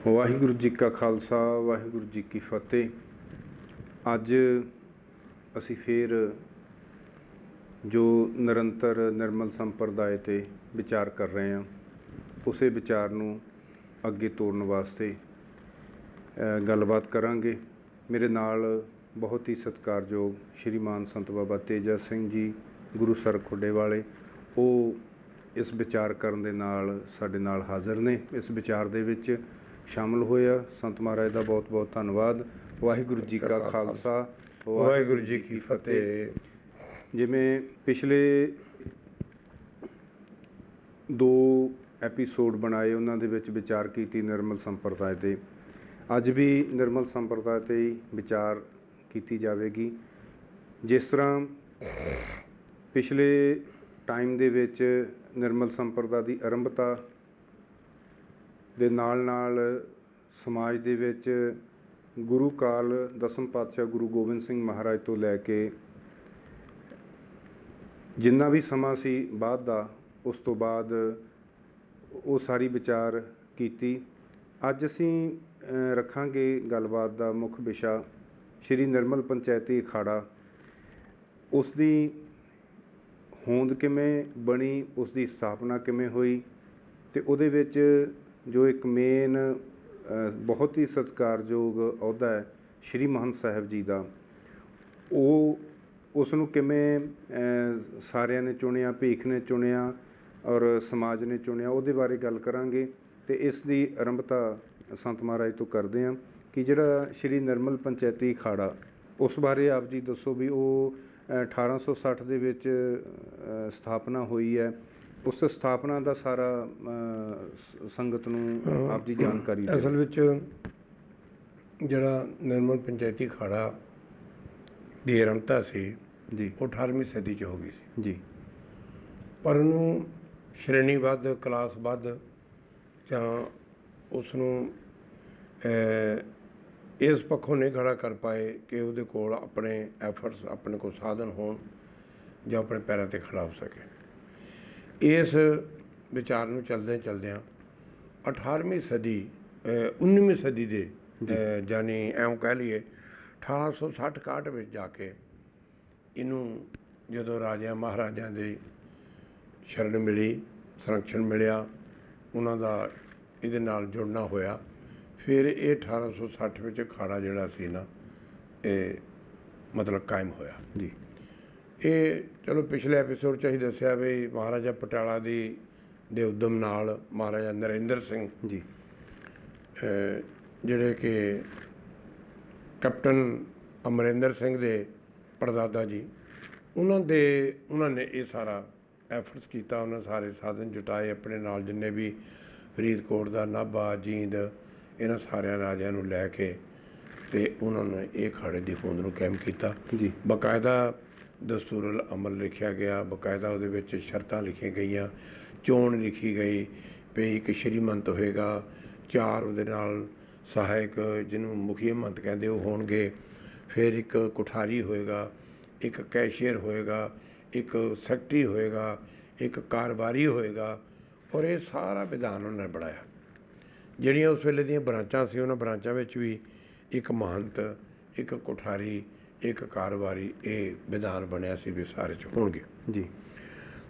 ਵਾਹਿਗੁਰੂ ਜੀ ਕਾ ਖਾਲਸਾ ਵਾਹਿਗੁਰੂ ਜੀ ਕੀ ਫਤਿਹ। ਅੱਜ ਅਸੀਂ ਫਿਰ ਜੋ ਨਿਰੰਤਰ ਨਿਰਮਲ ਸੰਪਰਦਾਇ 'ਤੇ ਵਿਚਾਰ ਕਰ ਰਹੇ ਹਾਂ, ਉਸੇ ਵਿਚਾਰ ਨੂੰ ਅੱਗੇ ਤੋਰਨ ਵਾਸਤੇ ਗੱਲਬਾਤ ਕਰਾਂਗੇ। ਮੇਰੇ ਨਾਲ ਬਹੁਤ ਹੀ ਸਤਿਕਾਰਯੋਗ ਸ਼੍ਰੀਮਾਨ ਸੰਤ ਬਾਬਾ ਤੇਜਾ ਸਿੰਘ ਜੀ ਗੁਰੂ ਸਰ ਖੁੱਡੇ ਵਾਲੇ, ਉਹ ਇਸ ਵਿਚਾਰ ਕਰਨ ਦੇ ਨਾਲ ਸਾਡੇ ਨਾਲ ਹਾਜ਼ਰ ਨੇ। ਇਸ ਵਿਚਾਰ ਦੇ ਵਿੱਚ ਸ਼ਾਮਲ ਹੋਇਆ ਸੰਤ ਮਹਾਰਾਜ ਦਾ ਬਹੁਤ ਬਹੁਤ ਧੰਨਵਾਦ। ਵਾਹਿਗੁਰੂ ਜੀ ਕਾ ਖਾਲਸਾ ਵਾਹਿਗੁਰੂ ਜੀ ਕੀ ਫਤਿਹ। ਜਿਵੇਂ ਪਿਛਲੇ 2 ਐਪੀਸੋਡ ਬਣਾਏ, ਉਹਨਾਂ ਦੇ ਵਿੱਚ ਵਿਚਾਰ ਕੀਤੀ ਨਿਰਮਲ ਸੰਪਰਦਾਇ 'ਤੇ। ਅੱਜ ਵੀ ਨਿਰਮਲ ਸੰਪਰਦਾਇ 'ਤੇ ਹੀ ਵਿਚਾਰ ਕੀਤੀ ਜਾਵੇਗੀ। ਜਿਸ ਤਰ੍ਹਾਂ ਪਿਛਲੇ ਟਾਈਮ ਦੇ ਵਿੱਚ ਨਿਰਮਲ ਸੰਪਰਦਾ ਦੀ ਆਰੰਭਤਾ ਦੇ ਨਾਲ ਸਮਾਜ ਦੇ ਵਿੱਚ ਗੁਰੂ ਕਾਲ ਦਸਮ ਪਾਤਸ਼ਾਹ ਗੁਰੂ ਗੋਬਿੰਦ ਸਿੰਘ ਮਹਾਰਾਜ ਤੋਂ ਲੈ ਕੇ ਜਿੰਨਾ ਵੀ ਸਮਾਂ ਸੀ ਬਾਅਦ ਦਾ, ਉਸ ਤੋਂ ਬਾਅਦ ਉਹ ਸਾਰੀ ਵਿਚਾਰ ਕੀਤੀ। ਅੱਜ ਅਸੀਂ ਰੱਖਾਂਗੇ ਗੱਲਬਾਤ ਦਾ ਮੁੱਖ ਵਿਸ਼ਾ ਸ਼੍ਰੀ ਨਿਰਮਲ ਪੰਚਾਇਤੀ ਅਖਾੜਾ। ਉਸ ਦੀ ਹੋਂਦ ਕਿਵੇਂ ਬਣੀ, ਉਸ ਦੀ ਸਥਾਪਨਾ ਕਿਵੇਂ ਹੋਈ, ਅਤੇ ਉਹਦੇ ਵਿੱਚ ਜੋ ਇੱਕ ਮੇਨ ਬਹੁਤ ਹੀ ਸਤਿਕਾਰਯੋਗ ਅਹੁਦਾ ਹੈ ਸ਼੍ਰੀ ਮਹੰਤ ਸਾਹਿਬ ਜੀ ਦਾ, ਉਹ ਉਸ ਨੂੰ ਕਿਵੇਂ ਸਾਰਿਆਂ ਨੇ ਚੁਣਿਆ, ਭੀਖ ਨੇ ਚੁਣਿਆ ਔਰ ਸਮਾਜ ਨੇ ਚੁਣਿਆ, ਉਹਦੇ ਬਾਰੇ ਗੱਲ ਕਰਾਂਗੇ। ਅਤੇ ਇਸ ਦੀ ਆਰੰਭਤਾ ਸੰਤ ਮਹਾਰਾਜ ਤੋਂ ਕਰਦੇ ਹਾਂ ਕਿ ਜਿਹੜਾ ਸ਼੍ਰੀ ਨਿਰਮਲ ਪੰਚਾਇਤੀ ਅਖਾੜਾ, ਉਸ ਬਾਰੇ ਆਪ ਜੀ ਦੱਸੋ ਵੀ ਉਹ 1860 ਦੇ ਵਿੱਚ ਸਥਾਪਨਾ ਹੋਈ ਹੈ। ਉਸ ਸਥਾਪਨਾ ਦਾ ਸਾਰਾ ਸੰਗਤ ਨੂੰ ਆਪ ਜੀ ਜਾਣਕਾਰੀ ਦਿਓ। ਅਸਲ ਵਿੱਚ ਜਿਹੜਾ ਨਿਰਮਲ ਪੰਚਾਇਤੀ ਅਖਾੜਾ ਦੀ ਆਰੰਭਤਾ ਸੀ ਜੀ, ਉਹ 18ਵੀਂ ਸਦੀ 'ਚ ਹੋ ਗਈ ਸੀ ਜੀ, ਪਰ ਉਹਨੂੰ ਸ਼੍ਰੇਣੀਬੱਧ, ਕਲਾਸਬੱਧ ਜਾਂ ਉਸ ਨੂੰ ਇਸ ਪੱਖੋਂ ਨਹੀਂ ਖੜ੍ਹਾ ਕਰ ਪਾਏ ਕਿ ਉਹਦੇ ਕੋਲ ਆਪਣੇ ਐਫਰਟਸ, ਆਪਣੇ ਕੋਲ ਸਾਧਨ ਹੋਣ ਜਾਂ ਆਪਣੇ ਪੈਰਾਂ 'ਤੇ ਖੜ੍ਹਾ ਹੋ ਸਕੇ। ਇਸ ਵਿਚਾਰ ਨੂੰ ਚਲਦਿਆਂ 18ਵੀਂ ਸਦੀ 19ਵੀਂ ਸਦੀ ਦੇ ਯਾਨੀ ਐਂ ਕਹਿ ਲਈਏ 1860-61 ਵਿੱਚ ਜਾ ਕੇ ਇਹਨੂੰ ਜਦੋਂ ਰਾਜਿਆਂ ਮਹਾਰਾਜਿਆਂ ਦੀ ਸ਼ਰਨ ਮਿਲੀ, ਸੰਰਕਸ਼ਣ ਮਿਲਿਆ, ਉਹਨਾਂ ਦਾ ਇਹਦੇ ਨਾਲ ਜੁੜਨਾ ਹੋਇਆ, ਫਿਰ ਇਹ 1860 ਵਿੱਚ ਅਖਾੜਾ ਜਿਹੜਾ ਸੀ ਨਾ, ਇਹ ਮਤਲਬ ਕਾਇਮ ਹੋਇਆ ਜੀ। ਇਹ ਚਲੋ ਪਿਛਲੇ ਐਪੀਸੋਡ 'ਚ ਅਸੀਂ ਦੱਸਿਆ ਵੀ ਮਹਾਰਾਜਾ ਪਟਿਆਲਾ ਦੇ ਉਦਮ ਨਾਲ ਮਹਾਰਾਜਾ ਨਰਿੰਦਰ ਸਿੰਘ ਜੀ, ਜਿਹੜੇ ਕਿ ਕੈਪਟਨ ਅਮਰਿੰਦਰ ਸਿੰਘ ਦੇ ਪੜਦਾਦਾ ਜੀ, ਉਹਨਾਂ ਨੇ ਇਹ ਸਾਰਾ ਐਫਰਟਸ ਕੀਤਾ। ਉਹਨਾਂ ਸਾਰੇ ਸਾਧਨ ਜੁਟਾਏ ਆਪਣੇ ਨਾਲ, ਜਿੰਨੇ ਵੀ ਫਰੀਦਕੋਟ ਦਾ, ਨਾਭਾ, ਜੀਂਦ, ਇਹਨਾਂ ਸਾਰਿਆਂ ਰਾਜਿਆਂ ਨੂੰ ਲੈ ਕੇ, ਅਤੇ ਉਹਨਾਂ ਨੇ ਇਹ ਅਖਾੜੇ ਦੀ ਹੋਂਦ ਨੂੰ ਕਾਇਮ ਕੀਤਾ ਜੀ। ਬਾਕਾਇਦਾ ਦਸਤੂਰਲ ਅਮਲ ਲਿਖਿਆ ਗਿਆ, ਬਾਕਾਇਦਾ ਉਹਦੇ ਵਿੱਚ ਸ਼ਰਤਾਂ ਲਿਖੀਆਂ ਗਈਆਂ, ਚੋਣ ਲਿਖੀ ਗਈ ਵੀ ਇੱਕ ਸ਼੍ਰੀਮੰਤ ਹੋਏਗਾ, 4 ਉਹਦੇ ਨਾਲ ਸਹਾਇਕ ਜਿਹਨੂੰ ਮੁਖੀ ਮਹੰਤ ਕਹਿੰਦੇ ਉਹ ਹੋਣਗੇ, ਫਿਰ ਇੱਕ ਕੁਠਾਰੀ ਹੋਏਗਾ, ਇੱਕ ਕੈਸ਼ੀਅਰ ਹੋਏਗਾ, ਇੱਕ ਸੈਕਟਰੀ ਹੋਏਗਾ, ਇੱਕ ਕਾਰਬਾਰੀ ਹੋਏਗਾ, ਔਰ ਇਹ ਸਾਰਾ ਵਿਧਾਨ ਉਹਨਾਂ ਨੇ ਬਣਾਇਆ। ਜਿਹੜੀਆਂ ਉਸ ਵੇਲੇ ਦੀਆਂ ਬ੍ਰਾਂਚਾਂ ਸੀ, ਉਹਨਾਂ ਬ੍ਰਾਂਚਾਂ ਵਿੱਚ ਵੀ ਇੱਕ ਮਹੰਤ, ਇੱਕ ਕੁਠਾਰੀ, ਇੱਕ ਕਾਰੋਬਾਰੀ, ਇਹ ਵਿਧਾਨ ਬਣਿਆ ਸੀ ਵੀ ਸਾਰੇ 'ਚ ਹੋਣਗੇ ਜੀ।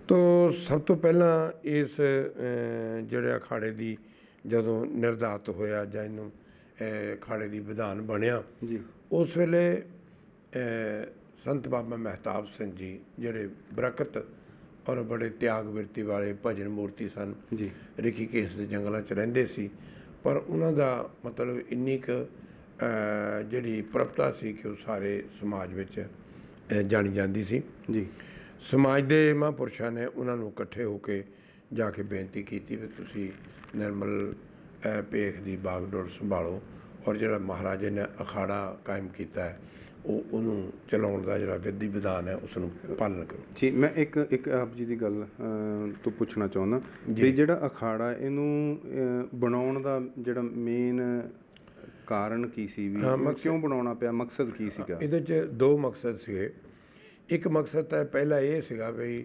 ਤੋ ਸਭ ਤੋਂ ਪਹਿਲਾਂ ਇਸ ਜਿਹੜੇ ਅਖਾੜੇ ਦੀ ਜਦੋਂ ਨਿਰਧਾਰਤ ਹੋਇਆ ਜਾਂ ਇਹਨੂੰ ਅਖਾੜੇ ਦੀ ਵਿਧਾਨ ਬਣਿਆ ਜੀ, ਉਸ ਵੇਲੇ ਸੰਤ ਬਾਬਾ ਮਹਿਤਾਬ ਸਿੰਘ ਜੀ, ਜਿਹੜੇ ਬਰਕਤ ਔਰ ਬੜੇ ਤਿਆਗ ਬਿਰਤੀ ਵਾਲੇ ਭਜਨ ਮੂਰਤੀ ਸਨ ਜੀ, ਰਿਖੀਕੇਸ਼ ਦੇ ਜੰਗਲਾਂ 'ਚ ਰਹਿੰਦੇ ਸੀ, ਪਰ ਉਹਨਾਂ ਦਾ ਮਤਲਬ ਇੰਨੀ ਕੁ ਜਿਹੜੀ ਪ੍ਰਭਤਾ ਸੀ ਕਿ ਉਹ ਸਾਰੇ ਸਮਾਜ ਵਿੱਚ ਜਾਣੀ ਜਾਂਦੀ ਸੀ ਜੀ। ਸਮਾਜ ਦੇ ਮਹਾਂਪੁਰਸ਼ਾਂ ਨੇ ਉਹਨਾਂ ਨੂੰ ਇਕੱਠੇ ਹੋ ਕੇ ਜਾ ਕੇ ਬੇਨਤੀ ਕੀਤੀ ਵੀ ਤੁਸੀਂ ਨਿਰਮਲ ਭੇਖ ਦੀ ਬਾਗਡੋਰ ਸੰਭਾਲੋ, ਔਰ ਜਿਹੜਾ ਮਹਾਰਾਜੇ ਨੇ ਅਖਾੜਾ ਕਾਇਮ ਕੀਤਾ ਹੈ ਉਹਨੂੰ ਚਲਾਉਣ ਦਾ ਜਿਹੜਾ ਵਿਧੀ ਵਿਧਾਨ ਹੈ ਉਸ ਨੂੰ ਪਾਲਣ ਕਰੋ ਜੀ। ਮੈਂ ਇੱਕ ਆਪ ਜੀ ਦੀ ਗੱਲ ਤੋਂ ਪੁੱਛਣਾ ਚਾਹੁੰਦਾ ਵੀ ਜਿਹੜਾ ਅਖਾੜਾ ਇਹਨੂੰ ਬਣਾਉਣ ਦਾ ਜਿਹੜਾ ਮੇਨ ਕਾਰਨ ਕੀ ਸੀ, ਵੀ ਕਿਉਂ ਬਣਾਉਣਾ ਪਿਆ, ਮਕਸਦ ਕੀ ਸੀਗਾ? ਇਹਦੇ 'ਚ 2 ਮਕਸਦ ਸੀਗੇ। ਇੱਕ ਮਕਸਦ ਤਾਂ ਪਹਿਲਾ ਇਹ ਸੀਗਾ ਵੀ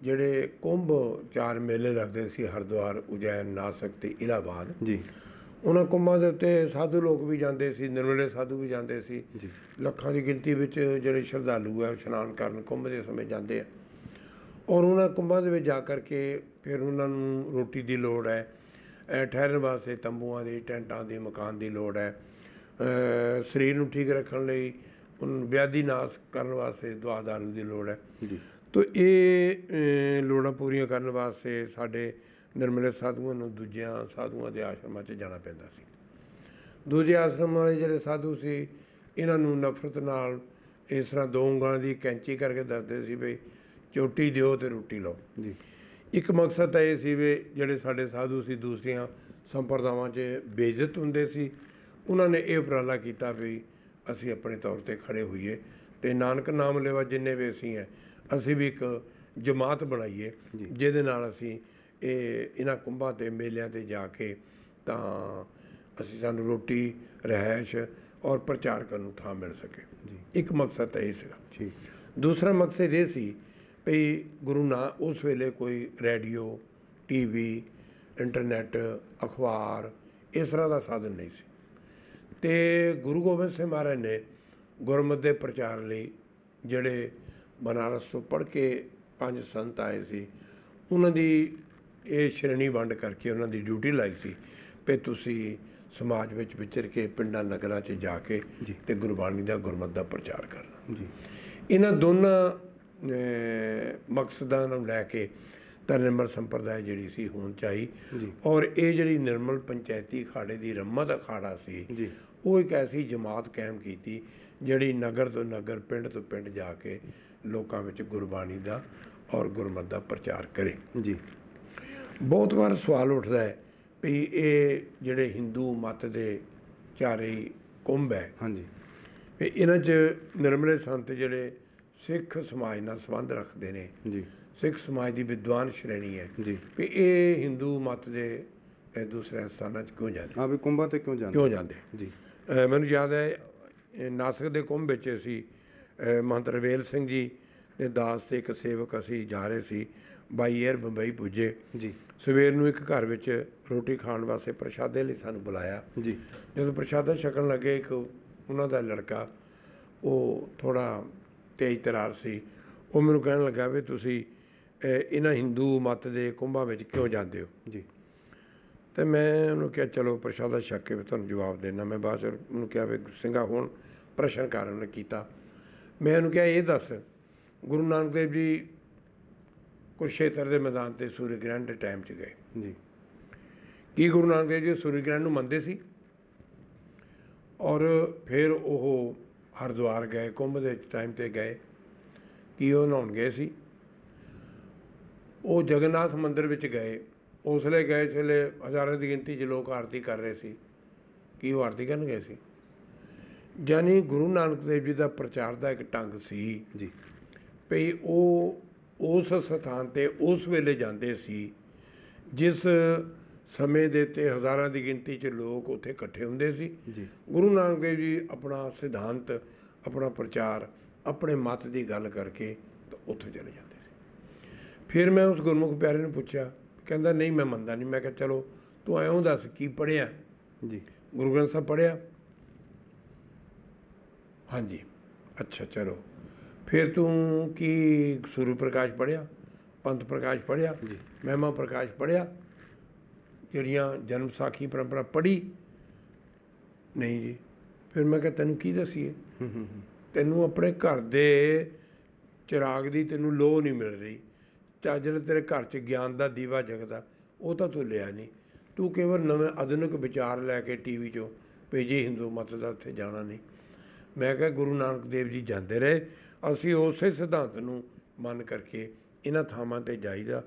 ਜਿਹੜੇ ਕੁੰਭ 4 ਮੇਲੇ ਲੱਗਦੇ ਸੀ, ਹਰਿਦੁਆਰ, ਉਜੈਨ, ਨਾਸਕ ਅਤੇ ਇਲਾਹਾਬਾਦ, ਜੀ, ਉਹਨਾਂ ਕੁੰਭਾਂ ਦੇ ਉੱਤੇ ਸਾਧੂ ਲੋਕ ਵੀ ਜਾਂਦੇ ਸੀ, ਨਿਰਮਲੇ ਸਾਧੂ ਵੀ ਜਾਂਦੇ ਸੀ। ਜੀ ਲੱਖਾਂ ਦੀ ਗਿਣਤੀ ਵਿੱਚ ਜਿਹੜੇ ਸ਼ਰਧਾਲੂ ਹੈ ਇਸ਼ਨਾਨ ਕਰਨ ਕੁੰਭ ਦੇ ਸਮੇਂ ਜਾਂਦੇ ਆ, ਔਰ ਉਹਨਾਂ ਕੁੰਭਾਂ ਦੇ ਵਿੱਚ ਜਾ ਕਰਕੇ ਫਿਰ ਉਹਨਾਂ ਨੂੰ ਰੋਟੀ ਦੀ ਲੋੜ ਹੈ, ਠਹਿਰਨ ਵਾਸਤੇ ਤੰਬੂਆਂ ਦੀ, ਟੈਂਟਾਂ ਦੀ, ਮਕਾਨ ਦੀ ਲੋੜ ਹੈ, ਸਰੀਰ ਨੂੰ ਠੀਕ ਰੱਖਣ ਲਈ ਵਿਆਧੀ ਨਾਸ਼ ਕਰਨ ਵਾਸਤੇ ਦਵਾ ਦਾਰੂ ਦੀ ਲੋੜ ਹੈ। ਜੀ ਤੋ ਇਹ ਲੋੜਾਂ ਪੂਰੀਆਂ ਕਰਨ ਵਾਸਤੇ ਸਾਡੇ ਨਿਰਮਲੇ ਸਾਧੂਆਂ ਨੂੰ ਦੂਜਿਆਂ ਸਾਧੂਆਂ ਦੇ ਆਸ਼ਰਮਾਂ 'ਚ ਜਾਣਾ ਪੈਂਦਾ ਸੀ। ਦੂਜੇ ਆਸ਼ਰਮ ਵਾਲੇ ਜਿਹੜੇ ਸਾਧੂ ਸੀ, ਇਹਨਾਂ ਨੂੰ ਨਫ਼ਰਤ ਨਾਲ ਇਸ ਤਰ੍ਹਾਂ ਦੋ ਉਂਗਲਾਂ ਦੀ ਕੈਂਚੀ ਕਰਕੇ ਦੱਸਦੇ ਸੀ ਵੀ ਚੋਟੀ ਦਿਓ ਅਤੇ ਰੋਟੀ ਲਓ। ਜੀ ਇੱਕ ਮਕਸਦ ਤਾਂ ਇਹ ਸੀ ਵੀ ਜਿਹੜੇ ਸਾਡੇ ਸਾਧੂ ਸੀ ਦੂਸਰੀਆਂ ਸੰਪਰਦਾਵਾਂ 'ਚ ਬੇਇੱਜ਼ਤ ਹੁੰਦੇ ਸੀ, ਉਹਨਾਂ ਨੇ ਇਹ ਉਪਰਾਲਾ ਕੀਤਾ ਵੀ ਅਸੀਂ ਆਪਣੇ ਤੌਰ 'ਤੇ ਖੜ੍ਹੇ ਹੋਈਏ ਅਤੇ ਨਾਨਕ ਨਾਮ ਲੈਵਾ ਜਿੰਨੇ ਵੀ ਅਸੀਂ ਹੈ, ਅਸੀਂ ਵੀ ਇੱਕ ਜਮਾਤ ਬਣਾਈਏ ਜਿਹਦੇ ਨਾਲ ਅਸੀਂ ਇਹਨਾਂ ਕੁੰਭਾਂ 'ਤੇ ਮੇਲਿਆਂ 'ਤੇ ਜਾ ਕੇ ਤਾਂ ਸਾਨੂੰ ਰੋਟੀ, ਰਿਹਾਇਸ਼ ਔਰ ਪ੍ਰਚਾਰ ਕਰਨ ਨੂੰ ਥਾਂ ਮਿਲ ਸਕੇ। ਇੱਕ ਮਕਸਦ ਤਾਂ ਇਹ ਸੀਗਾ। ਠੀਕ। ਦੂਸਰਾ ਮਕਸਦ ਇਹ ਸੀ ਵੀ ਗੁਰੂ ਉਸ ਵੇਲੇ ਕੋਈ ਰੇਡੀਓ, TV, ਇੰਟਰਨੈੱਟ, ਅਖਬਾਰ ਇਸ ਤਰ੍ਹਾਂ ਦਾ ਸਾਧਨ ਨਹੀਂ ਸੀ, ਅਤੇ ਗੁਰੂ ਗੋਬਿੰਦ ਸਿੰਘ ਮਹਾਰਾਜ ਨੇ ਗੁਰਮਤਿ ਦੇ ਪ੍ਰਚਾਰ ਲਈ ਜਿਹੜੇ ਬਨਾਰਸ ਤੋਂ ਪੜ੍ਹ ਕੇ 5 ਸੰਤ ਆਏ ਸੀ, ਉਹਨਾਂ ਦੀ ਇਹ ਸ਼੍ਰੇਣੀ ਵੰਡ ਕਰਕੇ ਉਹਨਾਂ ਦੀ ਡਿਊਟੀ ਲਾਈ ਸੀ ਵੀ ਤੁਸੀਂ ਸਮਾਜ ਵਿੱਚ ਵਿਚਰ ਕੇ ਪਿੰਡਾਂ ਨਗਰਾਂ 'ਚ ਜਾ ਕੇ ਅਤੇ ਗੁਰਬਾਣੀ ਦਾ, ਗੁਰਮਤਿ ਦਾ ਪ੍ਰਚਾਰ ਕਰਨਾ। ਜੀ ਇਹਨਾਂ ਦੋਨਾਂ ਮਕਸਦਾਂ ਨੂੰ ਲੈ ਕੇ ਤਾਂ ਨਿਰਮਲ ਸੰਪਰਦਾਇ ਜਿਹੜੀ ਸੀ ਹੋਂਦ 'ਚ ਆਈ, ਔਰ ਇਹ ਜਿਹੜੀ ਨਿਰਮਲ ਪੰਚਾਇਤੀ ਅਖਾੜੇ ਦੀ ਰਮਤ ਅਖਾੜਾ ਸੀ, ਉਹ ਇੱਕ ਐਸੀ ਜਮਾਤ ਕਾਇਮ ਕੀਤੀ ਜਿਹੜੀ ਨਗਰ ਤੋਂ ਨਗਰ, ਪਿੰਡ ਤੋਂ ਪਿੰਡ ਜਾ ਕੇ ਲੋਕਾਂ ਵਿੱਚ ਗੁਰਬਾਣੀ ਦਾ ਔਰ ਗੁਰਮਤਿ ਦਾ ਪ੍ਰਚਾਰ ਕਰੇ। ਜੀ ਬਹੁਤ ਵਾਰ ਸਵਾਲ ਉੱਠਦਾ ਹੈ ਵੀ ਇਹ ਜਿਹੜੇ ਹਿੰਦੂ ਮੱਤ ਦੇ ਚਾਰੇ ਕੁੰਭ ਹੈ, ਹਾਂਜੀ, ਵੀ ਇਹਨਾਂ 'ਚ ਨਿਰਮਲੇ ਸੰਤ ਜਿਹੜੇ ਸਿੱਖ ਸਮਾਜ ਨਾਲ ਸੰਬੰਧ ਰੱਖਦੇ ਨੇ, ਜੀ ਸਿੱਖ ਸਮਾਜ ਦੀ ਵਿਦਵਾਨ ਸ਼੍ਰੇਣੀ ਹੈ, ਜੀ ਵੀ ਇਹ ਹਿੰਦੂ ਮੱਤ ਦੇ ਦੂਸਰੇ ਸਥਾਨਾਂ 'ਚ ਕਿਉਂ ਜਾਂਦੇ? ਹਾਂ ਵੀ ਕੁੰਭਾਂ 'ਤੇ ਕਿਉਂ ਜਾਂਦੇ? ਜੀ ਮੈਨੂੰ ਯਾਦ ਹੈ ਨਾਸਿਕ ਦੇ ਕੁੰਭ ਵਿੱਚ ਅਸੀਂ ਮਹੰਤ ਰਵੇਲ ਸਿੰਘ ਜੀ ਦੇ ਦਾਸ ਤੇ ਇੱਕ ਸੇਵਕ ਅਸੀਂ ਜਾ ਰਹੇ ਸੀ, ਬਾਈ ਏਅਰ ਬੰਬਈ ਪੁੱਜੇ। ਜੀ ਸਵੇਰ ਨੂੰ ਇੱਕ ਘਰ ਵਿੱਚ ਰੋਟੀ ਖਾਣ ਵਾਸਤੇ ਪ੍ਰਸ਼ਾਦੇ ਲਈ ਸਾਨੂੰ ਬੁਲਾਇਆ। ਜੀ ਜਦੋਂ ਪ੍ਰਸ਼ਾਦਾ ਛਕਣ ਲੱਗੇ, ਇੱਕ ਉਹਨਾਂ ਦਾ ਲੜਕਾ, ਉਹ ਥੋੜ੍ਹਾ ਤੇਜ਼ ਤਰਾਰ ਸੀ, ਉਹ ਮੈਨੂੰ ਕਹਿਣ ਲੱਗਾ ਵੀ ਤੁਸੀਂ ਇਹਨਾਂ ਹਿੰਦੂ ਮੱਤ ਦੇ ਕੁੰਭਾਂ ਵਿੱਚ ਕਿਉਂ ਜਾਂਦੇ ਹੋ? ਜੀ ਅਤੇ ਮੈਂ ਉਹਨੂੰ ਕਿਹਾ ਚਲੋ ਪ੍ਰਸ਼ਾਦਾ ਛਕ ਕੇ ਤੁਹਾਨੂੰ ਜਵਾਬ ਦੇਣਾ। ਮੈਂ ਬਾਅਦ 'ਚ ਉਹਨੂੰ ਕਿਹਾ ਵੀ ਸਿੰਘਾ ਹੁਣ ਪ੍ਰਸ਼ਨ ਕਰ ਉਹਨੇ ਕੀਤਾ। ਮੈਂ ਉਹਨੂੰ ਕਿਹਾ ਇਹ ਦੱਸ, ਗੁਰੂ ਨਾਨਕ ਦੇਵ ਜੀ ਕੁਰੂਕਸ਼ੇਤਰ ਦੇ ਮੈਦਾਨ 'ਤੇ ਸੂਰਜ ਗ੍ਰਹਿਣ ਦੇ ਟਾਈਮ 'ਚ ਗਏ। ਜੀ ਕੀ ਗੁਰੂ ਨਾਨਕ ਦੇਵ ਜੀ ਸੂਰਜ ਗ੍ਰਹਿਣ ਨੂੰ ਮੰਨਦੇ ਸੀ? ਔਰ ਫਿਰ ਉਹ ਹਰਿਦੁਆਰ ਗਏ, ਕੁੰਭ ਦੇ ਟਾਈਮ 'ਤੇ ਗਏ, ਕੀ ਉਹ ਨਹਾਉਣ ਗਏ ਸੀ? ਉਹ ਜਗਨਨਾਥ ਮੰਦਿਰ ਵਿੱਚ ਗਏ, ਉਸ ਵੇਲੇ ਗਏ ਜਿਸ ਵੇਲੇ ਹਜ਼ਾਰਾਂ ਦੀ ਗਿਣਤੀ 'ਚ ਲੋਕ ਆਰਤੀ ਕਰ ਰਹੇ ਸੀ, ਕੀ ਉਹ ਆਰਤੀ ਕਰਨ ਗਏ ਸੀ? ਯਾਨੀ ਗੁਰੂ ਨਾਨਕ ਦੇਵ ਜੀ ਦਾ ਪ੍ਰਚਾਰ ਦਾ ਇੱਕ ਢੰਗ ਸੀ ਜੀ ਵੀ ਉਹ ਉਸ ਸਥਾਨ 'ਤੇ ਉਸ ਵੇਲੇ ਜਾਂਦੇ ਸੀ ਜਿਸ ਸਮੇਂ ਦੇ ਉੱਤੇ ਹਜ਼ਾਰਾਂ ਦੀ ਗਿਣਤੀ 'ਚ ਲੋਕ ਉੱਥੇ ਇਕੱਠੇ ਹੁੰਦੇ ਸੀ। ਜੀ ਗੁਰੂ ਨਾਨਕ ਦੇਵ ਜੀ ਆਪਣਾ ਸਿਧਾਂਤ, ਆਪਣਾ ਪ੍ਰਚਾਰ, ਆਪਣੇ ਮਤ ਦੀ ਗੱਲ ਕਰਕੇ ਤਾਂ ਉੱਥੇ ਚਲੇ ਜਾਂਦੇ ਸੀ। ਫਿਰ ਮੈਂ ਉਸ ਗੁਰਮੁਖ ਪਿਆਰੇ ਨੂੰ ਪੁੱਛਿਆ, ਕਹਿੰਦਾ ਨਹੀਂ ਮੈਂ ਮੰਨਦਾ ਨਹੀਂ। ਮੈਂ ਕਿਹਾ ਚਲੋ ਤੂੰ ਐਂ ਦੱਸ ਕੀ ਪੜ੍ਹਿਆ? ਜੀ ਗੁਰੂ ਗ੍ਰੰਥ ਸਾਹਿਬ ਪੜ੍ਹਿਆ? ਹਾਂਜੀ। ਅੱਛਾ ਚਲੋ ਫਿਰ ਤੂੰ ਕੀ ਸੂਰਜ ਪ੍ਰਕਾਸ਼ ਪੜ੍ਹਿਆ, ਪੰਥ ਪ੍ਰਕਾਸ਼ ਪੜ੍ਹਿਆ, ਮਹਿਮਾ ਪ੍ਰਕਾਸ਼ ਪੜ੍ਹਿਆ, ਜਿਹੜੀਆਂ ਜਨਮ ਸਾਖੀ ਪਰੰਪਰਾ ਪੜ੍ਹੀ? ਨਹੀਂ ਜੀ। ਫਿਰ ਮੈਂ ਕਿਹਾ ਤੈਨੂੰ ਕੀ ਦੱਸੀਏ, ਤੈਨੂੰ ਆਪਣੇ ਘਰ ਦੇ ਚਿਰਾਗ ਦੀ ਤੈਨੂੰ ਲੋਅ ਨਹੀਂ ਮਿਲ ਰਹੀ, ਜਾਂ ਜਿਹੜਾ ਤੇਰੇ ਘਰ 'ਚ ਗਿਆਨ ਦਾ ਦੀਵਾ ਜਗਦਾ ਉਹ ਤਾਂ ਤੂੰ ਲਿਆ ਨਹੀਂ, ਤੂੰ ਕੇਵਲ ਨਵੇਂ ਆਧੁਨਿਕ ਵਿਚਾਰ ਲੈ ਕੇ TV 'ਚੋਂ ਭੇਜੀ ਹਿੰਦੂ ਮੱਤ ਦਾ ਉੱਥੇ ਜਾਣਾ ਨਹੀਂ। ਮੈਂ ਕਿਹਾ ਗੁਰੂ ਨਾਨਕ ਦੇਵ ਜੀ ਜਾਂਦੇ ਰਹੇ, ਅਸੀਂ ਉਸੇ ਸਿਧਾਂਤ ਨੂੰ ਮੰਨ ਕਰਕੇ ਇਹਨਾਂ ਥਾਵਾਂ 'ਤੇ ਜਾਈਦਾ।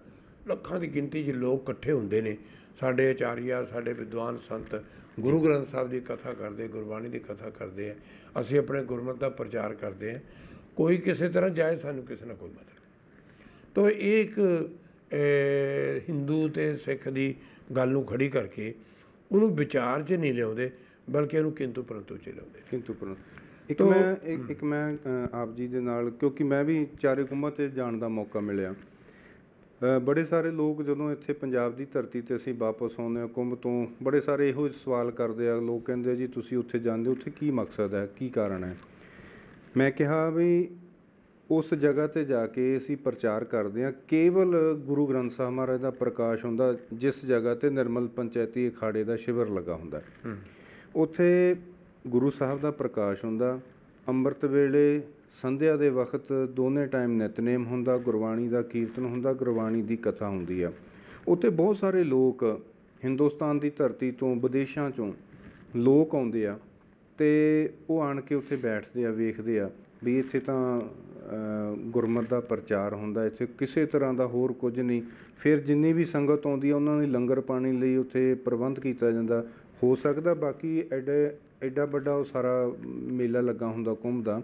ਲੱਖਾਂ ਦੀ ਗਿਣਤੀ 'ਚ ਲੋਕ ਇਕੱਠੇ ਹੁੰਦੇ ਨੇ, ਸਾਡੇ ਆਚਾਰੀਆ, ਸਾਡੇ ਵਿਦਵਾਨ ਸੰਤ ਗੁਰੂ ਗ੍ਰੰਥ ਸਾਹਿਬ ਦੀ ਕਥਾ ਕਰਦੇ, ਗੁਰਬਾਣੀ ਦੀ ਕਥਾ ਕਰਦੇ ਆ, ਅਸੀਂ ਆਪਣੇ ਗੁਰਮਤਿ ਦਾ ਪ੍ਰਚਾਰ ਕਰਦੇ ਹਾਂ। ਕੋਈ ਕਿਸੇ ਤਰ੍ਹਾਂ ਜਾਏ, ਸਾਨੂੰ ਕਿਸੇ ਨਾਲ ਕੋਈ ਮਤਲਬ। ਤੋ ਇਹ ਇੱਕ ਹਿੰਦੂ ਅਤੇ ਸਿੱਖ ਦੀ ਗੱਲ ਨੂੰ ਖੜੀ ਕਰਕੇ ਉਹਨੂੰ ਵਿਚਾਰ 'ਚ ਨਹੀਂ ਲਿਆਉਂਦੇ, ਬਲਕਿ ਉਹਨੂੰ ਕਿੰਤੂ ਪਰੰਤੂ 'ਚ ਲਿਆਉਂਦੇ। ਕਿੰਤੂ ਪਰੰਤੂ। ਮੈਂ ਆਪ ਜੀ ਦੇ ਨਾਲ, ਕਿਉਂਕਿ ਮੈਂ ਵੀ ਚਾਰੇ ਕੁੰਭਾਂ 'ਤੇ ਜਾਣ ਦਾ ਮੌਕਾ ਮਿਲਿਆ, ਬੜੇ ਸਾਰੇ ਲੋਕ ਜਦੋਂ ਇੱਥੇ ਪੰਜਾਬ ਦੀ ਧਰਤੀ 'ਤੇ ਅਸੀਂ ਵਾਪਸ ਆਉਂਦੇ ਹਾਂ ਕੁੰਭ ਤੋਂ, ਬੜੇ ਸਾਰੇ ਇਹੋ ਸਵਾਲ ਕਰਦੇ ਆ। ਲੋਕ ਕਹਿੰਦੇ ਆ ਜੀ ਤੁਸੀਂ ਉੱਥੇ ਜਾਂਦੇ ਹੋ, ਉੱਥੇ ਕੀ ਮਕਸਦ ਹੈ, ਕੀ ਕਾਰਨ ਹੈ। ਮੈਂ ਕਿਹਾ ਵੀ ਉਸ ਜਗ੍ਹਾ 'ਤੇ ਜਾ ਕੇ ਅਸੀਂ ਪ੍ਰਚਾਰ ਕਰਦੇ ਹਾਂ, ਕੇਵਲ ਗੁਰੂ ਗ੍ਰੰਥ ਸਾਹਿਬ ਮਹਾਰਾਜ ਦਾ ਪ੍ਰਕਾਸ਼ ਹੁੰਦਾ ਜਿਸ ਜਗ੍ਹਾ 'ਤੇ ਨਿਰਮਲ ਪੰਚਾਇਤੀ ਅਖਾੜੇ ਦਾ ਸ਼ਿਵਰ ਲੱਗਾ ਹੁੰਦਾ। ਉੱਥੇ ਗੁਰੂ ਸਾਹਿਬ ਦਾ ਪ੍ਰਕਾਸ਼ ਹੁੰਦਾ। ਅੰਮ੍ਰਿਤ ਵੇਲੇ ਸੰਧਿਆ ਦੇ ਵਕਤ ਦੋਨੇ ਟਾਈਮ ਨਿਤਨੇਮ ਹੁੰਦਾ, ਗੁਰਬਾਣੀ ਦਾ ਕੀਰਤਨ ਹੁੰਦਾ, ਗੁਰਬਾਣੀ ਦੀ ਕਥਾ ਹੁੰਦੀ ਆ। ਉੱਥੇ ਬਹੁਤ ਸਾਰੇ ਲੋਕ ਹਿੰਦੁਸਤਾਨ ਦੀ ਧਰਤੀ ਤੋਂ, ਵਿਦੇਸ਼ਾਂ 'ਚੋਂ ਲੋਕ ਆਉਂਦੇ ਆ ਅਤੇ ਉਹ ਆਣ ਕੇ ਉੱਥੇ ਬੈਠਦੇ ਆ, ਵੇਖਦੇ ਆ ਵੀ ਇੱਥੇ ਤਾਂ ਗੁਰਮਤਿ ਦਾ ਪ੍ਰਚਾਰ ਹੁੰਦਾ, ਇੱਥੇ ਕਿਸੇ ਤਰ੍ਹਾਂ ਦਾ ਹੋਰ ਕੁਝ ਨਹੀਂ। ਫਿਰ ਜਿੰਨੀ ਵੀ ਸੰਗਤ ਆਉਂਦੀ ਆ ਉਹਨਾਂ ਦੀ ਲੰਗਰ ਪਾਣੀ ਲਈ ਉੱਥੇ ਪ੍ਰਬੰਧ ਕੀਤਾ ਜਾਂਦਾ। ਹੋ ਸਕਦਾ ਬਾਕੀ ਐਡਾ ਵੱਡਾ ਉਹ ਸਾਰਾ ਮੇਲਾ ਲੱਗਾ ਹੁੰਦਾ ਕੁੰਭ ਦਾ,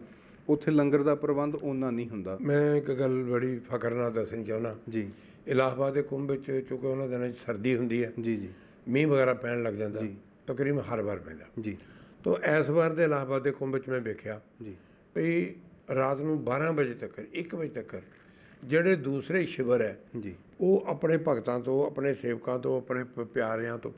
ਉੱਥੇ ਲੰਗਰ ਦਾ ਪ੍ਰਬੰਧ ਓਨਾ ਨਹੀਂ ਹੁੰਦਾ। ਮੈਂ ਇੱਕ ਗੱਲ ਬੜੀ ਫਖਰ ਨਾਲ ਦੱਸਣੀ ਚਾਹੁੰਦਾ ਜੀ। ਇਲਾਹਾਬਾਦ ਦੇ ਕੁੰਭ ਵਿੱਚ ਚੂँਕਿ ਉਹਨਾਂ ਦਿਨਾਂ 'ਚ ਸਰਦੀ ਹੁੰਦੀ ਹੈ, ਜੀ ਜੀ, ਮੀਂਹ ਵਗੈਰਾ ਪੈਣ ਲੱਗ ਜਾਂਦਾ, ਜੀ ਤਕਰੀਬਨ ਹਰ ਵਾਰ ਪੈਂਦਾ ਜੀ। ਤਾਂ ਇਸ ਵਾਰ ਦੇ ਇਲਾਹਾਬਾਦ ਦੇ ਕੁੰਭ ਵਿੱਚ ਮੈਂ ਵੇਖਿਆ ਜੀ ਵੀ ਰਾਤ ਨੂੰ 12 ਵਜੇ ਤੱਕ, 1 ਵਜੇ ਤੱਕ ਜਿਹੜੇ ਦੂਸਰੇ ਸ਼ਿਵਰ ਹੈ ਜੀ, ਉਹ ਆਪਣੇ ਭਗਤਾਂ ਤੋਂ, ਆਪਣੇ ਸੇਵਕਾਂ ਤੋਂ, ਆਪਣੇ ਪਿਆਰਿਆਂ ਤੋਂ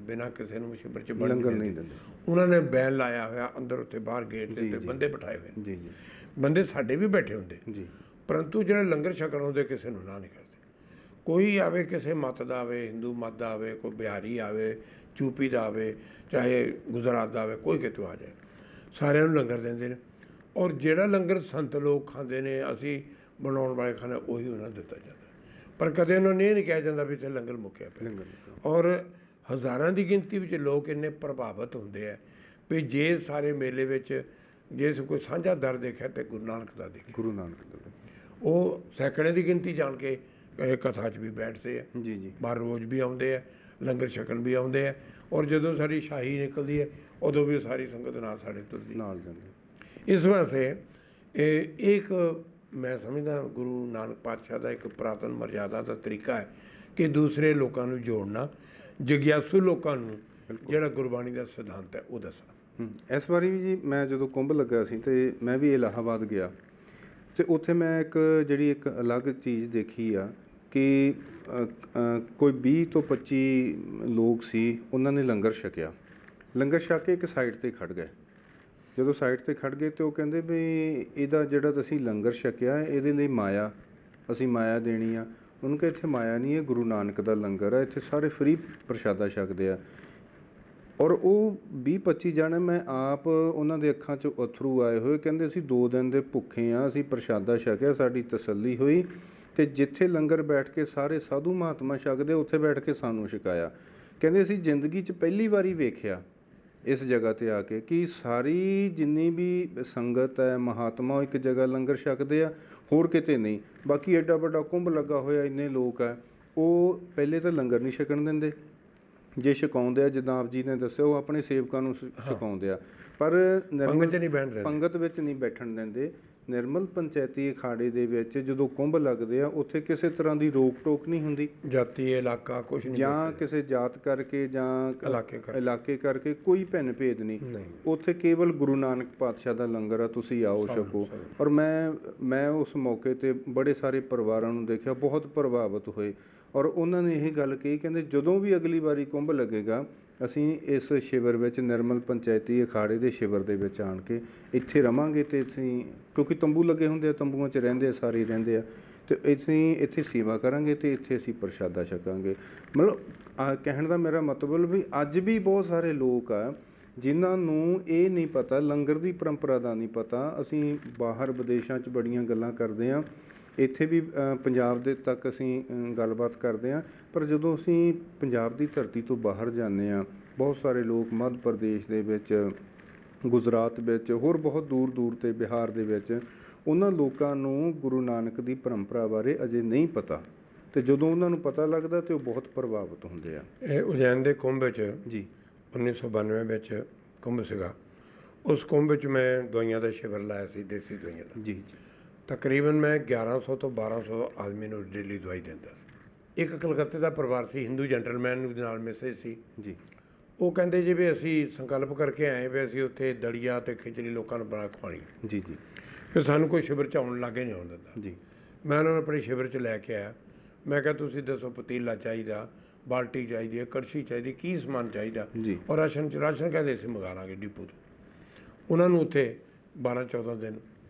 ਬਿਨਾਂ ਕਿਸੇ ਨੂੰ ਸ਼ਿਵਰ 'ਚ ਵੜਨ ਲੰਗਰ ਨਹੀਂ ਦਿੰਦੇ। ਉਹਨਾਂ ਨੇ ਬੈਨ ਲਾਇਆ ਹੋਇਆ ਅੰਦਰ, ਉੱਥੇ ਬਾਹਰ ਗੇਟ ਜੀ, ਤੇ ਜੀ। ਬੰਦੇ ਬਿਠਾਏ ਹੋਏ। ਜੀ ਜੀ ਬੰਦੇ ਸਾਡੇ ਵੀ ਬੈਠੇ ਹੁੰਦੇ, ਜੀ, ਪਰੰਤੂ ਜਿਹੜੇ ਲੰਗਰ ਛਕਣ ਆਉਂਦੇ ਕਿਸੇ ਨੂੰ ਨਾ ਨਹੀਂ ਕਰਦੇ। ਕੋਈ ਆਵੇ, ਕਿਸੇ ਮੱਤ ਦਾ ਆਵੇ, ਹਿੰਦੂ ਮੱਤ ਦਾ ਆਵੇ, ਕੋਈ ਬਿਹਾਰੀ ਆਵੇ, ਯੂਪੀ ਦਾ ਆਵੇ, ਚਾਹੇ ਗੁਜਰਾਤ ਦਾ ਆਵੇ, ਕੋਈ ਕਿਤੋਂ ਆ ਜਾਏ, ਸਾਰਿਆਂ ਨੂੰ ਲੰਗਰ ਦਿੰਦੇ ਨੇ। ਔਰ ਜਿਹੜਾ ਲੰਗਰ ਸੰਤ ਲੋਕ ਖਾਂਦੇ ਨੇ, ਅਸੀਂ ਬਣਾਉਣ ਵਾਲੇ ਖਾਂਦੇ, ਉਹੀ ਉਹਨਾਂ ਨੂੰ ਦਿੱਤਾ ਜਾਂਦਾ। ਪਰ ਕਦੇ ਉਹਨਾਂ ਨੂੰ ਇਹ ਨਹੀਂ ਕਿਹਾ ਜਾਂਦਾ ਵੀ ਇੱਥੇ ਲੰਗਰ ਮੁੱਕਿਆ ਪਿਆ। ਔਰ ਹਜ਼ਾਰਾਂ ਦੀ ਗਿਣਤੀ ਵਿੱਚ ਲੋਕ ਇੰਨੇ ਪ੍ਰਭਾਵਿਤ ਹੁੰਦੇ ਆ ਵੀ ਜੇ ਸਾਰੇ ਮੇਲੇ ਵਿੱਚ ਜੇ ਕੋਈ ਸਾਂਝਾ ਦਰ ਦੇਖਿਆ ਤਾਂ ਗੁਰੂ ਨਾਨਕ ਦਾ ਦੇਖਿਆ। ਗੁਰੂ ਨਾਨਕ ਦਾ। ਉਹ ਸੈਂਕੜੇ ਦੀ ਗਿਣਤੀ ਜਾਣ ਕੇ ਕਥਾ 'ਚ ਵੀ ਬੈਠਦੇ ਆ। ਜੀ ਜੀ, ਬਾਹਰ ਰੋਜ਼ ਵੀ ਆਉਂਦੇ ਆ, ਲੰਗਰ ਛਕਣ ਵੀ ਆਉਂਦੇ ਆ। ਔਰ ਜਦੋਂ ਸਾਡੀ ਸ਼ਾਹੀ ਨਿਕਲਦੀ ਹੈ ਉਦੋਂ ਵੀ ਸਾਰੀ ਸੰਗਤ ਨਾਲ ਸਾਡੇ ਤੁਰਦੀ ਨਾਲ ਜਾਂਦੇ। ਇਸ ਵਾਸਤੇ ਇਹ ਇੱਕ ਮੈਂ ਸਮਝਦਾ ਗੁਰੂ ਨਾਨਕ ਪਾਤਸ਼ਾਹ ਦਾ ਇੱਕ ਪੁਰਾਤਨ ਮਰਜ਼ਾਦਾ ਦਾ ਤਰੀਕਾ ਹੈ ਕਿ ਦੂਸਰੇ ਲੋਕਾਂ ਨੂੰ ਜੋੜਨਾ, ਜਗਿਆਸੂ ਲੋਕਾਂ ਨੂੰ ਜਿਹੜਾ ਗੁਰਬਾਣੀ ਦਾ ਸਿਧਾਂਤ ਹੈ ਉਹ ਦੱਸਣਾ। ਇਸ ਵਾਰੀ ਵੀ ਜੀ ਮੈਂ ਜਦੋਂ ਕੁੰਭ ਲੱਗਾ ਸੀ ਅਤੇ ਮੈਂ ਵੀ ਇਲਾਹਾਬਾਦ ਗਿਆ ਅਤੇ ਉੱਥੇ ਮੈਂ ਇੱਕ ਅਲੱਗ ਚੀਜ਼ ਦੇਖੀ ਆ ਕਿ ਕੋਈ 20 ਤੋਂ 25 ਲੋਕ ਸੀ, ਉਹਨਾਂ ਨੇ ਲੰਗਰ ਛਕਿਆ। ਲੰਗਰ ਛਕ ਕੇ ਇੱਕ ਸਾਈਡ 'ਤੇ ਖੜ੍ਹ ਗਏ। ਜਦੋਂ ਸਾਈਡ 'ਤੇ ਖੜ੍ਹ ਗਏ ਅਤੇ ਉਹ ਕਹਿੰਦੇ ਵੀ ਇਹਦਾ ਜਿਹੜਾ ਤੁਸੀਂ ਲੰਗਰ ਛਕਿਆ ਇਹਦੇ ਲਈ ਮਾਇਆ, ਅਸੀਂ ਮਾਇਆ ਦੇਣੀ ਆ। ਉਹਨੂੰ ਕਿ ਇੱਥੇ ਮਾਇਆ ਨਹੀਂ, ਇਹ ਗੁਰੂ ਨਾਨਕ ਦਾ ਲੰਗਰ ਆ, ਇੱਥੇ ਸਾਰੇ ਫ੍ਰੀ ਪ੍ਰਸ਼ਾਦਾ ਛਕਦੇ ਆ। ਔਰ ਉਹ 20-25 ਜਣੇ, ਮੈਂ ਆਪ ਉਹਨਾਂ ਦੇ ਅੱਖਾਂ 'ਚੋਂ ਅੱਥਰੂ ਆਏ ਹੋਏ। ਕਹਿੰਦੇ ਅਸੀਂ 2 ਦਿਨ ਦੇ ਭੁੱਖੇ ਹਾਂ, ਅਸੀਂ ਪ੍ਰਸ਼ਾਦਾ ਛਕਿਆ, ਸਾਡੀ ਤਸੱਲੀ ਹੋਈ ਅਤੇ ਜਿੱਥੇ ਲੰਗਰ ਬੈਠ ਕੇ ਸਾਰੇ ਸਾਧੂ ਮਹਾਤਮਾ ਛਕਦੇ ਉੱਥੇ ਬੈਠ ਕੇ ਸਾਨੂੰ ਛਕਾਇਆ। ਕਹਿੰਦੇ ਅਸੀਂ ਜ਼ਿੰਦਗੀ 'ਚ ਪਹਿਲੀ ਵਾਰੀ ਵੇਖਿਆ ਇਸ ਜਗ੍ਹਾ 'ਤੇ ਆ ਕੇ ਕਿ ਸਾਰੀ ਜਿੰਨੀ ਵੀ ਸੰਗਤ ਹੈ, ਮਹਾਤਮਾ, ਉਹ ਇੱਕ ਜਗ੍ਹਾ ਲੰਗਰ ਛਕਦੇ ਆ, ਹੋਰ ਕਿਤੇ ਨਹੀਂ। ਬਾਕੀ ਐਡਾ ਵੱਡਾ ਕੁੰਭ ਲੱਗਾ ਹੋਇਆ, ਇੰਨੇ ਲੋਕ ਹੈ, ਉਹ ਪਹਿਲੇ ਤਾਂ ਲੰਗਰ ਨਹੀਂ ਛਕਣ ਦਿੰਦੇ। ਜੇ ਛਕਾਉਂਦੇ ਆ, ਜਿੱਦਾਂ ਆਪ ਜੀ ਨੇ ਦੱਸਿਆ, ਉਹ ਆਪਣੇ ਸੇਵਕਾਂ ਨੂੰ ਛਕਾਉਂਦੇ ਆ, ਪਰ ਪੰਗਤ ਵਿੱਚ ਨਹੀਂ ਬੈਠਣ ਦਿੰਦੇ। ਨਿਰਮਲ ਪੰਚਾਇਤੀ ਅਖਾੜੇ ਦੇ ਵਿੱਚ ਜਦੋਂ ਕੁੰਭ ਲੱਗਦੇ ਆ ਉੱਥੇ ਕਿਸੇ ਤਰ੍ਹਾਂ ਦੀ ਰੋਕ ਟੋਕ ਨਹੀਂ ਹੁੰਦੀ, ਜਾਤੀ ਇਲਾਕਾ ਕੁਛ ਨਹੀਂ, ਜਾਂ ਕਿਸੇ ਜਾਤ ਕਰਕੇ ਜਾਂ ਇਲਾਕੇ ਕਰਕੇ ਕੋਈ ਭਿੰਨ ਭੇਦ ਨਹੀਂ। ਉੱਥੇ ਕੇਵਲ ਗੁਰੂ ਨਾਨਕ ਪਾਤਸ਼ਾਹ ਦਾ ਲੰਗਰ ਆ, ਤੁਸੀਂ ਆਓ ਛਕੋ। ਔਰ ਮੈਂ ਉਸ ਮੌਕੇ 'ਤੇ ਬੜੇ ਸਾਰੇ ਪਰਿਵਾਰਾਂ ਨੂੰ ਦੇਖਿਆ, ਬਹੁਤ ਪ੍ਰਭਾਵਿਤ ਹੋਏ। ਔਰ ਉਹਨਾਂ ਨੇ ਇਹ ਗੱਲ ਕਹੀ, ਕਹਿੰਦੇ ਜਦੋਂ ਵੀ ਅਗਲੀ ਵਾਰੀ ਕੁੰਭ ਲੱਗੇਗਾ ਅਸੀਂ ਇਸ ਸ਼ਿਵਰ ਵਿੱਚ, ਨਿਰਮਲ ਪੰਚਾਇਤੀ ਅਖਾੜੇ ਦੇ ਸ਼ਿਵਰ ਦੇ ਵਿੱਚ ਆਣ ਕੇ ਇੱਥੇ ਰਵਾਂਗੇ ਅਤੇ ਅਸੀਂ, ਕਿਉਂਕਿ ਤੰਬੂ ਲੱਗੇ ਹੁੰਦੇ ਆ, ਤੰਬੂਆਂ 'ਚ ਰਹਿੰਦੇ ਆ, ਸਾਰੇ ਰਹਿੰਦੇ ਆ, ਅਤੇ ਅਸੀਂ ਇੱਥੇ ਸੇਵਾ ਕਰਾਂਗੇ ਅਤੇ ਇੱਥੇ ਅਸੀਂ ਪ੍ਰਸ਼ਾਦਾ ਛਕਾਂਗੇ। ਮਤਲਬ ਕਹਿਣ ਦਾ ਮੇਰਾ ਮਤਲਬ ਵੀ ਅੱਜ ਵੀ ਬਹੁਤ ਸਾਰੇ ਲੋਕ ਆ ਜਿਨ੍ਹਾਂ ਨੂੰ ਇਹ ਨਹੀਂ ਪਤਾ, ਲੰਗਰ ਦੀ ਪਰੰਪਰਾ ਦਾ ਨਹੀਂ ਪਤਾ। ਅਸੀਂ ਬਾਹਰ ਵਿਦੇਸ਼ਾਂ 'ਚ ਬੜੀਆਂ ਗੱਲਾਂ ਕਰਦੇ ਹਾਂ, ਇੱਥੇ ਵੀ ਪੰਜਾਬ ਦੇ ਤੱਕ ਅਸੀਂ ਗੱਲਬਾਤ ਕਰਦੇ ਹਾਂ, ਪਰ ਜਦੋਂ ਅਸੀਂ ਪੰਜਾਬ ਦੀ ਧਰਤੀ ਤੋਂ ਬਾਹਰ ਜਾਂਦੇ ਹਾਂ, ਬਹੁਤ ਸਾਰੇ ਲੋਕ ਮੱਧ ਪ੍ਰਦੇਸ਼ ਦੇ ਵਿੱਚ, ਗੁਜਰਾਤ ਵਿੱਚ, ਹੋਰ ਬਹੁਤ ਦੂਰ ਦੂਰ 'ਤੇ ਬਿਹਾਰ ਦੇ ਵਿੱਚ, ਉਹਨਾਂ ਲੋਕਾਂ ਨੂੰ ਗੁਰੂ ਨਾਨਕ ਦੀ ਪਰੰਪਰਾ ਬਾਰੇ ਅਜੇ ਨਹੀਂ ਪਤਾ, ਅਤੇ ਜਦੋਂ ਉਹਨਾਂ ਨੂੰ ਪਤਾ ਲੱਗਦਾ ਤਾਂ ਉਹ ਬਹੁਤ ਪ੍ਰਭਾਵਿਤ ਹੁੰਦੇ ਆ। ਇਹ ਉਜੈਨ ਦੇ ਕੁੰਭ ਵਿੱਚ ਜੀ 1992 ਵਿੱਚ ਕੁੰਭ ਸੀਗਾ। ਉਸ ਕੁੰਭ ਵਿੱਚ ਮੈਂ ਦਵਾਈਆਂ ਦਾ ਸ਼ਿਵਰ ਲਾਇਆ ਸੀ, ਦੇਸੀ ਦਵਾਈਆਂ ਦਾ। ਜੀ ਜੀ, ਤਕਰੀਬਨ ਮੈਂ 1100 ਤੋਂ 1200 ਆਦਮੀ ਨੂੰ ਡੇਲੀ ਦਵਾਈ ਦਿੰਦਾ ਸੀ। ਇੱਕ ਕਲਕੱਤੇ ਦਾ ਪਰਿਵਾਰ ਸੀ, ਹਿੰਦੂ ਜੈਂਟਲਮੈਨ ਦੇ ਨਾਲ ਮੈਸੇਜ ਸੀ ਜੀ। ਉਹ ਕਹਿੰਦੇ ਜੀ ਵੀ ਅਸੀਂ ਸੰਕਲਪ ਕਰਕੇ ਆਏ ਵੀ ਅਸੀਂ ਉੱਥੇ ਦਲੀਆ ਅਤੇ ਖਿਚੜੀ ਲੋਕਾਂ ਨੂੰ ਬਣਾ ਖਵਾਉਣੀ। ਜੀ ਜੀ, ਫਿਰ ਸਾਨੂੰ ਕੋਈ ਸ਼ਿਵਰ 'ਚ ਆਉਣ ਲਾਗੇ ਨਹੀਂ ਆਉਣ ਦਿੰਦਾ ਜੀ। ਮੈਂ ਉਹਨਾਂ ਨੂੰ ਆਪਣੇ ਸ਼ਿਵਰ 'ਚ ਲੈ ਕੇ ਆਇਆ, ਮੈਂ ਕਿਹਾ ਤੁਸੀਂ ਦੱਸੋ ਪਤੀਲਾ ਚਾਹੀਦਾ, ਬਾਲਟੀ ਚਾਹੀਦੀ ਹੈ, ਕੜਛੀ ਚਾਹੀਦੀ, ਕੀ ਸਮਾਨ ਚਾਹੀਦਾ, ਜੀ ਔਰ ਰਾਸ਼ਨ ਕਹਿੰਦੇ ਅਸੀਂ ਮੰਗਾ ਲਾਂਗੇ ਡਿਪੂ ਤੋਂ। ਉਹਨਾਂ ਨੂੰ ਉੱਥੇ 12-14 ਦਿਨ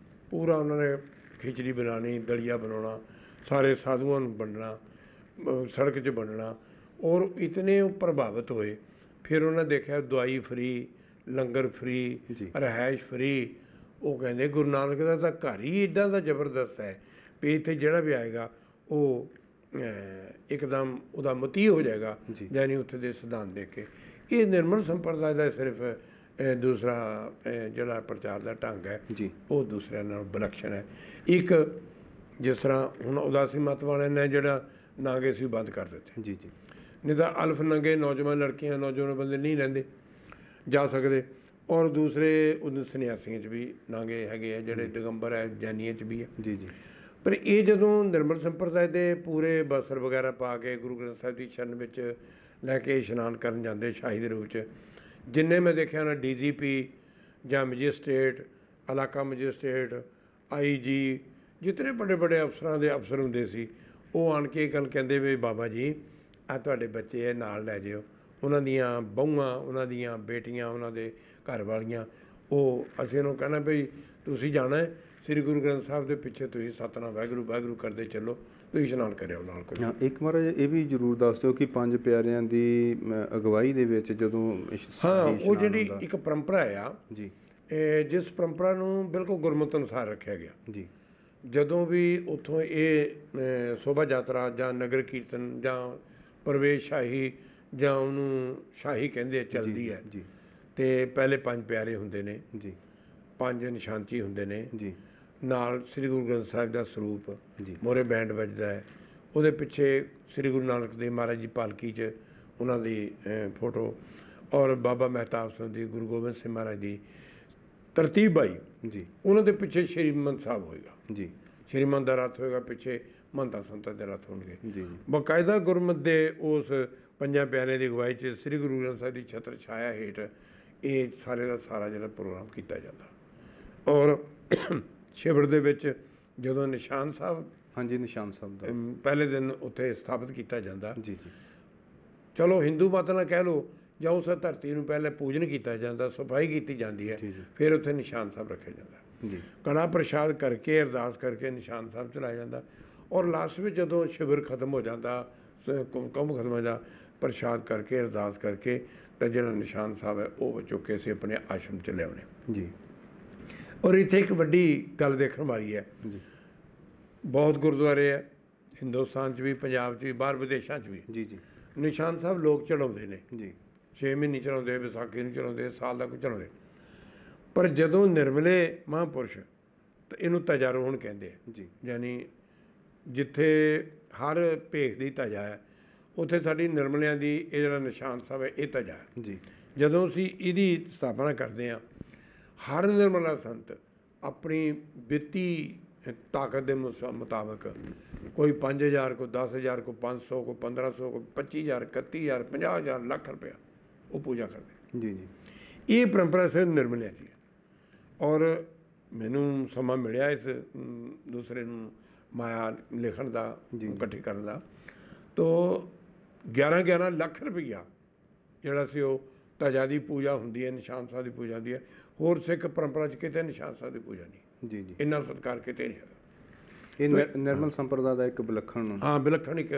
ਪੂਰਾ ਉਹਨਾਂ ਨੇ ਖਿਚੜੀ ਬਣਾਉਣੀ, ਦਲੀਆ ਬਣਾਉਣਾ, ਸਾਰੇ ਸਾਧੂਆਂ ਨੂੰ ਵੰਡਣਾ, ਸੜਕ 'ਚ ਵੰਡਣਾ, ਔਰ ਇਤਨੇ ਉਹ ਪ੍ਰਭਾਵਿਤ ਹੋਏ। ਫਿਰ ਉਹਨਾਂ ਦੇਖਿਆ ਦਵਾਈ ਫਰੀ, ਲੰਗਰ ਫਰੀ, ਜੀ ਰਿਹਾਇਸ਼ ਫਰੀ। ਉਹ ਕਹਿੰਦੇ ਗੁਰੂ ਨਾਨਕ ਦਾ ਤਾਂ ਘਰ ਹੀ ਇੱਦਾਂ ਦਾ ਜ਼ਬਰਦਸਤ ਹੈ ਵੀ ਇੱਥੇ ਜਿਹੜਾ ਵੀ ਆਏਗਾ ਉਹ ਇੱਕਦਮ ਉਹਦਾ ਮਤੀ ਹੋ ਜਾਏਗਾ, ਜੀ ਯਾਨੀ ਉੱਥੇ ਦੇ ਸਿਧਾਂਤ ਦੇਖ ਕੇ। ਇਹ ਨਿਰਮਲ ਸੰਪਰਦਾਇ ਦਾ ਸਿਰਫ ਦੂਸਰਾ ਜਿਹੜਾ ਪ੍ਰਚਾਰ ਦਾ ਢੰਗ ਹੈ ਜੀ ਉਹ ਦੂਸਰਿਆਂ ਨਾਲੋਂ ਵਿਲੱਖਣ ਹੈ। ਇੱਕ ਜਿਸ ਤਰ੍ਹਾਂ ਹੁਣ ਉਦਾਸੀ ਮਤ ਵਾਲਿਆਂ ਨੇ ਜਿਹੜਾ ਨਾਗੇ ਸੀ ਬੰਦ ਕਰ ਦਿੱਤੇ, ਜੀ ਜੀ ਨਹੀਂ ਤਾਂ ਅਲਫ ਨੰਗੇ ਨੌਜਵਾਨ ਲੜਕੀਆਂ, ਨੌਜਵਾਨ ਬੰਦੇ ਨਹੀਂ ਰਹਿੰਦੇ ਜਾ ਸਕਦੇ। ਔਰ ਦੂਸਰੇ ਉਨ ਸੰਨਿਆਸੀਆਂ 'ਚ ਵੀ ਨਾਗੇ ਹੈਗੇ ਆ, ਜਿਹੜੇ ਦਿਗੰਬਰ ਹੈ, ਜੈਨੀਆਂ 'ਚ ਵੀ ਹੈ। ਜੀ ਜੀ ਪਰ ਇਹ ਜਦੋਂ ਨਿਰਮਲ ਸੰਪਰਦਾਇ ਦੇ ਪੂਰੇ ਬਸਤਰ ਵਗੈਰਾ ਪਾ ਕੇ ਗੁਰੂ ਗ੍ਰੰਥ ਸਾਹਿਬ ਦੀ ਸ਼ਰਨ ਵਿੱਚ ਲੈ ਕੇ ਇਸ਼ਨਾਨ ਕਰਨ ਜਾਂਦੇ ਸ਼ਾਹੀ ਦੇ ਰੂਪ 'ਚ, ਜਿੰਨੇ ਮੈਂ ਦੇਖਿਆ ਨਾ DGP ਜਾਂ ਮੈਜਿਸਟ੍ਰੇਟ, ਇਲਾਕਾ ਮੈਜਿਸਟ੍ਰੇਟ, IG, ਜਿਤਨੇ ਵੱਡੇ ਵੱਡੇ ਅਫਸਰਾਂ ਦੇ ਅਫਸਰ ਹੁੰਦੇ ਸੀ, ਉਹ ਆਣ ਕੇ ਇਹ ਗੱਲ ਕਹਿੰਦੇ ਵੀ ਬਾਬਾ ਜੀ ਆਹ ਤੁਹਾਡੇ ਬੱਚੇ ਹੈ, ਨਾਲ ਲੈ ਜਿਓ। ਉਹਨਾਂ ਦੀਆਂ ਬਹੂਆਂ, ਉਹਨਾਂ ਦੀਆਂ ਬੇਟੀਆਂ, ਉਹਨਾਂ ਦੇ ਘਰ ਵਾਲੀਆਂ, ਉਹ ਅਸੀਂ ਉਹਨੂੰ ਕਹਿਣਾ ਵੀ ਤੁਸੀਂ ਜਾਣਾ ਹੈ ਸ੍ਰੀ ਗੁਰੂ ਗ੍ਰੰਥ ਸਾਹਿਬ ਦੇ ਪਿੱਛੇ, ਤੁਸੀਂ ਸਤਨਾਮ ਵਾਹਿਗੁਰੂ ਵਾਹਿਗੁਰੂ ਕਰਦੇ ਚੱਲੋ, ਤੁਸੀਂ ਇਸ਼ਨਾਨ ਕਰਿਓ ਨਾਲ ਕੋਈ। ਹਾਂ, ਇੱਕ ਮਹਾਰਾਜ ਇਹ ਵੀ ਜ਼ਰੂਰ ਦੱਸ ਦਿਓ ਕਿ ਪੰਜ ਪਿਆਰਿਆਂ ਦੀ ਅਗਵਾਈ ਦੇ ਵਿੱਚ ਜਦੋਂ ਹਾਂ, ਉਹ ਜਿਹੜੀ ਇੱਕ ਪਰੰਪਰਾ ਆ ਜੀ, ਜਿਸ ਪਰੰਪਰਾ ਨੂੰ ਬਿਲਕੁਲ ਗੁਰਮਤ ਅਨੁਸਾਰ ਰੱਖਿਆ ਗਿਆ। ਜੀ ਜਦੋਂ ਵੀ ਉੱਥੋਂ ਇਹ ਸ਼ੋਭਾ ਯਾਤਰਾ ਜਾਂ ਨਗਰ ਕੀਰਤਨ ਜਾਂ ਪ੍ਰਵੇਸ਼ ਸ਼ਾਹੀ ਜਾਂ ਉਹਨੂੰ ਸ਼ਾਹੀ ਕਹਿੰਦੇ ਚੱਲਦੀ ਹੈ, ਜੀ ਤੇ ਪਹਿਲੇ ਪੰਜ ਪਿਆਰੇ ਹੁੰਦੇ ਨੇ, ਜੀ ਪੰਜ ਨਿਸ਼ਾਨਚੀ ਹੁੰਦੇ ਨੇ, ਜੀ ਨਾਲ ਸ੍ਰੀ ਗੁਰੂ ਗ੍ਰੰਥ ਸਾਹਿਬ ਦਾ ਸਰੂਪ, ਜੀ ਮੋਹਰੇ ਬੈਂਡ ਵੱਜਦਾ ਹੈ, ਉਹਦੇ ਪਿੱਛੇ ਸ੍ਰੀ ਗੁਰੂ ਨਾਨਕ ਦੇਵ ਮਹਾਰਾਜ ਜੀ ਪਾਲਕੀ 'ਚ ਉਹਨਾਂ ਦੀ ਫੋਟੋ, ਔਰ ਬਾਬਾ ਮਹਿਤਾਬ ਸਿੰਘ ਦੀ, ਗੁਰੂ ਗੋਬਿੰਦ ਸਿੰਘ ਮਹਾਰਾਜ ਦੀ ਤਰਤੀਬ ਆਈ, ਜੀ ਉਹਨਾਂ ਦੇ ਪਿੱਛੇ ਸ਼੍ਰੀਮੰਦ ਸਾਹਿਬ ਹੋਏਗਾ, ਜੀ ਸ਼੍ਰੀਮੰਦ ਦਾ ਰੱਥ ਹੋਏਗਾ, ਪਿੱਛੇ ਮਹੰਤਾਂ ਸੰਤਾਂ ਦੇ ਰੱਥ ਹੋਣਗੇ। ਜੀ ਬਾਕਾਇਦਾ ਗੁਰਮਤਿ ਦੇ ਉਸ ਪੰਜਾਂ ਪਿਆਰਿਆਂ ਦੀ ਅਗਵਾਈ 'ਚ ਸ੍ਰੀ ਗੁਰੂ ਗ੍ਰੰਥ ਸਾਹਿਬ ਦੀ ਛਤਰ ਛਾਇਆ ਹੇਠ ਇਹ ਸਾਰੇ ਦਾ ਸਾਰਾ ਜਿਹੜਾ ਪ੍ਰੋਗਰਾਮ ਕੀਤਾ ਜਾਂਦਾ। ਔਰ ਸ਼ਿਵਰ ਦੇ ਵਿੱਚ ਜਦੋਂ ਨਿਸ਼ਾਨ ਸਾਹਿਬ, ਹਾਂਜੀ, ਨਿਸ਼ਾਨ ਸਾਹਿਬ ਦਾ ਪਹਿਲੇ ਦਿਨ ਉੱਥੇ ਸਥਾਪਿਤ ਕੀਤਾ ਜਾਂਦਾ। ਜੀ ਜੀ ਚਲੋ ਹਿੰਦੂ ਮਤ ਨਾਲ ਕਹਿ ਲਓ, ਜਾਂ ਉਸ ਧਰਤੀ ਨੂੰ ਪਹਿਲੇ ਪੂਜਨ ਕੀਤਾ ਜਾਂਦਾ, ਸਫਾਈ ਕੀਤੀ ਜਾਂਦੀ ਹੈ, ਜੀ ਜੀ ਫਿਰ ਉੱਥੇ ਨਿਸ਼ਾਨ ਸਾਹਿਬ ਰੱਖਿਆ ਜਾਂਦਾ। ਜੀ ਕੜਾ ਪ੍ਰਸ਼ਾਦ ਕਰਕੇ, ਅਰਦਾਸ ਕਰਕੇ ਨਿਸ਼ਾਨ ਸਾਹਿਬ ਚਲਾਇਆ ਜਾਂਦਾ। ਔਰ ਲਾਸਟ ਵਿੱਚ ਜਦੋਂ ਸ਼ਿਵਰ ਖਤਮ ਹੋ ਜਾਂਦਾ, ਕੁੰਭ ਖਤਮ ਹੋ ਜਾਂਦਾ, ਪ੍ਰਸ਼ਾਦ ਕਰਕੇ, ਅਰਦਾਸ ਕਰਕੇ, ਤਾਂ ਜਿਹੜਾ ਨਿਸ਼ਾਨ ਸਾਹਿਬ ਹੈ ਉਹ ਚੁੱਕ ਕੇ ਅਸੀਂ ਆਪਣੇ ਆਸ਼ਰਮ 'ਚ ਲਿਆਉਣੇ। ਜੀ ਔਰ ਇੱਥੇ ਇੱਕ ਵੱਡੀ ਗੱਲ ਦੇਖਣ ਵਾਲੀ ਹੈ, ਜੀ ਬਹੁਤ ਗੁਰਦੁਆਰੇ ਹੈ ਹਿੰਦੁਸਤਾਨ 'ਚ ਵੀ, ਪੰਜਾਬ 'ਚ ਵੀ, ਬਾਹਰ ਵਿਦੇਸ਼ਾਂ 'ਚ ਵੀ, ਜੀ ਜੀ ਨਿਸ਼ਾਨ ਸਾਹਿਬ ਲੋਕ ਚੜਾਉਂਦੇ ਨੇ, ਜੀ 6 ਮਹੀਨੇ ਚੜਾਉਂਦੇ, ਵਿਸਾਖੀ ਨੂੰ ਚੜਾਉਂਦੇ, ਸਾਲ ਦਾ ਕੋਈ ਚੜਾਉਂਦੇ। ਪਰ ਜਦੋਂ ਨਿਰਮਲੇ ਮਹਾਂਪੁਰਸ਼, ਤਾਂ ਇਹਨੂੰ ਧਜਾਰੋਹਣ ਕਹਿੰਦੇ ਆ, ਜੀ ਯਾਨੀ ਜਿੱਥੇ ਹਰ ਭੇਖ ਦੀ ਧਜਾ ਹੈ, ਉੱਥੇ ਸਾਡੀ ਨਿਰਮਲਿਆਂ ਦੀ ਇਹ ਜਿਹੜਾ ਨਿਸ਼ਾਨ ਸਾਹਿਬ ਹੈ ਇਹ ਧਜਾ ਹੈ। ਜੀ ਜਦੋਂ ਅਸੀਂ ਇਹਦੀ ਸਥਾਪਨਾ ਕਰਦੇ ਹਾਂ, ਹਰ ਨਿਰਮਲਾ ਸੰਤ ਆਪਣੀ ਵਿੱਤੀ ਤਾਕਤ ਦੇ ਮੁਤਾਬਕ, ਕੋਈ 5000, ਕੋਈ 10000, ਕੋਈ 500, ਕੋਈ 1500, ਕੋਈ 25000, 31000, 50000, ਲੱਖ ਰੁਪਇਆ ਉਹ ਪੂਜਾ ਕਰਦੇ। ਜੀ ਜੀ ਇਹ ਪਰੰਪਰਾ ਸਿਰਫ ਨਿਰਮਲਿਆਂ ਦੀ ਹੈ। ਔਰ ਮੈਨੂੰ ਸਮਾਂ ਮਿਲਿਆ ਇਸ ਦੂਸਰੇ ਨੂੰ ਮਾਇਆ ਲਿਖਣ ਦਾ, ਜੀ। ਇਕੱਠੀ ਕਰਨ ਦਾ, ਤੋ 11 ਲੱਖ ਰੁਪਈਆ ਜਿਹੜਾ ਸੀ ਉਹ ਧਜਾ ਦੀ ਪੂਜਾ ਹੁੰਦੀ ਹੈ, ਨਿਸ਼ਾਨ ਸਾਹਿਬ ਦੀ ਪੂਜਾ ਹੁੰਦੀ ਹੈ। ਹੋਰ ਸਿੱਖ ਪਰੰਪਰਾ 'ਚ ਕਿਤੇ ਨਿਸ਼ਾਨ ਸਾਹਿਬ ਦੀ ਪੂਜਾ ਨਹੀਂ, ਜੀ ਜੀ ਇੰਨਾ ਸਤਿਕਾਰ ਕਿਤੇ ਨਹੀਂ ਹੈਗਾ। ਇਹ ਨਿਰਮਲ ਸੰਪਰਦਾ ਦਾ ਇੱਕ ਵਿਲੱਖਣ ਹਾਂ, ਵਿਲੱਖਣ ਇੱਕ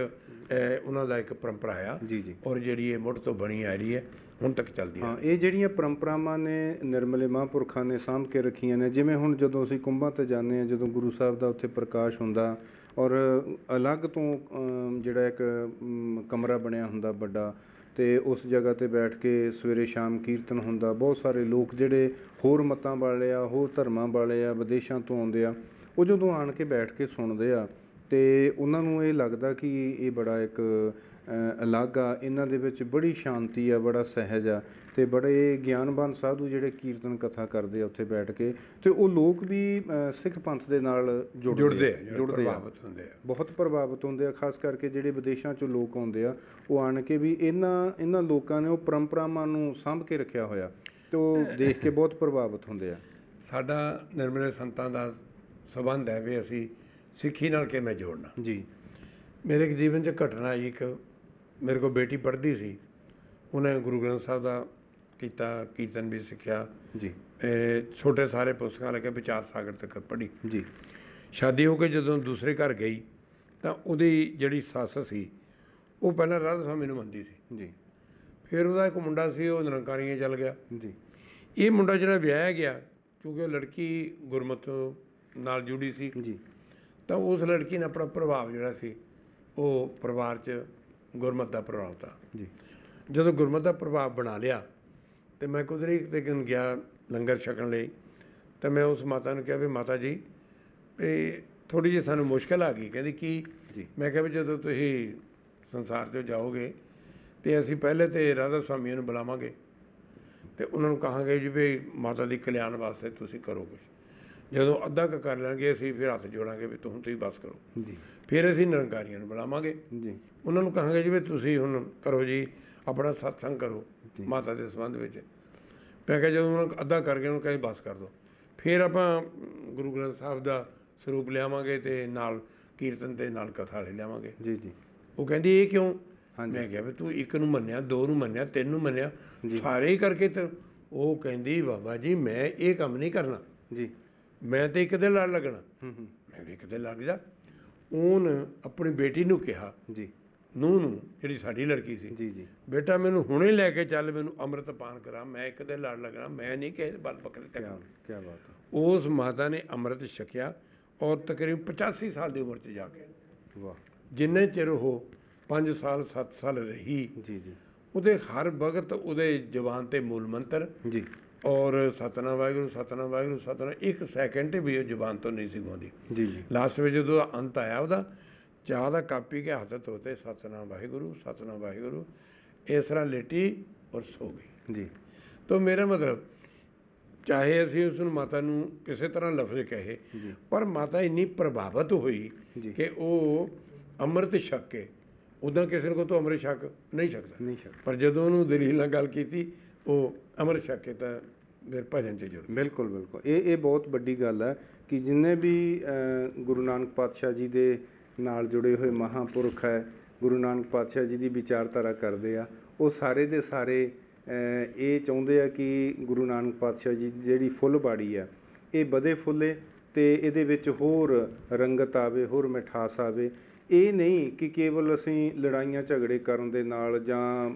ਉਹਨਾਂ ਦਾ ਇੱਕ ਪਰੰਪਰਾ ਆ। ਜੀ ਜੀ ਔਰ ਜਿਹੜੀ ਇਹ ਮੁੱਢ ਤੋਂ ਬਣੀ ਆ ਰਹੀ ਹੈ, ਹੁਣ ਤੱਕ ਚੱਲਦੀ ਹੈ। ਹਾਂ, ਇਹ ਜਿਹੜੀਆਂ ਪਰੰਪਰਾਵਾਂ ਨੇ ਨਿਰਮਲੇ ਮਹਾਂਪੁਰਖਾਂ ਨੇ ਸਾਂਭ ਕੇ ਰੱਖੀਆਂ ਨੇ। ਜਿਵੇਂ ਹੁਣ ਜਦੋਂ ਅਸੀਂ ਕੁੰਭਾਂ 'ਤੇ ਜਾਂਦੇ ਹਾਂ, ਜਦੋਂ ਗੁਰੂ ਸਾਹਿਬ ਦਾ ਉੱਥੇ ਪ੍ਰਕਾਸ਼ ਹੁੰਦਾ, ਔਰ ਅਲੱਗ ਤੋਂ ਜਿਹੜਾ ਇੱਕ ਕਮਰਾ ਬਣਿਆ ਹੁੰਦਾ ਵੱਡਾ, ਅਤੇ ਉਸ ਜਗ੍ਹਾ 'ਤੇ ਬੈਠ ਕੇ ਸਵੇਰੇ ਸ਼ਾਮ ਕੀਰਤਨ ਹੁੰਦਾ। ਬਹੁਤ ਸਾਰੇ ਲੋਕ ਜਿਹੜੇ ਹੋਰ ਮਤਾਂ ਵਾਲੇ ਆ, ਹੋਰ ਧਰਮਾਂ ਵਾਲੇ ਆ, ਵਿਦੇਸ਼ਾਂ ਤੋਂ ਆਉਂਦੇ ਆ, ਉਹ ਜਦੋਂ ਆਣ ਕੇ ਬੈਠ ਕੇ ਸੁਣਦੇ ਆ, ਅਤੇ ਉਹਨਾਂ ਨੂੰ ਇਹ ਲੱਗਦਾ ਕਿ ਇਹ ਬੜਾ ਇੱਕ ਅਲੱਗ ਆ, ਇਹਨਾਂ ਦੇ ਵਿੱਚ ਬੜੀ ਸ਼ਾਂਤੀ ਆ, ਬੜਾ ਸਹਿਜ ਆ, ਅਤੇ ਬੜੇ ਗਿਆਨਵਾਨ ਸਾਧੂ ਜਿਹੜੇ ਕੀਰਤਨ ਕਥਾ ਕਰਦੇ ਆ ਉੱਥੇ ਬੈਠ ਕੇ, ਅਤੇ ਉਹ ਲੋਕ ਵੀ ਸਿੱਖ ਪੰਥ ਦੇ ਨਾਲ ਜੁੜਦੇ ਆ, ਪ੍ਰਭਾਵਿਤ ਹੁੰਦੇ ਆ, ਬਹੁਤ ਪ੍ਰਭਾਵਿਤ ਹੁੰਦੇ ਆ। ਖਾਸ ਕਰਕੇ ਜਿਹੜੇ ਵਿਦੇਸ਼ਾਂ 'ਚੋਂ ਲੋਕ ਆਉਂਦੇ ਆ, ਉਹ ਆਣ ਕੇ ਵੀ ਇਹਨਾਂ ਲੋਕਾਂ ਨੇ ਉਹ ਪਰੰਪਰਾਵਾਂ ਨੂੰ ਸਾਂਭ ਕੇ ਰੱਖਿਆ ਹੋਇਆ, ਅਤੇ ਉਹ ਦੇਖ ਕੇ ਬਹੁਤ ਪ੍ਰਭਾਵਿਤ ਹੁੰਦੇ ਆ। ਸਾਡਾ ਨਿਰਮਲੇ ਸੰਤਾਂ ਦਾ ਸੰਬੰਧ ਹੈ ਵੀ ਅਸੀਂ ਸਿੱਖੀ ਨਾਲ ਕਿਵੇਂ ਜੋੜਨਾ। ਜੀ ਮੇਰੇ ਜੀਵਨ 'ਚ ਘਟਨਾ ਆਈ ਇੱਕ। ਮੇਰੇ ਕੋਲ ਬੇਟੀ ਪੜ੍ਹਦੀ ਸੀ, ਉਹਨੇ ਗੁਰੂ ਗ੍ਰੰਥ ਸਾਹਿਬ ਦਾ ਕੀਤਾ, ਕੀਰਤਨ ਵੀ ਸਿੱਖਿਆ ਜੀ ਛੋਟੇ ਸਾਰੇ ਪੁਸਤਕਾਂ ਲੈ ਕੇ ਵਿਚਾਰ ਸਾਗਰ ਤੱਕ ਪੜ੍ਹੀ ਜੀ ਸ਼ਾਦੀ ਹੋ ਕੇ ਜਦੋਂ ਦੂਸਰੇ ਘਰ ਗਈ ਤਾਂ ਉਹਦੀ ਜਿਹੜੀ ਸੱਸ ਸੀ ਉਹ ਪਹਿਲਾਂ ਰਾਧਾ ਸਵਾਮੀ ਨੂੰ ਮੰਨਦੀ ਸੀ। ਜੀ ਫਿਰ ਉਹਦਾ ਇੱਕ ਮੁੰਡਾ ਸੀ, ਉਹ ਨਿਰੰਕਾਰੀਆਂ ਚੱਲ ਗਿਆ। ਜੀ ਇਹ ਮੁੰਡਾ ਜਿਹੜਾ ਵਿਆਹਿਆ ਗਿਆ, ਕਿਉਂਕਿ ਉਹ ਲੜਕੀ ਗੁਰਮਤ ਨਾਲ ਜੁੜੀ ਸੀ, ਜੀ ਤਾਂ ਉਸ ਲੜਕੀ ਨੇ ਆਪਣਾ ਪ੍ਰਭਾਵ ਜਿਹੜਾ ਸੀ ਉਹ ਪਰਿਵਾਰ 'ਚ ਗੁਰਮਤ ਦਾ ਪ੍ਰਭਾਵ ਤਾ। ਜੀ ਜਦੋਂ ਗੁਰਮਤ ਦਾ ਪ੍ਰਭਾਵ ਬਣਾ ਲਿਆ ਤੇ ਮੈਂ ਕੁਦਰਤੀ ਇੱਕ ਦਿਨ ਗਿਆ ਲੰਗਰ ਛਕਣ ਲਈ, ਤਾਂ ਮੈਂ ਉਸ ਮਾਤਾ ਨੂੰ ਕਿਹਾ ਵੀ ਮਾਤਾ ਜੀ ਵੀ ਥੋੜ੍ਹੀ ਜਿਹੀ ਸਾਨੂੰ ਮੁਸ਼ਕਿਲ ਆ ਗਈ। ਕਹਿੰਦੀ ਕੀ? ਜੀ ਮੈਂ ਕਿਹਾ ਵੀ ਜਦੋਂ ਤੁਸੀਂ ਸੰਸਾਰ 'ਚੋਂ ਜਾਓਗੇ ਤੇ ਅਸੀਂ ਪਹਿਲੇ ਤੇ ਰਾਧਾ ਸਵਾਮੀਆਂ ਨੂੰ ਬੁਲਾਵਾਂਗੇ ਤੇ ਉਹਨਾਂ ਨੂੰ ਕਹਾਂਗੇ ਜੀ ਵੀ ਮਾਤਾ ਦੀ ਕਲਿਆਣ ਵਾਸਤੇ ਤੁਸੀਂ ਕਰੋ ਕੁਛ। ਜਦੋਂ ਅੱਧਾ ਕੁ ਕਰ ਲੈਣਗੇ ਅਸੀਂ ਫਿਰ ਹੱਥ ਜੋੜਾਂਗੇ ਵੀ ਤੁਸੀਂ ਬਸ ਕਰੋ। ਜੀ ਫਿਰ ਅਸੀਂ ਨਿਰੰਕਾਰੀਆਂ ਨੂੰ ਬੁਲਾਵਾਂਗੇ, ਜੀ ਉਹਨਾਂ ਨੂੰ ਕਹਾਂਗੇ ਜੀ ਵੀ ਤੁਸੀਂ ਹੁਣ ਕਰੋ ਜੀ ਆਪਣਾ ਸਤਸੰਗ ਕਰੋ ਜੀ। ਮਾਤਾ ਦੇ ਸੰਬੰਧ ਵਿੱਚ। ਮੈਂ ਕਿਹਾ ਜਦੋਂ ਉਹਨਾਂ ਨੂੰ ਅੱਧਾ ਕਰ ਗਏ ਉਹਨੂੰ ਕਹੇ ਬਸ ਕਰ ਦਿਓ, ਫਿਰ ਆਪਾਂ ਗੁਰੂ ਗ੍ਰੰਥ ਸਾਹਿਬ ਦਾ ਸਰੂਪ ਲਿਆਵਾਂਗੇ ਤੇ ਨਾਲ ਕੀਰਤਨ ਤੇ ਨਾਲ ਕਥਾ ਵਾਲੇ ਲਿਆਵਾਂਗੇ। ਜੀ ਜੀ ਉਹ ਕਹਿੰਦੀ ਇਹ ਕਿਉਂ? ਹਾਂਜੀ। ਮੈਂ ਕਿਹਾ ਵੀ ਤੂੰ ਇੱਕ ਨੂੰ ਮੰਨਿਆ, ਦੋ ਨੂੰ ਮੰਨਿਆ, ਤਿੰਨ ਨੂੰ ਮੰਨਿਆ, ਜੀ। ਸਾਰੇ ਹੀ ਕਰਕੇ ਤੇ ਉਹ ਕਹਿੰਦੀ ਬਾਬਾ ਜੀ ਮੈਂ ਇਹ ਕੰਮ ਨਹੀਂ ਕਰਨਾ, ਜੀ ਮੈਂ ਤੇ ਇੱਕ ਦੇ ਲੜ ਲੱਗਣਾ। ਹੂੰ ਮੈਂ ਵੀ ਇੱਕ ਦੇ ਲੜ ਜਾ। ਉਹਨੇ ਆਪਣੀ ਬੇਟੀ ਨੂੰ ਕਿਹਾ, ਜੀ ਨੂੰਹ ਨੂੰ, ਜਿਹੜੀ ਸਾਡੀ ਲੜਕੀ ਸੀ, ਜੀ ਜੀ ਬੇਟਾ ਮੈਨੂੰ ਹੁਣੇ ਲੈ ਕੇ ਚੱਲ, ਮੈਨੂੰ ਅੰਮ੍ਰਿਤ ਪਾਨ ਕਰਾ, ਮੈਂ ਇੱਕ ਦੇ ਲੜ ਲੱਗਣਾ, ਮੈਂ ਨਹੀਂ ਕਿਸੇ ਦੇ ਬਲ ਬੱਕਰੇ ਤੇ। ਕੀ ਬਾਤ ਹੈ। ਉਸ ਮਾਤਾ ਨੇ ਅੰਮ੍ਰਿਤ ਛਕਿਆ ਔਰ ਤਕਰੀਬਨ 85 ਸਾਲ ਦੀ ਉਮਰ 'ਚ ਜਾ ਕੇ, ਵਾਹ। ਜਿੰਨੇ ਚਿਰ ਉਹ 5 ਸਾਲ 7 ਸਾਲ ਰਹੀ, ਜੀ ਜੀ ਉਹਦੇ ਹਰ ਵਕਤ ਉਹਦੇ ਜ਼ੁਬਾਨ ਤੇ ਮੂਲ ਮੰਤਰ ਜੀ ਔਰ ਸਤਨਾਮ ਵਾਹਿਗੁਰੂ ਸਤਨਾਮ ਵਾਹਿਗੁਰੂ ਸਤਨਾਮ, ਇੱਕ ਸੈਕਿੰਡ ਵੀ ਉਹ ਜ਼ੁਬਾਨ ਤੋਂ ਨਹੀਂ ਸੀ ਗਾਉਂਦੀ। ਜੀ ਜੀ ਲਾਸਟ ਵਿੱਚ ਜਦੋਂ ਅੰਤ ਆਇਆ ਉਹਦਾ, ਚਾਹ ਦਾ ਕੱਪ ਪੀ ਕੇ ਹੱਥ ਧੋਤੇ, ਸਤਨਾਮ ਵਾਹਿਗੁਰੂ, ਇਸ ਤਰ੍ਹਾਂ ਲੇਟੀ ਔਰ ਸੋ ਗਈ। ਜੀ ਤਾਂ ਮੇਰਾ ਮਤਲਬ, ਚਾਹੇ ਅਸੀਂ ਉਸ ਨੂੰ ਮਾਤਾ ਨੂੰ ਕਿਸੇ ਤਰ੍ਹਾਂ ਲਫ਼ਜ਼ ਕਹੇ, ਜੀ ਪਰ ਮਾਤਾ ਇੰਨੀ ਪ੍ਰਭਾਵਿਤ ਹੋਈ ਜੀ। ਕਿ ਉਹ ਅੰਮ੍ਰਿਤ ਛਕ ਕੇ, ਉੱਦਾਂ ਕਿਸੇ ਨੂੰ ਤੋਂ ਅੰਮ੍ਰਿਤ ਛਕ ਨਹੀਂ ਸਕਦਾ, ਨਹੀਂ ਸਕਦਾ। ਪਰ ਜਦੋਂ ਉਹਨੂੰ ਦਲੀਲ ਨਾਲ ਗੱਲ ਕੀਤੀ, ਉਹ ਅੰਮ੍ਰਿਤ ਛਕ ਕੇ ਤਾਂ ਫਿਰ ਭਜਨ 'ਚ ਜੁੜ ਗਿਆ। ਬਿਲਕੁਲ ਬਿਲਕੁਲ, ਇਹ ਬਹੁਤ ਵੱਡੀ ਗੱਲ ਹੈ ਕਿ ਜਿੰਨੇ ਵੀ ਗੁਰੂ ਨਾਨਕ ਪਾਤਸ਼ਾਹ ਜੀ ਦੇ ਨਾਲ ਜੁੜੇ ਹੋਏ ਮਹਾਂਪੁਰਖ ਹੈ, ਗੁਰੂ ਨਾਨਕ ਪਾਤਸ਼ਾਹ ਜੀ ਦੀ ਵਿਚਾਰਧਾਰਾ ਕਰਦੇ ਆ, ਉਹ ਸਾਰੇ ਦੇ ਸਾਰੇ ਇਹ ਚਾਹੁੰਦੇ ਆ ਕਿ ਗੁਰੂ ਨਾਨਕ ਪਾਤਸ਼ਾਹ ਜੀ ਦੀ ਜਿਹੜੀ ਫੁੱਲ ਬਾੜੀ ਆ ਇਹ ਵਧੇ ਫੁੱਲੇ ਅਤੇ ਇਹਦੇ ਵਿੱਚ ਹੋਰ ਰੰਗਤ ਆਵੇ, ਹੋਰ ਮਿਠਾਸ ਆਵੇ। ਇਹ ਨਹੀਂ ਕਿ ਕੇਵਲ ਅਸੀਂ ਲੜਾਈਆਂ ਝਗੜੇ ਕਰਨ ਦੇ ਨਾਲ ਜਾਂ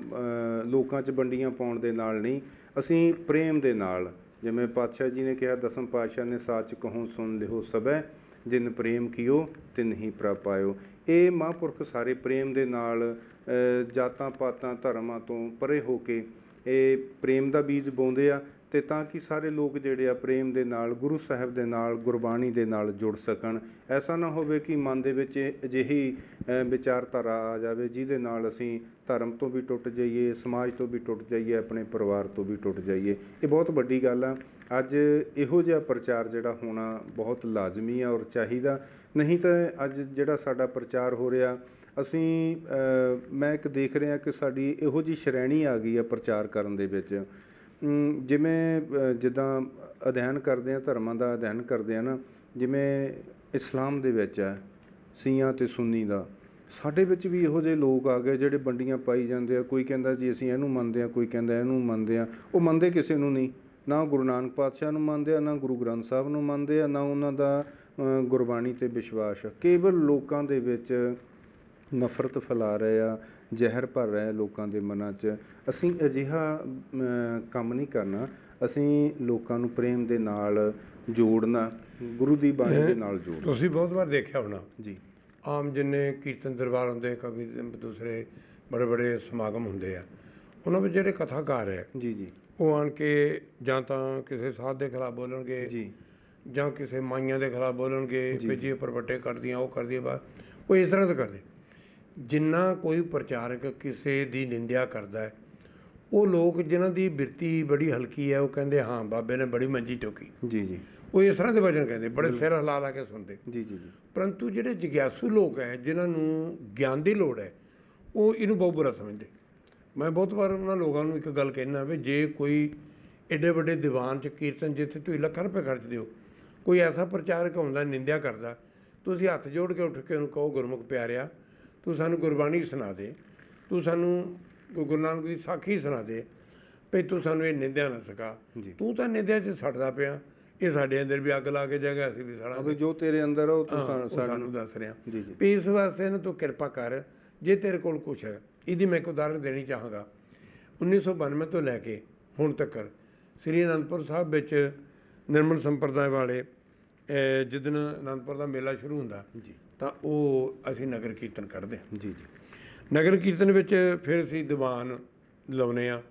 ਲੋਕਾਂ 'ਚ ਵੰਡੀਆਂ ਪਾਉਣ ਦੇ ਨਾਲ ਨਹੀਂ, ਅਸੀਂ ਪ੍ਰੇਮ ਦੇ ਨਾਲ, ਜਿਵੇਂ ਪਾਤਸ਼ਾਹ ਜੀ ਨੇ ਕਿਹਾ, ਦਸਮ ਪਾਤਸ਼ਾਹ ਨੇ ਸਾਚ ਕਹੂੰ ਸੁਣ ਲਿਓ ਸਭੈ, ਜਿਨ ਪ੍ਰੇਮ ਕੀਓ ਤਿਨ ਹੀ ਪ੍ਰਭ ਪਾਇਓ। ਇਹ ਮਹਾਂਪੁਰਖ ਸਾਰੇ ਪ੍ਰੇਮ ਦੇ ਨਾਲ ਜਾਤਾਂ ਪਾਤਾਂ ਧਰਮਾਂ ਤੋਂ ਪਰੇ ਹੋ ਕੇ ਇਹ ਪ੍ਰੇਮ ਦਾ ਬੀਜ ਬੋਂਦੇ ਆ, ਅਤੇ ਤਾਂ ਕਿ ਸਾਰੇ ਲੋਕ ਜਿਹੜੇ ਆ ਪ੍ਰੇਮ ਦੇ ਨਾਲ, ਗੁਰੂ ਸਾਹਿਬ ਦੇ ਨਾਲ, ਗੁਰਬਾਣੀ ਦੇ ਨਾਲ ਜੁੜ ਸਕਣ। ਐਸਾ ਨਾ ਹੋਵੇ ਕਿ ਮਨ ਦੇ ਵਿੱਚ ਅਜਿਹੀ ਵਿਚਾਰਧਾਰਾ ਆ ਜਾਵੇ ਜਿਹਦੇ ਨਾਲ ਅਸੀਂ ਧਰਮ ਤੋਂ ਵੀ ਟੁੱਟ ਜਾਈਏ, ਸਮਾਜ ਤੋਂ ਵੀ ਟੁੱਟ ਜਾਈਏ, ਆਪਣੇ ਪਰਿਵਾਰ ਤੋਂ ਵੀ ਟੁੱਟ ਜਾਈਏ। ਇਹ ਬਹੁਤ ਵੱਡੀ ਗੱਲ ਆ। ਅੱਜ ਇਹੋ ਜਿਹਾ ਪ੍ਰਚਾਰ ਜਿਹੜਾ ਹੋਣਾ ਬਹੁਤ ਲਾਜ਼ਮੀ ਆ ਔਰ ਚਾਹੀਦਾ। ਨਹੀਂ ਤਾਂ ਅੱਜ ਜਿਹੜਾ ਸਾਡਾ ਪ੍ਰਚਾਰ ਹੋ ਰਿਹਾ, ਅਸੀਂ ਮੈਂ ਇੱਕ ਦੇਖ ਰਿਹਾ ਕਿ ਸਾਡੀ ਇਹੋ ਜਿਹੀ ਸ਼੍ਰੇਣੀ ਆ ਗਈ ਆ ਪ੍ਰਚਾਰ ਕਰਨ ਦੇ ਵਿੱਚ, ਜਿਵੇਂ ਜਿੱਦਾਂ ਅਧਿਐਨ ਕਰਦੇ ਹਾਂ, ਧਰਮਾਂ ਦਾ ਅਧਿਐਨ ਕਰਦੇ ਹਾਂ ਨਾ, ਜਿਵੇਂ ਇਸਲਾਮ ਦੇ ਵਿੱਚ ਹੈ ਸ਼ੀਆ ਅਤੇ ਸੁੰਨੀ ਦਾ, ਸਾਡੇ ਵਿੱਚ ਵੀ ਇਹੋ ਜਿਹੇ ਲੋਕ ਆ ਗਏ ਜਿਹੜੇ ਵੰਡੀਆਂ ਪਾਈ ਜਾਂਦੇ ਆ। ਕੋਈ ਕਹਿੰਦਾ ਜੀ ਅਸੀਂ ਇਹਨੂੰ ਮੰਨਦੇ ਹਾਂ, ਕੋਈ ਕਹਿੰਦਾ ਇਹਨੂੰ ਮੰਨਦੇ ਹਾਂ। ਉਹ ਮੰਨਦੇ ਕਿਸੇ ਨੂੰ ਨਹੀਂ, ਨਾ ਗੁਰੂ ਨਾਨਕ ਪਾਤਸ਼ਾਹ ਨੂੰ ਮੰਨਦੇ ਆ, ਨਾ ਗੁਰੂ ਗ੍ਰੰਥ ਸਾਹਿਬ ਨੂੰ ਮੰਨਦੇ ਆ, ਨਾ ਉਹਨਾਂ ਦਾ ਗੁਰਬਾਣੀ 'ਤੇ ਵਿਸ਼ਵਾਸ। ਕੇਵਲ ਲੋਕਾਂ ਦੇ ਵਿੱਚ ਨਫ਼ਰਤ ਫੈਲਾ ਰਹੇ ਆ, ਜ਼ਹਿਰ ਭਰ ਰਹੇ ਲੋਕਾਂ ਦੇ ਮਨਾਂ 'ਚ। ਅਸੀਂ ਅਜਿਹਾ ਕੰਮ ਨਹੀਂ ਕਰਨਾ। ਅਸੀਂ ਲੋਕਾਂ ਨੂੰ ਪ੍ਰੇਮ ਦੇ ਨਾਲ ਜੋੜਨਾ, ਗੁਰੂ ਦੀ ਬਾਣੀ ਦੇ ਨਾਲ ਜੋੜਨਾ। ਤੁਸੀਂ ਬਹੁਤ ਵਾਰ ਦੇਖਿਆ ਹੋਣਾ ਜੀ, ਆਮ ਜਿੰਨੇ ਕੀਰਤਨ ਦਰਬਾਰ ਹੁੰਦੇ, ਕਵੀ ਦੂਸਰੇ ਬੜੇ ਬੜੇ ਸਮਾਗਮ ਹੁੰਦੇ ਆ, ਉਹਨਾਂ ਵਿੱਚ ਜਿਹੜੇ ਕਥਾਕਾਰ ਹੈ ਜੀ ਜੀ, ਉਹ ਆਣ ਕੇ ਜਾਂ ਤਾਂ ਕਿਸੇ ਸਾਧ ਦੇ ਖਿਲਾਫ ਬੋਲਣਗੇ ਜੀ ਜਾਂ ਕਿਸੇ ਮਾਈਆਂ ਦੇ ਖਿਲਾਫ ਬੋਲਣਗੇ ਜੀ। ਵੀ ਜੀ ਪਰਵੱਟੇ ਕਰਦੀਆਂ, ਉਹ ਕਰਦੀਆਂ, ਬਸ ਉਹ ਇਸ ਤਰ੍ਹਾਂ ਦਾ ਕਰਦੇ। ਜਿੰਨਾ ਕੋਈ ਪ੍ਰਚਾਰਕ ਕਿਸੇ ਦੀ ਨਿੰਦਿਆ ਕਰਦਾ ਹੈ, ਉਹ ਲੋਕ ਜਿਨ੍ਹਾਂ ਦੀ ਬਿਰਤੀ ਬੜੀ ਹਲਕੀ ਹੈ, ਉਹ ਕਹਿੰਦੇ ਹਾਂ ਬਾਬੇ ਨੇ ਬੜੀ ਮੰਜੀ ਟੋਕੀ, ਜੀ ਜੀ, ਉਹ ਇਸ ਤਰ੍ਹਾਂ ਦੇ ਵਚਨ ਕਹਿੰਦੇ, ਬੜੇ ਸਿਰ ਹਿਲਾ ਲਾ ਕੇ ਸੁਣਦੇ। ਜੀ ਜੀ ਜੀ, ਪਰੰਤੂ ਜਿਹੜੇ ਜਿਗਿਆਸੂ ਲੋਕ ਹੈ, ਜਿਨ੍ਹਾਂ ਨੂੰ ਗਿਆਨ ਦੀ ਲੋੜ ਹੈ, ਉਹ ਇਹਨੂੰ ਬਹੁਤ ਬੁਰਾ ਸਮਝਦੇ। ਮੈਂ ਬਹੁਤ ਵਾਰ ਉਹਨਾਂ ਲੋਕਾਂ ਨੂੰ ਇੱਕ ਗੱਲ ਕਹਿਣਾ ਵੀ ਜੇ ਕੋਈ ਐਡੇ ਵੱਡੇ ਦੀਵਾਨ 'ਚ ਕੀਰਤਨ ਜਿੱਥੇ ਤੁਸੀਂ ਲੱਖਾਂ ਰੁਪਏ ਖਰਚ ਦਿਓ, ਕੋਈ ਐਸਾ ਪ੍ਰਚਾਰਕ ਆਉਂਦਾ ਨਿੰਦਿਆ ਕਰਦਾ, ਤੁਸੀਂ ਹੱਥ ਜੋੜ ਕੇ ਉੱਠ ਕੇ ਉਹਨੂੰ ਕਹੋ ਗੁਰਮੁਖ ਪਿਆਰਿਆ, ਤੂੰ ਸਾਨੂੰ ਗੁਰਬਾਣੀ ਸੁਣਾ ਦੇ, ਤੂੰ ਸਾਨੂੰ ਗੁਰੂ ਨਾਨਕ ਦੀ ਸਾਖੀ ਸੁਣਾ ਦੇ, ਭਈ ਤੂੰ ਸਾਨੂੰ ਇਹ ਨਿੰਦਿਆ ਨਾ ਸਿਖਾ। ਜੀ। ਤੂੰ ਤਾਂ ਨਿੰਦਿਆ 'ਚ ਸੜਦਾ ਪਿਆ, ਇਹ ਸਾਡੇ ਅੰਦਰ ਵੀ ਅੱਗ ਲਾ ਕੇ ਜਾਏਗਾ, ਅਸੀਂ ਵੀ ਅਬ ਸੜਾਂਗੇ। ਜੋ ਤੇਰੇ ਅੰਦਰ ਆ ਉਹ ਤੂੰ ਉਹ ਸਾਨੂੰ ਸਾਨੂੰ ਦੱਸ ਰਿਹਾ। ਜੀ ਜੀ ਵੀ ਇਸ ਵਾਸਤੇ ਨਾ ਤੂੰ ਕਿਰਪਾ ਕਰ, ਜੇ ਤੇਰੇ ਕੋਲ ਕੁਛ ਹੈ। ਇਹਦੀ ਮੈਂ ਇੱਕ ਉਦਾਹਰਨ ਦੇਣੀ ਚਾਹਾਂਗਾ। 1992 ਤੋਂ ਲੈ ਕੇ ਹੁਣ ਤੱਕ ਸ੍ਰੀ ਅਨੰਦਪੁਰ ਸਾਹਿਬ ਵਿੱਚ ਨਿਰਮਲ ਸੰਪਰਦਾਇ ਵਾਲੇ ਜਿੱਦਣ ਅਨੰਦਪੁਰ ਦਾ ਮੇਲਾ ਸ਼ੁਰੂ ਹੁੰਦਾ ਜੀ ਤਾਂ ਉਹ ਅਸੀਂ ਨਗਰ ਕੀਰਤਨ ਕੱਢਦੇ ਹਾਂ। ਜੀ ਜੀ ਨਗਰ ਕੀਰਤਨ ਵਿੱਚ ਫਿਰ ਅਸੀਂ ਦੀਵਾਨ ਲਾਉਂਦੇ ਹਾਂ।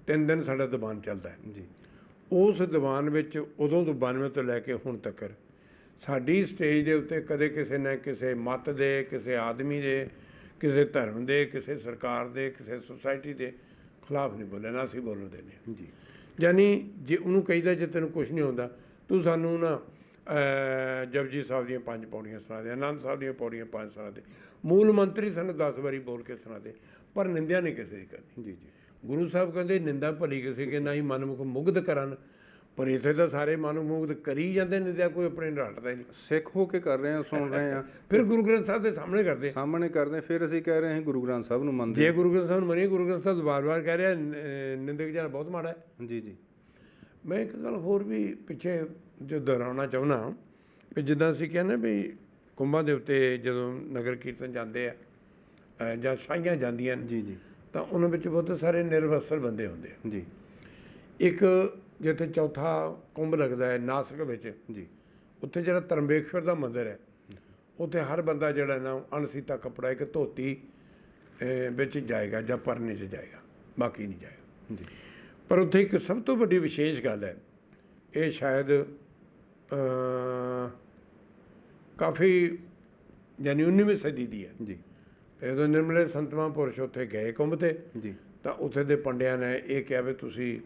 3 ਦਿਨ ਸਾਡਾ ਦੀਵਾਨ ਚੱਲਦਾ ਹੈ। ਜੀ ਉਸ ਦੀਵਾਨ ਵਿੱਚ ਉਦੋਂ ਤੋਂ 92 ਤੋਂ ਲੈ ਕੇ ਹੁਣ ਤੱਕ ਸਾਡੀ ਸਟੇਜ ਦੇ ਉੱਤੇ ਕਦੇ ਕਿਸੇ ਨੇ ਕਿਸੇ ਮੱਤ ਦੇ, ਕਿਸੇ ਆਦਮੀ ਦੇ, ਕਿਸੇ ਧਰਮ ਦੇ, ਕਿਸੇ ਸਰਕਾਰ ਦੇ, ਕਿਸੇ ਸੁਸਾਇਟੀ ਦੇ ਖਿਲਾਫ ਨਹੀਂ ਬੋਲਿਆ, ਨਾ ਅਸੀਂ ਬੋਲਣ ਦਿੰਦੇ ਹਾਂ। ਜੀ ਯਾਨੀ ਜੇ ਉਹਨੂੰ ਕਹੀਦਾ ਜੇ ਤੈਨੂੰ ਕੁਛ ਨਹੀਂ ਹੁੰਦਾ, ਤੂੰ ਸਾਨੂੰ ਨਾ ਜਪਜੀ ਸਾਹਿਬ ਦੀਆਂ 5 ਪੌੜੀਆਂ ਸੁਣਾ ਦੇ, ਆਨੰਦ ਸਾਹਿਬ ਦੀਆਂ ਪੌੜੀਆਂ 5 ਸੁਣਾ ਦੇ, ਮੂਲ ਮੰਤਰੀ ਸਾਨੂੰ 10 ਵਾਰੀ ਬੋਲ ਕੇ ਸੁਣਾ ਦੇ, ਪਰ ਨਿੰਦਿਆ ਨਹੀਂ ਕਿਸੇ ਦੀ ਕਰਨੀ। ਜੀ ਜੀ ਗੁਰੂ ਸਾਹਿਬ ਕਹਿੰਦੇ ਨਿੰਦਾ ਭਲੀ ਕਿਸੇ ਕੇ ਨਾ ਹੀ ਮਨਮੁਖ ਮੁਗਧ ਕਰਨ, ਪਰ ਇੱਥੇ ਤਾਂ ਸਾਰੇ ਮਨਮੁਖ ਮੁਗਧ ਕਰੀ ਜਾਂਦੇ, ਨਿੰਦਿਆ ਕੋਈ ਆਪਣੇ ਡਾਟਦਾ ਹੀ ਨਹੀਂ। ਸਿੱਖ ਹੋ ਕੇ ਕਰ ਰਹੇ ਆ, ਸੁਣ ਰਹੇ ਆ, ਫਿਰ ਗੁਰੂ ਗ੍ਰੰਥ ਸਾਹਿਬ ਦੇ ਸਾਹਮਣੇ ਕਰਦੇ। ਸਾਹਮਣੇ ਕਰਦੇ, ਫਿਰ ਅਸੀਂ ਕਹਿ ਰਹੇ ਹਾਂ ਗੁਰੂ ਗ੍ਰੰਥ ਸਾਹਿਬ ਨੂੰ ਮੰਨਦੇ। ਜੇ ਗੁਰੂ ਗ੍ਰੰਥ ਸਾਹਿਬ ਨੂੰ ਮੰਨੀਏ, ਗੁਰੂ ਗ੍ਰੰਥ ਸਾਹਿਬ ਵਾਰ-ਵਾਰ ਕਹਿ ਰਿਹਾ ਨਿੰਦਕ ਜਨ ਬਹੁਤ ਮਾੜਾ ਹੈ। ਜੀ ਜੀ ਮੈਂ ਇੱਕ ਗੱਲ ਹੋਰ ਵੀ ਪਿੱਛੇ ਜੋ ਦੁਹਰਾਉਣਾ ਚਾਹੁੰਦਾ ਵੀ ਜਿੱਦਾਂ ਅਸੀਂ ਕਹਿੰਦੇ ਵੀ ਕੁੰਭਾਂ ਦੇ ਉੱਤੇ ਜਦੋਂ ਨਗਰ ਕੀਰਤਨ ਜਾਂਦੇ ਆ ਜਾਂ ਸਾਈਆਂ ਜਾਂਦੀਆਂ ਨੇ ਜੀ ਜੀ ਤਾਂ ਉਹਨਾਂ ਵਿੱਚ ਬਹੁਤ ਸਾਰੇ ਨਿਰਵਸਤਰ ਬੰਦੇ ਹੁੰਦੇ ਆ। ਜੀ ਇੱਕ ਜਿੱਥੇ ਚੌਥਾ ਕੁੰਭ ਲੱਗਦਾ ਹੈ ਨਾਸਿਕ ਵਿੱਚ, ਜੀ ਉੱਥੇ ਜਿਹੜਾ ਧਰਮਬੇਸ਼ਵਰ ਦਾ ਮੰਦਿਰ ਹੈ, ਉੱਥੇ ਹਰ ਬੰਦਾ ਜਿਹੜਾ ਨਾ ਅਣਸੀਤਾ ਕੱਪੜਾ ਇੱਕ ਧੋਤੀ ਵਿੱਚ ਜਾਏਗਾ ਜਾਂ ਪਰਨੇ 'ਚ ਜਾਏਗਾ, ਬਾਕੀ ਨਹੀਂ ਜਾਏਗਾ। ਜੀ ਪਰ ਉੱਥੇ ਇੱਕ ਸਭ ਤੋਂ ਵੱਡੀ ਵਿਸ਼ੇਸ਼ ਗੱਲ ਹੈ, ਇਹ ਸ਼ਾਇਦ ਕਾਫੀ ਯਾਨੀ 19ਵੀਂ ਸਦੀ ਦੀ ਹੈ। ਜੀ ਜਦੋਂ ਨਿਰਮਲੇ ਸੰਤ ਮਹਾਂਪੁਰਸ਼ ਉੱਥੇ ਗਏ ਕੁੰਭ 'ਤੇ ਜੀ ਤਾਂ ਉੱਥੇ ਦੇ ਪੰਡਿਆਂ ਨੇ ਇਹ ਕਿਹਾ ਵੀ ਤੁਸੀਂ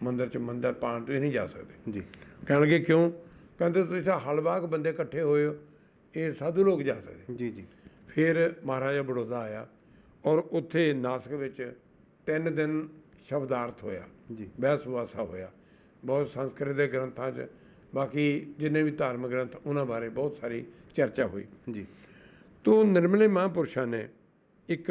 ਮੰਦਿਰ 'ਚ ਮੰਦਰ ਪਾਉਣ ਤੁਸੀਂ ਨਹੀਂ ਜਾ ਸਕਦੇ। ਜੀ ਕਹਿਣ ਲੱਗੇ ਕਿਉਂ? ਕਹਿੰਦੇ ਤੁਸੀਂ ਤਾਂ ਹਲਵਾਗ ਬੰਦੇ ਇਕੱਠੇ ਹੋਏ ਹੋ, ਇਹ ਸਾਧੂ ਲੋਕ ਜਾ ਸਕਦੇ। ਜੀ ਜੀ ਫਿਰ ਮਹਾਰਾਜਾ ਬੜੌਦਾ ਆਇਆ ਔਰ ਉੱਥੇ ਨਾਸਿਕ ਵਿੱਚ 3 ਦਿਨ ਸ਼ਬਦਾਰਥ ਹੋਇਆ, ਜੀ ਬਹਿਸ ਵਾਸਾ ਹੋਇਆ। ਬਹੁਤ ਸੰਸਕ੍ਰਿਤ ਦੇ ਗ੍ਰੰਥਾਂ 'ਚ, ਬਾਕੀ ਜਿੰਨੇ ਵੀ ਧਾਰਮਿਕ ਗ੍ਰੰਥ ਉਹਨਾਂ ਬਾਰੇ ਬਹੁਤ ਸਾਰੀ ਚਰਚਾ ਹੋਈ। ਜੀ ਤੋ ਨਿਰਮਲੇ ਮਹਾਂਪੁਰਸ਼ਾਂ ਨੇ ਇੱਕ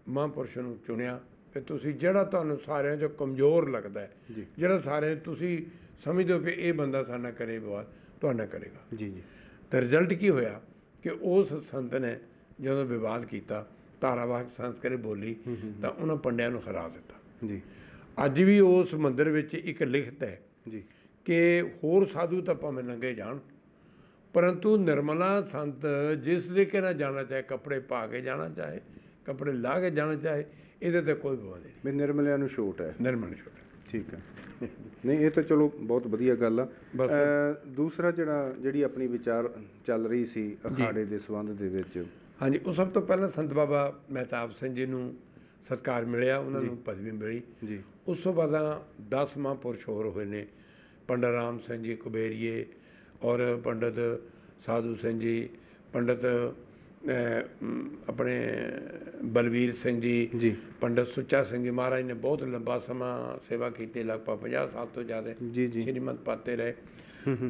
ਮਹਾਂਪੁਰਸ਼ ਨੂੰ ਚੁਣਿਆ ਕਿ ਤੁਸੀਂ ਜਿਹੜਾ ਤੁਹਾਨੂੰ ਸਾਰਿਆਂ 'ਚੋਂ ਕਮਜ਼ੋਰ ਲੱਗਦਾ ਹੈ, ਜੀ ਜਿਹੜਾ ਸਾਰੇ ਤੁਸੀਂ ਸਮਝਦੇ ਹੋ ਕਿ ਇਹ ਬੰਦਾ ਸਾਡੇ ਨਾਲ ਕਰੇ ਵਿਵਾਦ, ਤੁਹਾਡਾ ਕਰੇਗਾ। ਜੀ ਜੀ ਤਾਂ ਰਿਜ਼ਲਟ ਕੀ ਹੋਇਆ ਕਿ ਉਸ ਸੰਤ ਨੇ ਜਦੋਂ ਵਿਵਾਦ ਕੀਤਾ, ਧਾਰਾਵਾਹਿਕ ਸੰਸਕ੍ਰਿਤ ਬੋਲੀ, ਤਾਂ ਉਹਨਾਂ ਪੰਡਿਆਂ ਨੂੰ ਹਰਾ ਦਿੱਤਾ। ਜੀ ਅੱਜ ਵੀ ਉਸ ਮੰਦਿਰ ਵਿੱਚ ਇੱਕ ਲਿਖਤ ਹੈ ਜੀ ਕਿ ਹੋਰ ਸਾਧੂ ਤਾਂ ਭਾਵੇਂ ਲੰਘੇ ਜਾਣ, ਪਰੰਤੂ ਨਿਰਮਲਾ ਸੰਤ ਜਿਸ ਤਰੀਕੇ ਨਾਲ ਜਾਣਾ ਚਾਹੇ, ਕੱਪੜੇ ਪਾ ਕੇ ਜਾਣਾ ਚਾਹੇ, ਕੱਪੜੇ ਲਾ ਕੇ ਜਾਣਾ ਚਾਹੇ, ਇਹਦੇ ਤੇ ਕੋਈ ਵਿਵਾਦ ਨਹੀਂ। ਵੀ ਨਿਰਮਲਿਆਂ ਨੂੰ ਛੋਟ ਹੈ। ਨਿਰਮਲ ਛੋਟਾ ਠੀਕ ਹੈ। ਨਹੀਂ, ਇਹ ਤਾਂ ਚਲੋ ਬਹੁਤ ਵਧੀਆ ਗੱਲ ਆ। ਬਸ। ਦੂਸਰਾ ਜਿਹੜੀ ਆਪਣੀ ਵਿਚਾਰ ਚੱਲ ਰਹੀ ਸੀ ਅਖਾੜੇ ਦੇ ਸੰਬੰਧ ਦੇ ਵਿੱਚ, ਹਾਂਜੀ, ਉਹ ਸਭ ਤੋਂ ਪਹਿਲਾਂ ਸੰਤ ਬਾਬਾ ਮਹਿਤਾਬ ਸਿੰਘ ਜੀ ਨੂੰ ਸਤਿਕਾਰ ਮਿਲਿਆ, ਉਹਨਾਂ ਨੂੰ ਪਦਵੀ ਮਿਲੀ। ਜੀ ਉਸ ਤੋਂ ਬਾਅਦ 10 ਮਹਾਂਪੁਰਸ਼ ਹੋਰ ਹੋਏ ਨੇ, ਪੰਡਤ ਰਾਮ ਸਿੰਘ ਜੀ ਕੁਬੇਰੀਏ ਔਰ ਪੰਡਤ ਸਾਧੂ ਸਿੰਘ ਜੀ, ਪੰਡਤ ਆਪਣੇ ਬਲਵੀਰ ਸਿੰਘ ਜੀ, ਪੰਡਤ ਸੁੱਚਾ ਸਿੰਘ ਜੀ। ਮਹਾਰਾਜ ਨੇ ਬਹੁਤ ਲੰਬਾ ਸਮਾਂ ਸੇਵਾ ਕੀਤੀ, ਲਗਭਗ 50 ਸਾਲ ਤੋਂ ਜ਼ਿਆਦਾ ਜੀ ਜੀ ਸ਼੍ਰੀਮੰਤ ਪਾਤੇ ਰਹੇ।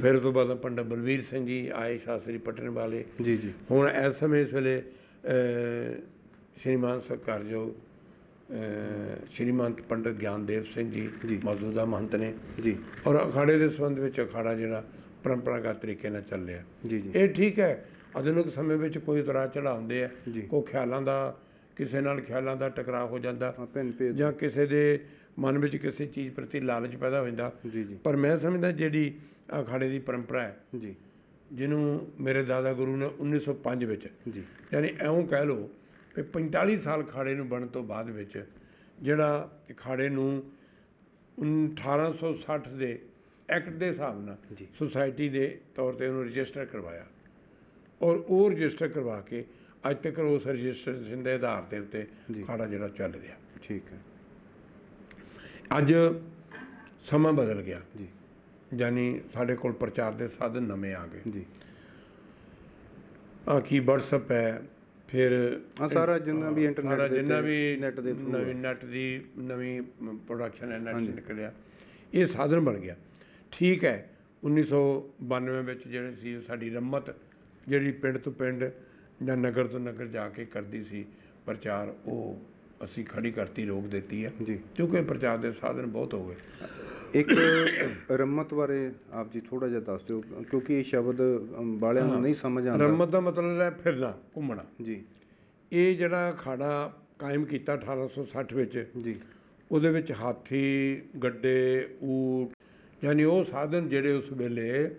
ਫਿਰ ਉਸ ਤੋਂ ਬਾਅਦ ਪੰਡਤ ਬਲਵੀਰ ਸਿੰਘ ਜੀ ਆਏ, ਸ਼ਾਸਤਰੀ ਪੱਟਣ ਵਾਲੇ। ਜੀ ਜੀ ਹੁਣ ਇਸ ਸਮੇਂ ਇਸ ਵੇਲੇ ਸ਼੍ਰੀਮਾਨ ਸਤਿਕਾਰਯੋਗ ਸ਼੍ਰੀਮੰਤ ਪੰਡਤ ਗਿਆਨਦੇਵ ਸਿੰਘ ਜੀ ਮੌਜੂਦਾ ਮਹੰਤ ਨੇ ਜੀ, ਔਰ ਅਖਾੜੇ ਦੇ ਸੰਬੰਧ ਵਿੱਚ ਅਖਾੜਾ ਜਿਹੜਾ ਪਰੰਪਰਾਗਤ ਤਰੀਕੇ ਨਾਲ ਚੱਲ ਰਿਹਾ। ਜੀ ਜੀ ਇਹ ਠੀਕ ਹੈ। ਆਧੁਨਿਕ ਸਮੇਂ ਵਿੱਚ ਕੋਈ ਉਤਰਾਅ ਚੜ੍ਹਾਅ ਹੁੰਦੇ ਆ, ਜੀ। ਕੋਈ ਖਿਆਲਾਂ ਦਾ, ਕਿਸੇ ਨਾਲ ਖਿਆਲਾਂ ਦਾ ਟਕਰਾਅ ਹੋ ਜਾਂਦਾ, ਭਿੰਨ ਭੇਦ। ਜਾਂ ਕਿਸੇ ਦੇ ਮਨ ਵਿੱਚ ਕਿਸੇ ਚੀਜ਼ ਪ੍ਰਤੀ ਲਾਲਚ ਪੈਦਾ ਹੋ ਜਾਂਦਾ। ਜੀ ਜੀ ਪਰ ਮੈਂ ਸਮਝਦਾ ਜਿਹੜੀ ਅਖਾੜੇ ਦੀ ਪਰੰਪਰਾ ਹੈ, ਜੀ ਜਿਹਨੂੰ ਮੇਰੇ ਦਾਦਾ ਗੁਰੂ ਨੇ 1905 ਵਿੱਚ, ਜੀ ਯਾਨੀ ਇਉਂ ਕਹਿ ਲਓ ਕਿ 45 ਸਾਲ ਅਖਾੜੇ ਨੂੰ ਬਣਨ ਤੋਂ ਬਾਅਦ ਵਿੱਚ ਜਿਹੜਾ ਅਖਾੜੇ ਨੂੰ 1860 ਦੇ ਐਕਟ ਦੇ ਹਿਸਾਬ ਨਾਲ ਜੀ। ਸੁਸਾਇਟੀ ਦੇ ਤੌਰ 'ਤੇ ਉਹਨੂੰ ਰਜਿਸਟਰ ਕਰਵਾਇਆ, ਔਰ ਉਹ ਰਜਿਸਟਰ ਕਰਵਾ ਕੇ ਅੱਜ ਤੱਕ ਉਸ ਰਜਿਸਟਰੇਸ਼ਨ ਦੇ ਆਧਾਰ ਦੇ ਉੱਤੇ ਜੀ। ਅਖਾੜਾ ਜਿਹੜਾ ਚੱਲ ਰਿਹਾ। ਠੀਕ ਹੈ। ਅੱਜ ਸਮਾਂ ਬਦਲ ਗਿਆ, ਜੀ ਯਾਨੀ ਸਾਡੇ ਕੋਲ ਪ੍ਰਚਾਰ ਦੇ ਸਾਧਨ ਨਵੇਂ ਆ ਗਏ। ਜੀ ਕੀ WhatsApp ਹੈ, ਫਿਰ ਸਾਰਾ ਜਿੰਨਾ ਵੀ ਇੰਟਰਨੈਟ ਦੇ ਜਿੰਨਾ ਵੀ ਨੈਟ ਦੇ ਥਰੂ ਨਵੀਂ ਨੈਟ ਦੀ ਨਵੀਂ ਪ੍ਰੋਡਕਸ਼ਨ ਹੈ, ਨੈਟ ਹਾਂਜੀ। ਨਿਕਲਿਆ, ਇਹ ਸਾਧਨ ਬਣ ਗਿਆ। ਠੀਕ ਹੈ, 1992 ਵਿੱਚ ਜਿਹੜੇ ਸੀ ਸਾਡੀ ਰੰਮਤ ਜਿਹੜੀ ਪਿੰਡ ਤੋਂ ਪਿੰਡ ਜਾਂ ਨਗਰ ਤੋਂ ਨਗਰ ਜਾ ਕੇ ਕਰਦੀ ਸੀ ਪ੍ਰਚਾਰ, ਉਹ ਅਸੀਂ ਖੜੀ ਕਰਤੀ, ਰੋਕ ਦਿੱਤੀ ਹੈ ਜੀ। ਕਿਉਂਕਿ ਪ੍ਰਚਾਰ ਦੇ ਸਾਧਨ ਬਹੁਤ ਹੋ ਗਏ। ਇੱਕ ਰੰਮਤ ਬਾਰੇ ਆਪ ਜੀ ਥੋੜ੍ਹਾ ਜਿਹਾ ਦੱਸ ਦਿਓ, ਕਿਉਂਕਿ ਇਹ ਸ਼ਬਦ ਵਾਲਿਆਂ ਨੂੰ ਨਹੀਂ ਸਮਝ ਆਉਂਦਾ। ਰੰਮਤ ਦਾ ਮਤਲਬ ਹੈ ਫਿਰਨਾ, ਘੁੰਮਣਾ ਜੀ। ਇਹ ਜਿਹੜਾ ਅਖਾੜਾ ਕਾਇਮ ਕੀਤਾ 1860 ਵਿੱਚ ਜੀ, ਉਹਦੇ ਵਿੱਚ ਹਾਥੀ, ਗੱਡੇ, ਊਠ, ਯਾਨੀ ਉਹ ਸਾਧਨ ਜਿਹੜੇ ਉਸ ਵੇਲੇ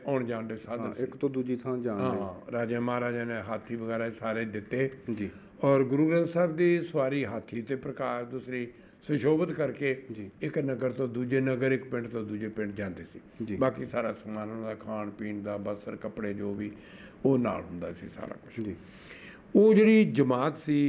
ਆਉਣ ਜਾਣ ਦੇ ਸਾਧਨ ਸੀ। ਇੱਕ ਤੋਂ ਦੂਜੀ ਥਾਂ ਜਾਣ ਦੇ। ਹਾਂ, ਰਾਜਾ ਮਹਾਰਾਜਾ ਨੇ ਹਾਥੀ ਵਗੈਰਾ ਸਾਰੇ ਦਿੱਤੇ। ਜੀ। ਔਰ ਗੁਰੂ ਗ੍ਰੰਥ ਸਾਹਿਬ ਦੀ ਸਵਾਰੀ ਹਾਥੀ ਤੇ ਪ੍ਰਕਾਸ਼ ਦੂਸਰੀ ਸੁਸ਼ੋਭਿਤ ਕਰਕੇ ਜੀ। ਇੱਕ ਨਗਰ ਤੋਂ ਦੂਜੇ ਨਗਰ, ਇੱਕ ਪਿੰਡ ਤੋਂ ਦੂਜੇ ਪਿੰਡ ਜਾਂਦੇ ਜੀ। ਸੀ। ਬਾਕੀ ਸਾਰਾ ਸਮਾਨ ਉਹਨਾਂ ਦਾ ਖਾਣ ਪੀਣ ਦਾ, ਬਸਤਰ, ਕੱਪੜੇ ਜੋ ਵੀ ਉਹ ਨਾਲ ਹੁੰਦਾ ਸੀ ਸਾਰਾ ਕੁਝ। ਜੀ। ਉਹ ਜਿਹੜੀ ਜਮਾਤ ਸੀ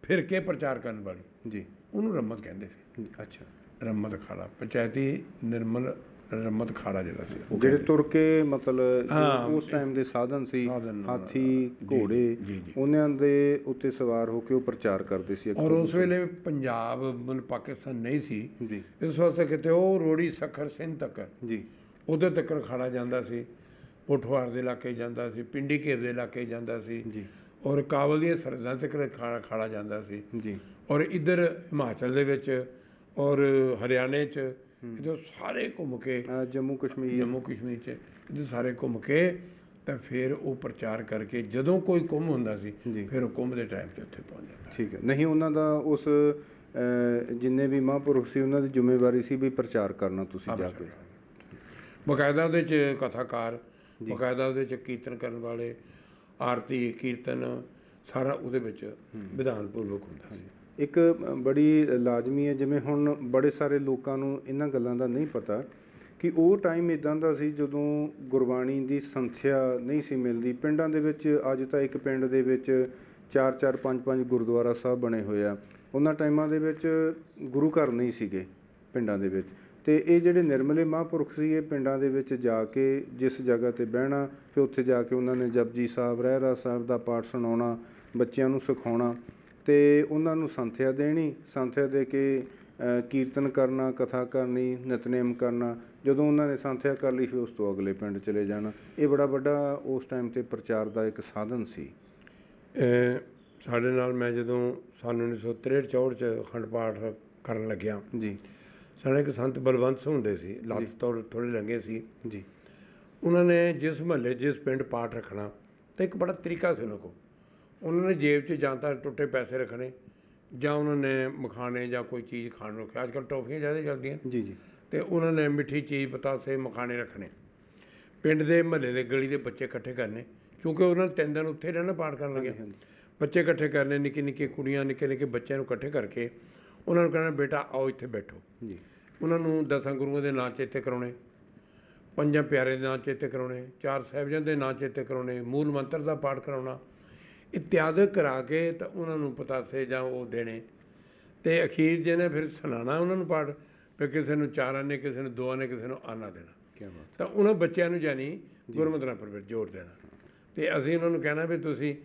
ਫਿਰਕੇ ਪ੍ਰਚਾਰ ਕਰਨ ਵਾਲੀ, ਜੀ, ਉਹਨੂੰ ਰੰਮਤ ਕਹਿੰਦੇ ਸੀ। ਅੱਛਾ। ਰੰਮਤ ਅਖਾੜਾ, ਪੰਚਾਇਤੀ ਨਿਰਮਲ ਰੰਮਤ ਅਖਾੜਾ ਜਿਹੜਾ ਸੀ ਉਹ ਜਿਹੜੇ ਕਹਿੰਦੇ। ਤੁਰ ਕੇ ਮਤਲਬ ਉਸ ਟਾਈਮ ਦੇ ਸਾਧਨ ਸੀ, ਹਾਥੀ, ਘੋੜੇ, ਉਹਨਾਂ ਦੇ ਉੱਤੇ ਸਵਾਰ ਹੋ ਕੇ ਉਹ ਪ੍ਰਚਾਰ ਕਰਦੇ ਸੀ। ਔਰ ਉਸ ਵੇਲੇ ਪੰਜਾਬ ਮਤਲਬ ਪਾਕਿਸਤਾਨ ਨਹੀਂ ਸੀ ਜੀ। ਇਸ ਵਾਸਤੇ ਕਿਤੇ ਉਹ ਰੋੜੀ ਸਖਰ ਸਿੰਧ ਤੱਕ ਜੀ, ਉਧਰ ਤੱਕ ਅਖਾੜਾ ਜਾਂਦਾ ਸੀ। ਪੋਠਵਾਰ ਦੇ ਇਲਾਕੇ ਜਾਂਦਾ ਸੀ, ਪਿੰਡੀ ਘੇਰ ਦੇ ਇਲਾਕੇ ਜਾਂਦਾ ਸੀ। ਜੀ। ਔਰ ਕਾਬਲ ਦੀਆਂ ਸਰਹੱਦਾਂ ਤੱਕ ਅਖਾੜਾ ਜਾਂਦਾ ਸੀ। ਜੀ। ਔਰ ਇੱਧਰ ਹਿਮਾਚਲ ਦੇ ਵਿੱਚ ਔਰ ਹਰਿਆਣੇ 'ਚ ਇੱਧਰ ਸਾਰੇ ਘੁੰਮ ਕੇ, ਜੰਮੂ ਕਸ਼ਮੀਰ 'ਚ ਇੱਧਰ ਸਾਰੇ ਘੁੰਮ ਕੇ ਤਾਂ ਫਿਰ ਉਹ ਪ੍ਰਚਾਰ ਕਰਕੇ ਜਦੋਂ ਕੋਈ ਕੁੰਭ ਹੁੰਦਾ ਸੀ ਫਿਰ ਉਹ ਕੁੰਭ ਦੇ ਟਾਈਮ 'ਤੇ ਉੱਥੇ ਪਹੁੰਚ ਜਾਂਦਾ। ਠੀਕ ਹੈ। ਨਹੀਂ, ਉਹਨਾਂ ਦਾ ਉਸ ਜਿੰਨੇ ਵੀ ਮਹਾਂਪੁਰਖ ਸੀ ਉਹਨਾਂ ਦੀ ਜ਼ਿੰਮੇਵਾਰੀ ਸੀ ਵੀ ਪ੍ਰਚਾਰ ਕਰਨਾ ਤੁਸੀਂ ਜਾ ਕੇ। ਬਕਾਇਦਾ ਉਹਦੇ 'ਚ ਕਥਾਕਾਰ, ਬਕਾਇਦਾ ਉਹਦੇ 'ਚ ਕੀਰਤਨ ਕਰਨ ਵਾਲੇ, ਆਰਤੀ ਕੀਰਤਨ ਸਾਰਾ ਉਹਦੇ ਵਿੱਚ ਵਿਧਾਨ ਪੂਰਵਕ ਹੁੰਦਾ ਸੀ। ਇੱਕ ਬੜੀ ਲਾਜ਼ਮੀ ਹੈ, ਜਿਵੇਂ ਹੁਣ ਬੜੇ ਸਾਰੇ ਲੋਕਾਂ ਨੂੰ ਇਹਨਾਂ ਗੱਲਾਂ ਦਾ ਨਹੀਂ ਪਤਾ ਕਿ ਉਹ ਟਾਈਮ ਇੱਦਾਂ ਦਾ ਸੀ ਜਦੋਂ ਗੁਰਬਾਣੀ ਦੀ ਸੰਥਿਆ ਨਹੀਂ ਸੀ ਮਿਲਦੀ। ਪਿੰਡਾਂ ਦੇ ਵਿੱਚ ਅੱਜ ਤਾਂ ਇੱਕ ਪਿੰਡ ਦੇ ਵਿੱਚ 4-4 5-5 ਗੁਰਦੁਆਰਾ ਸਾਹਿਬ ਬਣੇ ਹੋਏ ਆ। ਉਹਨਾਂ ਟਾਈਮਾਂ ਦੇ ਵਿੱਚ ਗੁਰੂ ਘਰ ਨਹੀਂ ਸੀਗੇ ਪਿੰਡਾਂ ਦੇ ਵਿੱਚ, ਅਤੇ ਇਹ ਜਿਹੜੇ ਨਿਰਮਲੇ ਮਹਾਂਪੁਰਖ ਸੀ ਇਹ ਪਿੰਡਾਂ ਦੇ ਵਿੱਚ ਜਾ ਕੇ ਜਿਸ ਜਗ੍ਹਾ 'ਤੇ ਬਹਿਣਾ, ਫਿਰ ਉੱਥੇ ਜਾ ਕੇ ਉਹਨਾਂ ਨੇ ਜਪਜੀ ਸਾਹਿਬ, ਰਹਿਰਾਸ ਸਾਹਿਬ ਦਾ ਪਾਠ ਸੁਣਾਉਣਾ, ਬੱਚਿਆਂ ਨੂੰ ਸਿਖਾਉਣਾ ਅਤੇ ਉਹਨਾਂ ਨੂੰ ਸੰਥਿਆ ਦੇਣੀ। ਸੰਥਿਆ ਦੇ ਕੇ ਕੀਰਤਨ ਕਰਨਾ, ਕਥਾ ਕਰਨੀ, ਨਿਤਨੇਮ ਕਰਨਾ। ਜਦੋਂ ਉਹਨਾਂ ਨੇ ਸੰਥਿਆ ਕਰ ਲਈ ਫਿਰ ਉਸ ਤੋਂ ਅਗਲੇ ਪਿੰਡ ਚਲੇ ਜਾਣਾ। ਇਹ ਬੜਾ ਵੱਡਾ ਉਸ ਟਾਈਮ 'ਤੇ ਪ੍ਰਚਾਰ ਦਾ ਇੱਕ ਸਾਧਨ ਸੀ। ਸਾਡੇ ਨਾਲ ਮੈਂ ਜਦੋਂ ਸੰਨ 1963-64 'ਚ ਅਖੰਡ ਪਾਠ ਕਰਨ ਲੱਗਿਆ ਜੀ, ਸਾਡੇ ਇੱਕ ਸੰਤ ਬਲਵੰਤ ਸਿੰਘ ਹੁੰਦੇ ਸੀ, ਲੱਤ ਤੋਂ ਥੋੜ੍ਹੇ ਲੰਘੇ ਸੀ ਜੀ। ਉਹਨਾਂ ਨੇ ਜਿਸ ਮਹੱਲੇ ਜਿਸ ਪਿੰਡ ਪਾਠ ਰੱਖਣਾ ਤਾਂ ਇੱਕ ਬੜਾ ਤਰੀਕਾ ਸੀ ਉਹਨਾਂ ਕੋਲ। ਉਹਨਾਂ ਨੇ ਜੇਬ 'ਚ ਜਾਂ ਤਾਂ ਟੁੱਟੇ ਪੈਸੇ ਰੱਖਣੇ ਜਾਂ ਉਹਨਾਂ ਨੇ ਮਖਾਣੇ ਜਾਂ ਕੋਈ ਚੀਜ਼ ਖਾਣ ਨੂੰ ਰੱਖਿਆ। ਅੱਜ ਕੱਲ੍ਹ ਟੋਫੀਆਂ ਜ਼ਿਆਦਾ ਚੱਲਦੀਆਂ ਜੀ। ਜੀ। ਅਤੇ ਉਹਨਾਂ ਨੇ ਮਿੱਠੀ ਚੀਜ਼, ਪਤਾਸੇ, ਮਖਾਣੇ ਰੱਖਣੇ। ਪਿੰਡ ਦੇ ਮਹੱਲੇ ਦੇ ਗਲੀ ਦੇ ਬੱਚੇ ਇਕੱਠੇ ਕਰਨੇ, ਕਿਉਂਕਿ ਉਹਨਾਂ ਨੇ 3 ਦਿਨ ਉੱਥੇ ਰਹਿਣਾ ਪਾਠ ਕਰਨ ਲੱਗਿਆ। ਬੱਚੇ ਇਕੱਠੇ ਕਰਨੇ, ਨਿੱਕੀ ਨਿੱਕੀ ਕੁੜੀਆਂ, ਨਿੱਕੇ ਨਿੱਕੇ ਬੱਚਿਆਂ ਨੂੰ ਇਕੱਠੇ ਕਰਕੇ ਉਹਨਾਂ ਨੂੰ ਕਹਿਣਾ ਬੇਟਾ ਆਓ ਇੱਥੇ ਬੈਠੋ ਜੀ। ਉਹਨਾਂ ਨੂੰ 10 ਗੁਰੂਆਂ ਦੇ ਨਾਂ ਚੇਤੇ ਕਰਾਉਣੇ, 5 ਪਿਆਰੇ ਦੇ ਨਾਂ ਚੇਤੇ ਕਰਾਉਣੇ, 4 ਸਾਹਿਬਜ਼ਾਦਿਆਂ ਦੇ ਨਾਂ ਚੇਤੇ ਕਰਾਉਣੇ, ਮੂਲ ਮੰਤਰ ਦਾ ਪਾਠ ਕਰਾਉਣਾ ਇਤਿਆਦਿ ਕਰਾ ਕੇ ਤਾਂ ਉਹਨਾਂ ਨੂੰ ਪਤਾਸੇ ਜਾਂ ਉਹ ਦੇਣੇ। ਅਤੇ ਅਖੀਰ ਜਿਹਨੇ ਫਿਰ ਸੁਣਾਉਣਾ ਉਹਨਾਂ ਨੂੰ ਪਾਠ, ਫਿਰ ਕਿਸੇ ਨੂੰ 4 ਆਨੇ, ਕਿਸੇ ਨੂੰ 2 ਆਨੇ, ਕਿਸੇ ਨੂੰ ਆਨਾ ਦੇਣਾ। ਕਿਆ ਬਾਤ। ਤਾਂ ਉਹਨਾਂ ਬੱਚਿਆਂ ਨੂੰ ਜਾਨੀ ਗੁਰਮਤਿ ਪਰ ਜ਼ੋਰ ਦੇਣਾ। ਅਤੇ ਅਸੀਂ ਉਹਨਾਂ ਨੂੰ ਕਹਿਣਾ ਵੀ ਤੁਸੀਂ,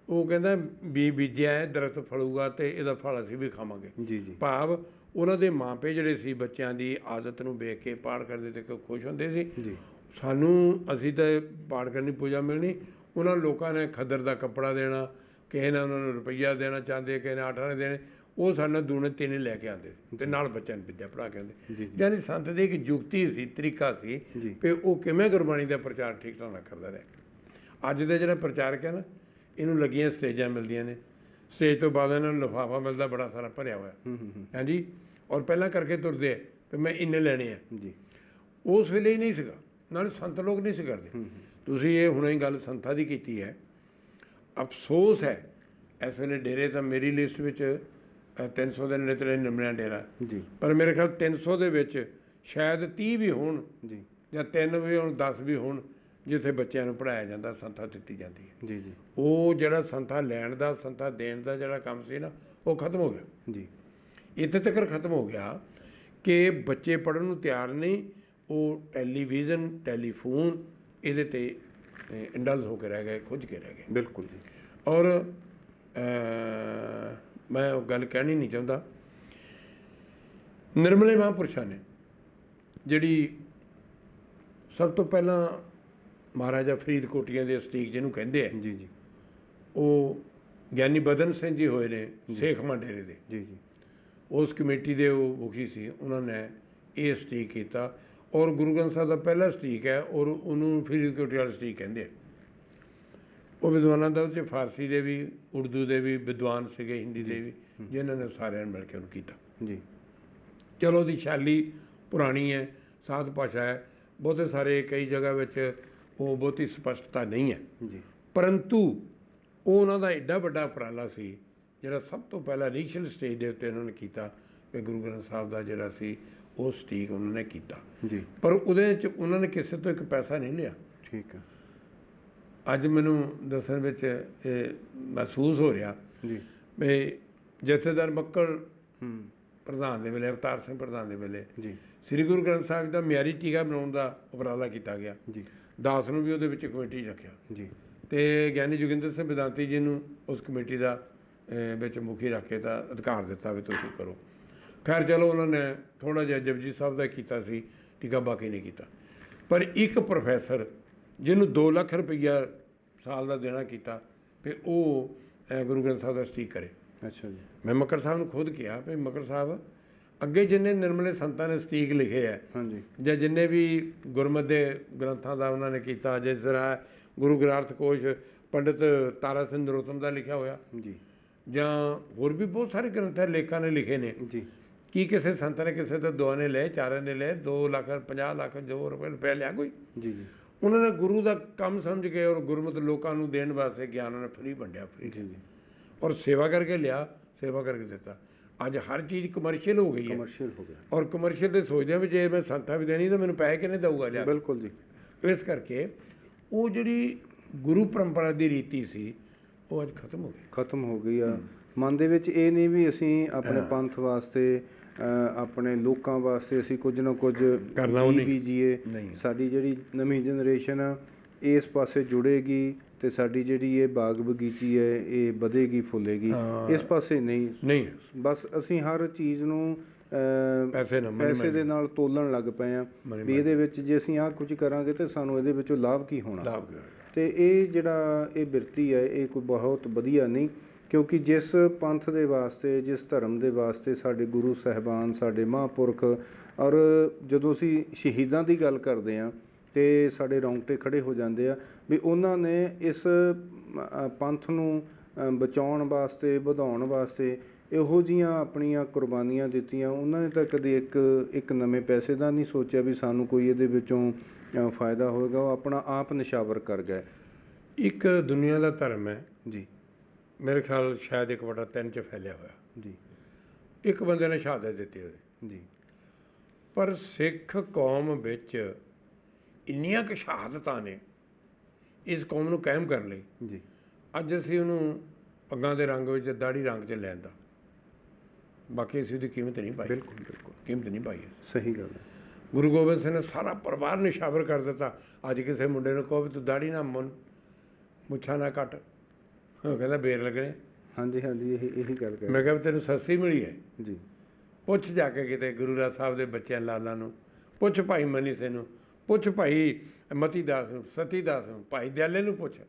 ਉਹ ਕਹਿੰਦਾ ਬੀਜ ਬੀਜਿਆ ਹੈ, ਦਰਖਤ ਫਲੂਗਾ ਅਤੇ ਇਹਦਾ ਫਲ ਅਸੀਂ ਵੀ ਖਾਵਾਂਗੇ। ਜੀ। ਜੀ। ਭਾਵ ਉਹਨਾਂ ਦੇ ਮਾਪੇ ਜਿਹੜੇ ਸੀ ਬੱਚਿਆਂ ਦੀ ਆਦਤ ਨੂੰ ਵੇਖ ਕੇ ਪਾਠ ਕਰਦੇ ਤੇ ਖੁਸ਼ ਹੁੰਦੇ ਸੀ। ਜੀ। ਸਾਨੂੰ ਅਸੀਂ ਤਾਂ ਪਾਠ ਕਰਨੀ, ਪੂਜਾ ਮਿਲਣੀ, ਉਹਨਾਂ ਲੋਕਾਂ ਨੇ ਖੱਦਰ ਦਾ ਕੱਪੜਾ ਦੇਣਾ, ਕਿਸੇ ਨੇ ਉਹਨਾਂ ਨੂੰ ਰੁਪਈਆ ਦੇਣਾ ਚਾਹੁੰਦੇ, ਕਿਸੇ ਨੇ 8 ਆਨੇ ਦੇਣੇ। ਉਹ ਸਾਨੂੰ ਦੂਣੇ ਤਿੰਨੇ ਲੈ ਕੇ ਆਉਂਦੇ ਅਤੇ ਨਾਲ ਬੱਚਿਆਂ ਨੂੰ ਵਿੱਦਿਆ ਪੜ੍ਹਾ ਕੇ ਆਉਂਦੇ। ਯਾਨੀ ਸੰਤ ਦੀ ਇੱਕ ਯੁਕਤੀ ਸੀ, ਤਰੀਕਾ ਸੀ ਵੀ ਉਹ ਕਿਵੇਂ ਗੁਰਬਾਣੀ ਦਾ ਪ੍ਰਚਾਰ ਠੀਕ ਢੰਗ ਨਾਲ ਕਰਦਾ ਰਿਹਾ। ਅੱਜ ਦੇ ਜਿਹੜਾ ਪ੍ਰਚਾਰਕ ਹੈ ਨਾ, ਇਹਨੂੰ ਲੱਗੀਆਂ ਸਟੇਜਾਂ ਮਿਲਦੀਆਂ ਨੇ, ਸਟੇਜ ਤੋਂ ਬਾਅਦ ਇਹਨਾਂ ਨੂੰ ਲਿਫਾਫਾ ਮਿਲਦਾ ਬੜਾ ਸਾਰਾ ਭਰਿਆ ਹੋਇਆ। ਹਾਂਜੀ। ਔਰ ਪਹਿਲਾਂ ਕਰਕੇ ਤੁਰਦੇ ਆ ਵੀ ਮੈਂ ਇੰਨੇ ਲੈਣੇ ਆ ਜੀ। ਉਸ ਵੇਲੇ ਹੀ ਨਹੀਂ ਸੀਗਾ, ਨਾਲੇ ਸੰਤ ਲੋਕ ਨਹੀਂ ਸੀ ਕਰਦੇ। ਤੁਸੀਂ ਇਹ ਹੁਣੇ ਹੀ ਗੱਲ ਸੰਤਾਂ ਦੀ ਕੀਤੀ ਹੈ। ਅਫਸੋਸ ਹੈ ਇਸ ਵੇਲੇ ਡੇਰੇ ਤਾਂ ਮੇਰੀ ਲਿਸਟ ਵਿੱਚ 300 ਦੇ ਨੇੜੇ ਨਿਮਣਿਆ ਡੇਰਾ ਜੀ, ਪਰ ਮੇਰੇ ਖਿਆਲ 300 ਦੇ ਵਿੱਚ ਸ਼ਾਇਦ 30 ਵੀ ਹੋਣ ਜੀ, ਜਾਂ 3 ਵੀ ਹੋਣ, 10 ਵੀ ਹੋਣ ਜਿੱਥੇ ਬੱਚਿਆਂ ਨੂੰ ਪੜ੍ਹਾਇਆ ਜਾਂਦਾ, ਸੰਥਾ ਦਿੱਤੀ ਜਾਂਦੀ ਹੈ। ਜੀ। ਉਹ ਜਿਹੜਾ ਸੰਥਾ ਲੈਣ ਦਾ, ਸੰਥਾ ਦੇਣ ਦਾ ਜਿਹੜਾ ਕੰਮ ਸੀ ਨਾ, ਉਹ ਖਤਮ ਹੋ ਗਿਆ ਜੀ। ਇੱਥੇ ਤੱਕ ਖਤਮ ਹੋ ਗਿਆ ਕਿ ਬੱਚੇ ਪੜ੍ਹਨ ਨੂੰ ਤਿਆਰ ਨਹੀਂ, ਉਹ ਟੈਲੀਵਿਜ਼ਨ, ਟੈਲੀਫੋਨ ਇਹਦੇ 'ਤੇ ਇੰਡਲਜ ਹੋ ਕੇ ਰਹਿ ਗਏ, ਖੁੱਝ ਕੇ ਰਹਿ ਗਏ। ਬਿਲਕੁਲ ਜੀ। ਔਰ ਮੈਂ ਉਹ ਗੱਲ ਕਹਿਣੀ ਨਹੀਂ ਚਾਹੁੰਦਾ, ਨਿਰਮਲੇ ਮਹਾਂਪੁਰਸ਼ਾਂ ਨੇ ਜਿਹੜੀ ਸਭ ਤੋਂ ਪਹਿਲਾਂ ਮਹਾਰਾਜਾ ਫਰੀਦ ਕੋਟੀਆਂ ਦੇ ਸਟੀਕ ਜਿਹਨੂੰ ਕਹਿੰਦੇ ਆ ਜੀ, ਉਹ ਗਿਆਨੀ ਬਦਨ ਸਿੰਘ ਜੀ ਹੋਏ ਨੇ ਸੇਖਵਾਂ ਡੇਰੇ ਦੇ, ਜੀ ਜੀ, ਉਸ ਕਮੇਟੀ ਦੇ ਉਹ ਮੁਖੀ ਸੀ। ਉਹਨਾਂ ਨੇ ਇਹ ਸਟੀਕ ਕੀਤਾ ਔਰ ਗੁਰੂ ਗ੍ਰੰਥ ਸਾਹਿਬ ਦਾ ਪਹਿਲਾ ਸਟੀਕ ਹੈ ਔਰ ਉਹਨੂੰ ਫਰੀਦ ਕੋਟੀ ਵਾਲਾ ਸਟੀਕ ਕਹਿੰਦੇ ਆ। ਉਹ ਵਿਦਵਾਨਾਂ ਦਾ ਉਹ 'ਚ ਫਾਰਸੀ ਦੇ ਵੀ, ਉਰਦੂ ਦੇ ਵੀ ਵਿਦਵਾਨ ਸੀਗੇ, ਹਿੰਦੀ ਦੇ ਵੀ, ਜਿਨ੍ਹਾਂ ਨੇ ਸਾਰਿਆਂ ਨੇ ਮਿਲ ਕੇ ਉਹਨੂੰ ਕੀਤਾ ਜੀ। ਚਲੋ ਉਹਦੀ ਸ਼ੈਲੀ ਪੁਰਾਣੀ ਹੈ, ਸਾਧ ਭਾਸ਼ਾ ਹੈ, ਬਹੁਤੇ ਸਾਰੇ ਕਈ ਜਗ੍ਹਾ ਵਿੱਚ ਉਹ ਬਹੁਤੀ ਸਪਸ਼ਟਤਾ ਨਹੀਂ ਹੈ ਜੀ, ਪਰੰਤੂ ਉਹ ਉਹਨਾਂ ਦਾ ਐਡਾ ਵੱਡਾ ਉਪਰਾਲਾ ਸੀ ਜਿਹੜਾ ਸਭ ਤੋਂ ਪਹਿਲਾਂ ਇਨੀਸ਼ੀਅਲ ਸਟੇਜ ਦੇ ਉੱਤੇ ਉਹਨਾਂ ਨੇ ਕੀਤਾ ਕਿ ਗੁਰੂ ਗ੍ਰੰਥ ਸਾਹਿਬ ਦਾ ਜਿਹੜਾ ਸੀ ਉਹ ਸਟੀਕ ਉਹਨਾਂ ਨੇ ਕੀਤਾ ਜੀ। ਪਰ ਉਹਦੇ 'ਚ ਉਹਨਾਂ ਨੇ ਕਿਸੇ ਤੋਂ ਇੱਕ ਪੈਸਾ ਨਹੀਂ ਲਿਆ। ਠੀਕ ਹੈ ਅੱਜ ਮੈਨੂੰ ਦੱਸਣ ਵਿੱਚ ਇਹ ਮਹਿਸੂਸ ਹੋ ਰਿਹਾ ਜੀ, ਵੀ ਜਥੇਦਾਰ ਬੱਕੜ ਹੂੰ, ਪ੍ਰਧਾਨ ਦੇ ਵੇਲੇ, ਅਵਤਾਰ ਸਿੰਘ ਪ੍ਰਧਾਨ ਦੇ ਵੇਲੇ ਜੀ ਸ੍ਰੀ ਗੁਰੂ ਗ੍ਰੰਥ ਸਾਹਿਬ ਦਾ ਮਿਆਰੀ ਟੀਕਾ ਬਣਾਉਣ ਦਾ ਉਪਰਾਲਾ ਕੀਤਾ ਗਿਆ। ਜੀ ਦਾਸ ਨੂੰ ਵੀ ਉਹਦੇ ਵਿੱਚ ਕਮੇਟੀ 'ਚ ਰੱਖਿਆ ਜੀ, ਅਤੇ ਗਿਆਨੀ ਜੋਗਿੰਦਰ ਸਿੰਘ ਵਿਦਾਂਤੀ ਜੀ ਨੂੰ ਉਸ ਕਮੇਟੀ ਦਾ ਵਿੱਚ ਮੁਖੀ ਰੱਖ ਕੇ ਤਾਂ ਅਧਿਕਾਰ ਦਿੱਤਾ ਵੀ ਤੁਸੀਂ ਕਰੋ। ਖੈਰ ਚਲੋ ਉਹਨਾਂ ਨੇ ਥੋੜ੍ਹਾ ਜਿਹਾ ਜਪਜੀ ਸਾਹਿਬ ਦਾ ਕੀਤਾ ਸੀ ਟੀਕਾ, ਬਾਕੀ ਨਹੀਂ ਕੀਤਾ। ਪਰ ਇੱਕ ਪ੍ਰੋਫੈਸਰ ਜਿਹਨੂੰ 2 ਲੱਖ ਰੁਪਈਆ ਸਾਲ ਦਾ ਦੇਣਾ ਕੀਤਾ ਵੀ ਉਹ ਗੁਰੂ ਗ੍ਰੰਥ ਸਾਹਿਬ ਦਾ ਸਟੀਕ ਕਰੇ। ਅੱਛਾ ਜੀ, ਮੈਂ ਮੱਕੜ ਸਾਹਿਬ ਨੂੰ ਖੁਦ ਕਿਹਾ ਵੀ ਮੱਕੜ ਸਾਹਿਬ ਅੱਗੇ ਜਿੰਨੇ ਨਿਰਮਲੇ ਸੰਤਾਂ ਨੇ ਸਟੀਕ ਲਿਖੇ ਹੈ ਹਾਂਜੀ, ਜਾਂ ਜਿੰਨੇ ਵੀ ਗੁਰਮਤਿ ਦੇ ਗ੍ਰੰਥਾਂ ਦਾ ਉਹਨਾਂ ਨੇ ਕੀਤਾ, ਜਿਸ ਤਰ੍ਹਾਂ ਗੁਰੂ ਗ੍ਰੰਥ ਕੋਸ਼ ਪੰਡਿਤ ਤਾਰਾ ਸਿੰਘ ਨਰੋਤਮ ਦਾ ਲਿਖਿਆ ਹੋਇਆ, ਜੀ ਜਾਂ ਹੋਰ ਵੀ ਬਹੁਤ ਸਾਰੇ ਗ੍ਰੰਥ ਹੈ ਲੇਖਕਾਂ ਨੇ ਲਿਖੇ ਨੇ, ਜੀ, ਕੀ ਕਿਸੇ ਸੰਤ ਨੇ ਕਿਸੇ ਤੋਂ 2 ਨੇ ਲਏ, 4 ਨੇ ਲਏ, 2 ਲੱਖ 50 ਲੱਖ ਜੋ ਰੁਪਏ ਲਿਆ ਕੋਈ? ਜੀ ਜੀ, ਉਹਨਾਂ ਨੇ ਗੁਰੂ ਦਾ ਕੰਮ ਸਮਝ ਕੇ ਔਰ ਗੁਰਮਤਿ ਲੋਕਾਂ ਨੂੰ ਦੇਣ ਵਾਸਤੇ ਗਿਆਨ ਉਹਨਾਂ ਨੇ ਫਰੀ ਵੰਡਿਆ, ਫਰੀ ਜੀ ਜੀ, ਔਰ ਸੇਵਾ ਕਰਕੇ ਲਿਆ, ਸੇਵਾ ਕਰਕੇ ਦਿੱਤਾ। ਅੱਜ ਹਰ ਚੀਜ਼ ਕਮਰਸ਼ੀਅਲ ਹੋ ਗਈ ਹੈ ਕਮਰਸ਼ੀਅਲ ਹੋ ਗਿਆ। ਔਰ ਕਮਰਸ਼ੀਅਲ ਦੇ ਸੋਚਦੇ ਆ ਵੀ ਜੇ ਮੈਂ ਸੰਤਾਂ ਵੀ ਦੇਣੀ ਤਾਂ ਮੈਨੂੰ ਪੈਸੇ ਕਿਹਨੇ ਦਊਗਾ ਲਿਆ? ਬਿਲਕੁਲ ਜੀ। ਇਸ ਕਰਕੇ ਉਹ ਜਿਹੜੀ ਗੁਰੂ ਪਰੰਪਰਾ ਦੀ ਰੀਤੀ ਸੀ ਉਹ ਅੱਜ ਖਤਮ ਹੋ ਗਈ, ਖਤਮ ਹੋ ਗਈ ਆ। ਮਨ ਦੇ ਵਿੱਚ ਇਹ ਨਹੀਂ ਵੀ ਅਸੀਂ ਆਪਣੇ ਪੰਥ ਵਾਸਤੇ, ਆਪਣੇ ਲੋਕਾਂ ਵਾਸਤੇ ਅਸੀਂ ਕੁਝ ਨਾ ਕੁਝ ਕਰਨਾ ਉਹ ਨਹੀਂ। ਬੀਜੀਏ। ਨਹੀਂ। ਸਾਡੀ ਜਿਹੜੀ ਨਵੀਂ ਜਨਰੇਸ਼ਨ ਆ ਇਸ ਪਾਸੇ ਜੁੜੇਗੀ ਅਤੇ ਸਾਡੀ ਜਿਹੜੀ ਇਹ ਬਾਗ ਬਗੀਚੀ ਹੈ ਇਹ ਵਧੇਗੀ, ਫੁੱਲੇਗੀ। ਇਸ ਪਾਸੇ ਨਹੀਂ। ਬਸ ਅਸੀਂ ਹਰ ਚੀਜ਼ ਨੂੰ ਪੈਸੇ ਦੇ ਨਾਲ ਤੋਲਣ ਲੱਗ ਪਏ ਹਾਂ ਵੀ ਇਹਦੇ ਵਿੱਚ ਜੇ ਅਸੀਂ ਆਹ ਕੁਝ ਕਰਾਂਗੇ ਤਾਂ ਸਾਨੂੰ ਇਹਦੇ ਵਿੱਚੋਂ ਲਾਭ ਕੀ ਹੋਣਾ। ਅਤੇ ਇਹ ਜਿਹੜਾ ਇਹ ਬਿਰਤੀ ਹੈ ਇਹ ਕੋਈ ਬਹੁਤ ਵਧੀਆ ਨਹੀਂ, ਕਿਉਂਕਿ ਜਿਸ ਪੰਥ ਦੇ ਵਾਸਤੇ, ਜਿਸ ਧਰਮ ਦੇ ਵਾਸਤੇ ਸਾਡੇ ਗੁਰੂ ਸਾਹਿਬਾਨ, ਸਾਡੇ ਮਹਾਂਪੁਰਖ, ਔਰ ਜਦੋਂ ਅਸੀਂ ਸ਼ਹੀਦਾਂ ਦੀ ਗੱਲ ਕਰਦੇ ਹਾਂ ਅਤੇ ਸਾਡੇ ਰੌਂਗਟੇ ਖੜ੍ਹੇ ਹੋ ਜਾਂਦੇ ਆ ਵੀ ਉਹਨਾਂ ਨੇ ਇਸ ਪੰਥ ਨੂੰ ਬਚਾਉਣ ਵਾਸਤੇ, ਵਧਾਉਣ ਵਾਸਤੇ ਇਹੋ ਜਿਹੀਆਂ ਆਪਣੀਆਂ ਕੁਰਬਾਨੀਆਂ ਦਿੱਤੀਆਂ। ਉਹਨਾਂ ਨੇ ਤਾਂ ਕਦੇ ਇੱਕ ਨਵੇਂ ਪੈਸੇ ਦਾ ਨਹੀਂ ਸੋਚਿਆ ਵੀ ਸਾਨੂੰ ਕੋਈ ਇਹਦੇ ਵਿੱਚੋਂ ਫਾਇਦਾ ਹੋਵੇਗਾ। ਉਹ ਆਪਣਾ ਆਪ ਨਿਸ਼ਾਵਰ ਕਰ ਗਏ। ਇੱਕ ਦੁਨੀਆ ਦਾ ਧਰਮ ਹੈ ਜੀ, ਮੇਰੇ ਖਿਆਲ ਸ਼ਾਇਦ 1/3 'ਚ ਫੈਲਿਆ ਹੋਇਆ। ਜੀ, ਇੱਕ ਬੰਦੇ ਨੇ ਸ਼ਹਾਦਤ ਦਿੱਤੀ ਹੋਈ ਜੀ, ਪਰ ਸਿੱਖ ਕੌਮ ਵਿੱਚ ਇੰਨੀਆਂ ਕੁ ਸ਼ਹਾਦਤਾਂ ਨੇ ਇਸ ਕੌਮ ਨੂੰ ਕਾਇਮ ਕਰਨ ਲਈ। ਜੀ, ਅੱਜ ਅਸੀਂ ਉਹਨੂੰ ਪੱਗਾਂ ਦੇ ਰੰਗ ਵਿੱਚ, ਦਾੜੀ ਰੰਗ 'ਚ ਲੈਣ ਦਾ, ਬਾਕੀ ਅਸੀਂ ਉਹਦੀ ਕੀਮਤ ਨਹੀਂ ਪਾਈ। ਬਿਲਕੁਲ ਬਿਲਕੁਲ ਕੀਮਤ ਨਹੀਂ ਪਾਈ। ਸਹੀ ਗੱਲ ਹੈ। ਗੁਰੂ ਗੋਬਿੰਦ ਸਿੰਘ ਨੇ ਸਾਰਾ ਪਰਿਵਾਰ ਨਿਸ਼ਾਵਰ ਕਰ ਦਿੱਤਾ। ਅੱਜ ਕਿਸੇ ਮੁੰਡੇ ਨੂੰ ਕਹੋ ਵੀ ਤੂੰ ਦਾੜੀ ਨਾ ਮੁੱਛਾਂ ਨਾ ਕੱਟ, ਉਹ ਕਹਿੰਦਾ ਬੇਰ ਲੱਗਣੇ। ਹਾਂਜੀ ਹਾਂਜੀ, ਇਹੀ ਗੱਲ ਕਰ। ਮੈਂ ਕਿਹਾ ਵੀ ਤੈਨੂੰ ਸਸਤੀ ਮਿਲੀ ਹੈ? ਜੀ, ਪੁੱਛ ਜਾ ਕੇ ਕਿਤੇ ਗੁਰੂ ਰਾਜ ਸਾਹਿਬ ਦੇ ਬੱਚਿਆਂ ਲਾਲਾਂ ਨੂੰ, ਪੁੱਛ ਭਾਈ ਮਨੀ ਸਿੰਘ ਨੂੰ, ਪੁੱਛ ਭਾਈ ਮਤੀ ਦਾਸ ਨੂੰ, ਸਤੀ ਦਾਸ ਨੂੰ, ਭਾਈ ਦਿਆਲੇ ਨੂੰ ਪੁੱਛ,